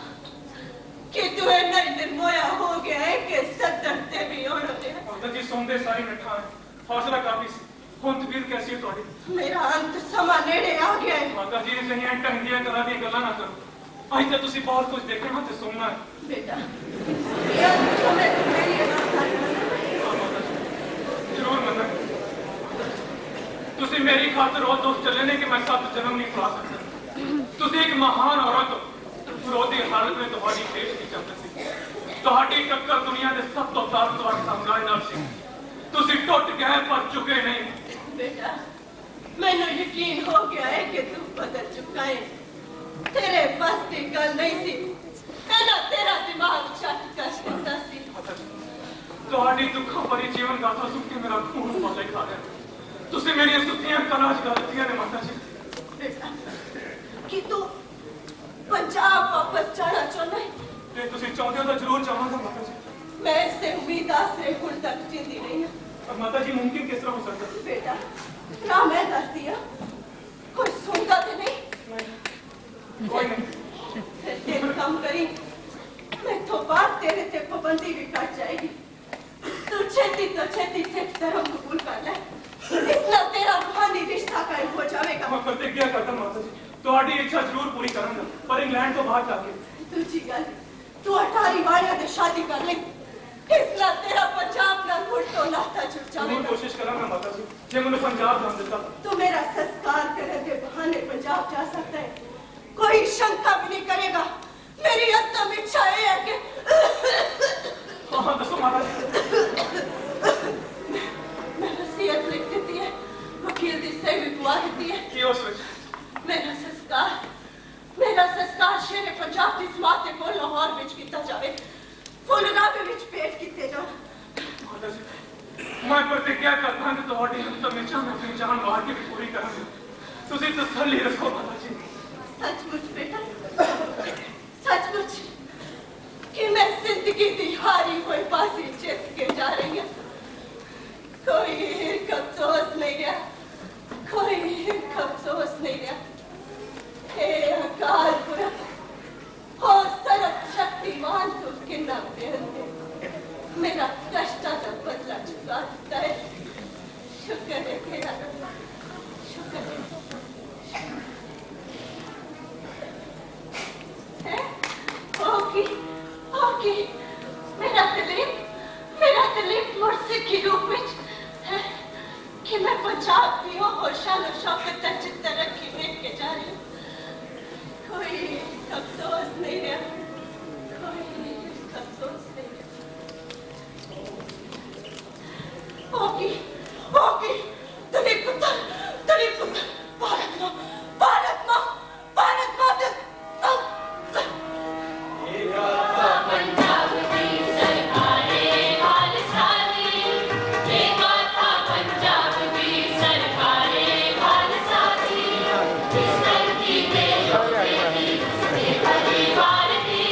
कि तू इन्ना निर्मोया हो गया है कि सदन ते भी होना है माता जी सोंदे सारी मिठा है हौसला काफी सी हुण तबीयत कैसी है तुहाडी मेरा अंत समा नेड़े आ गया है माता जी नहीं ढंगिया तरह दी गल्लां ना करो अज तक तुसी बहुत कुछ देखना ते सुनना है बेटा ये अंत समय तो मेरी ना हाँ माता जी जरूर मन्ना तुसी मेरी खातर वो दुख चले ने कि मैं 7 जन्म नहीं पा सकता तुसी एक महान औरत हो विरोधी हालत में तुम्हारी देश की चमक सी तुम्हारी टक्कर दुनिया के सब तो ताकतवर साम्राज्य नाल सी तुसी टुट गए पर चुके नहीं बेटा मैनू यकीन हो गया है कि तू बदल चुका है तेरे बस की गल नहीं सी ना तेरा दिमाग चट कश करता सी ਤੁਹਾਡੀ ਦੁੱਖਾਂ ਭਰੀ ਜੀਵਨ ਗਾਥਾ ਸੁਣ ਕੇ ਮੇਰਾ ਖੂਨ ਉਬਾਲੇ ਖਾ ਰਿਹਾ ਤੁਸੀਂ ਮੇਰੀਆਂ ਸੁੱਤੀਆਂ ਕਲਾਂ ਚ ਗਲਤੀਆਂ ਨੇ ਮਾਤਾ ਜੀ बेटा कि तू पंजाब वापस जाना चाहना है ਜੇ ਤੁਸੀਂ ਚਾਹੁੰਦੇ ਹੋ ਤਾਂ ਜ਼ਰੂਰ ਚਾਹਾਂਗਾ ਮਾਤਾ ਜੀ मैं इससे उम्मीद से हुण तक जीती रही हूँ पर माता जी मुमकिन किस तरह हो सकता है बेटा ना मैं दस दिया कोई सुनता तो नहीं कोई नहीं फिर एक काम करी मैं तो बात तेरे ते पाबंदी भी कट जाएगी तू छेती तो छेती सिख धर्म कबूल कर ले इसना तेरा रूहानी रिश्ता कायम हो जाएगा मैं प्रतिज्ञा करता माता जी ਤੁਹਾਡੀ ਇੱਛਾ ਜ਼ਰੂਰ ਪੂਰੀ ਕਰਾਂਗਾ ਪਰ ਇੰਗਲੈਂਡ ਤੋਂ ਬਾਹਰ ਜਾ ਕੇ दूजी गल तू 18 वालिया दे शादी कर ले इसना तेरा पंजाब नाल मुड़ तो नाता जुड़ ਜ਼ਰੂਰ जाएगा ਕੋਸ਼ਿਸ਼ ਕਰਾਂਗਾ ਮਾਤਾ ਜੀ ਜੇ ਮੈਨੂੰ ਪੰਜਾਬ ਜਾਣ ਦਿੱਤਾ तू मेरा संस्कार करने के बहाने पंजाब जा सकता है कोई शंका भी नहीं करेगा मेरी अंतम इच्छा है कि हाँ दसो माता जी मैं वसीयत लिख देती है वकील दी सही भी दुआ देती है ਕੀ ਉਸ ਵਿੱਚ मेरा संस्कार शेरे पंजाब की समात के कोल लाहौर विच कीता जावे फुलरावे विच पेट कीते जाण माता जी मैं प्रतिज्ञा करता कि ਤੁਹਾਡੀ ਅੰਤਮ ਇੱਛਾ ਮੈਂ ਆਪਣੀ ਜਾਨ ਵਾਰ ਕੇ ਵੀ ਪੂਰੀ ਕਰਾਂਗਾ ਤੁਸੀਂ ਤਸੱਲੀ ਰੱਖੋ ਮਾਤਾ ਜੀ सचमुच बेटा सचमुच कि मैं जिंदगी की हारी हुई बाजी जीत के जा रही हूँ कोई हिरक अफसोस नहीं रहा कोई हिरक अफसोस नहीं रहा हे अकाल पुरख हो सर्व शक्तिमान तू किन्ना बेहद मेरा कष्टा का बदला चुका देता है शुक्र है तेरा शुक्र है ओके मेरा दिलीप मुर्से के रूप में कि मैं पंजाब की हूँ और शान और शौकत तक तरक्की देख के जा रही हूँ कोई अफसोस नहीं रहा कोई अफसोस नहीं रहा ओके दिलीप पुत्र भारत माँ पंजाब की सरकारें खालसानी ये गाथा पंजाब की सरकारें खालसानी इस धरती पे परिवार की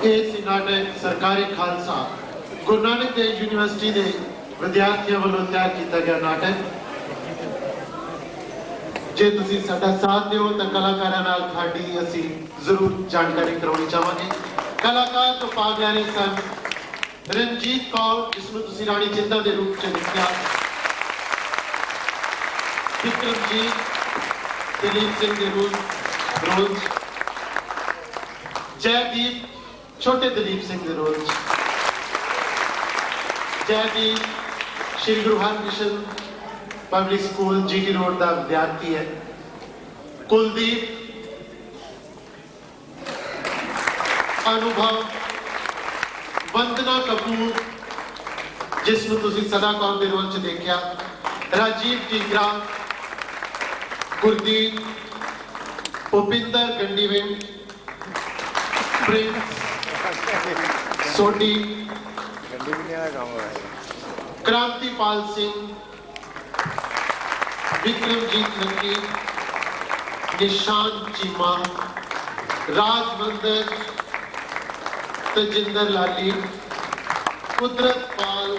ਇਹ ਨਾਟਕ ਸਰਕਾਰੀ ਖਾਲਸਾ ਗੁਰੂ ਨਾਨਕ ਦੇਵ ਯੂਨੀਵਰਸਿਟੀ ਦੇ ਵਿਦਿਆਰਥੀਆਂ ਵੱਲੋਂ ਤਿਆਰ ਕੀਤਾ ਗਿਆ ਨਾਟਕ। ਜੇ ਤੁਸੀਂ ਸਾਡਾ ਸਾਥ ਦਿਓ ਤਾਂ ਕਲਾਕਾਰਾਂ ਨਾਲ ਤੁਹਾਡੀ ਅਸੀਂ ਜ਼ਰੂਰ ਜਾਣਕਾਰੀ ਕਰਾਉਣੀ ਚਾਹਾਂਗੇ। ਕਲਾਕਾਰ ਤੋਂ ਭਾਗ ਲੈ ਰਹੇ ਸਨ ਰਣਜੀਤ ਕੌਰ, ਜਿਸ ਨੂੰ ਤੁਸੀਂ ਰਾਣੀ ਜਿੰਦਾ ਦੇ ਰੂਪ 'ਚ ਦੇਖਿਆ, ਵਿਕਰਮਜੀਤ ਦਲੀਪ ਸਿੰਘ ਦੇ ਰੋਲ 'ਚ, ਜੈਦੀਪ ਛੋਟੇ ਦਲੀਪ ਸਿੰਘ ਦੇ ਰੋਲ 'ਚ, Jaideep Shri Guru Harkrishan public school GT road का विद्यार्थी है। कुलदीप, अनुभव, वंदना कपूर जिसनूं तुसीं सदा कौर दे रोल च देखिया, राजीव टीगरा, गुरदीप, भुपिंदर गंडीविंड, प्रिंस सोडी, क्रांतिपाल सिंह, विक्रमजीत नंगी, निशान चीमा, राजवंदर, तजिंदर लाली, कुदरत पाल,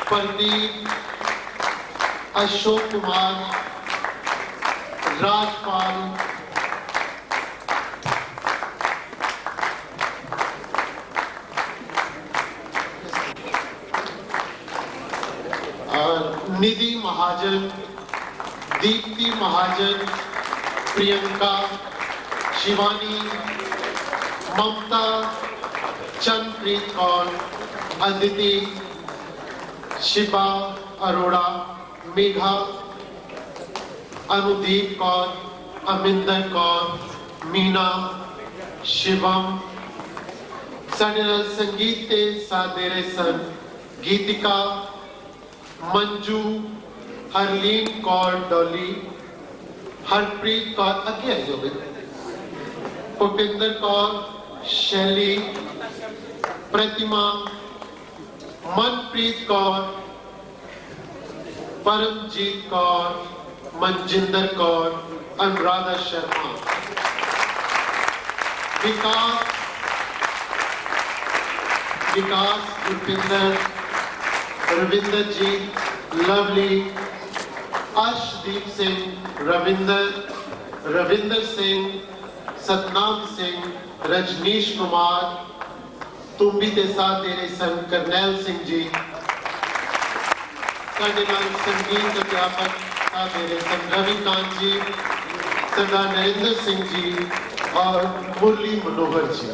प्रदीप, अशोक कुमार, राजपाल, निधि महाजन, दीप्ति महाजन, प्रियंका, शिवानी, ममता, चंद्रप्रीत कौर, अदिति, शिबा अरोड़ा, मेघा, अनुदीप कौर, अमिंदर कौर, मीना, शिवम। साडे नाल संगीत ते साथ दे रहे सन गीतिका, मंजू, हरलीन कौर डॉली, हरप्रीत कौर अगे आई हो गई, भुपिंदर कौर, शैली, प्रतिमा, मनप्रीत कौर, परमजीत कौर, मनजिंदर कौर, अनुराधा शर्मा, विकास, भुपिंदर, रविंदर जी, लवली, अर्शदीप सिंह, रविंदर सिंह, सतनाम सिंह, रजनीश कुमार, तुम्बी के साथ दे रहे सन करनैल सिंह जी, संगीत अध्यापक साथ दे रहे सन रविकांत जी, सरदार नरेंद्र सिंह जी और मुरली मनोहर जी।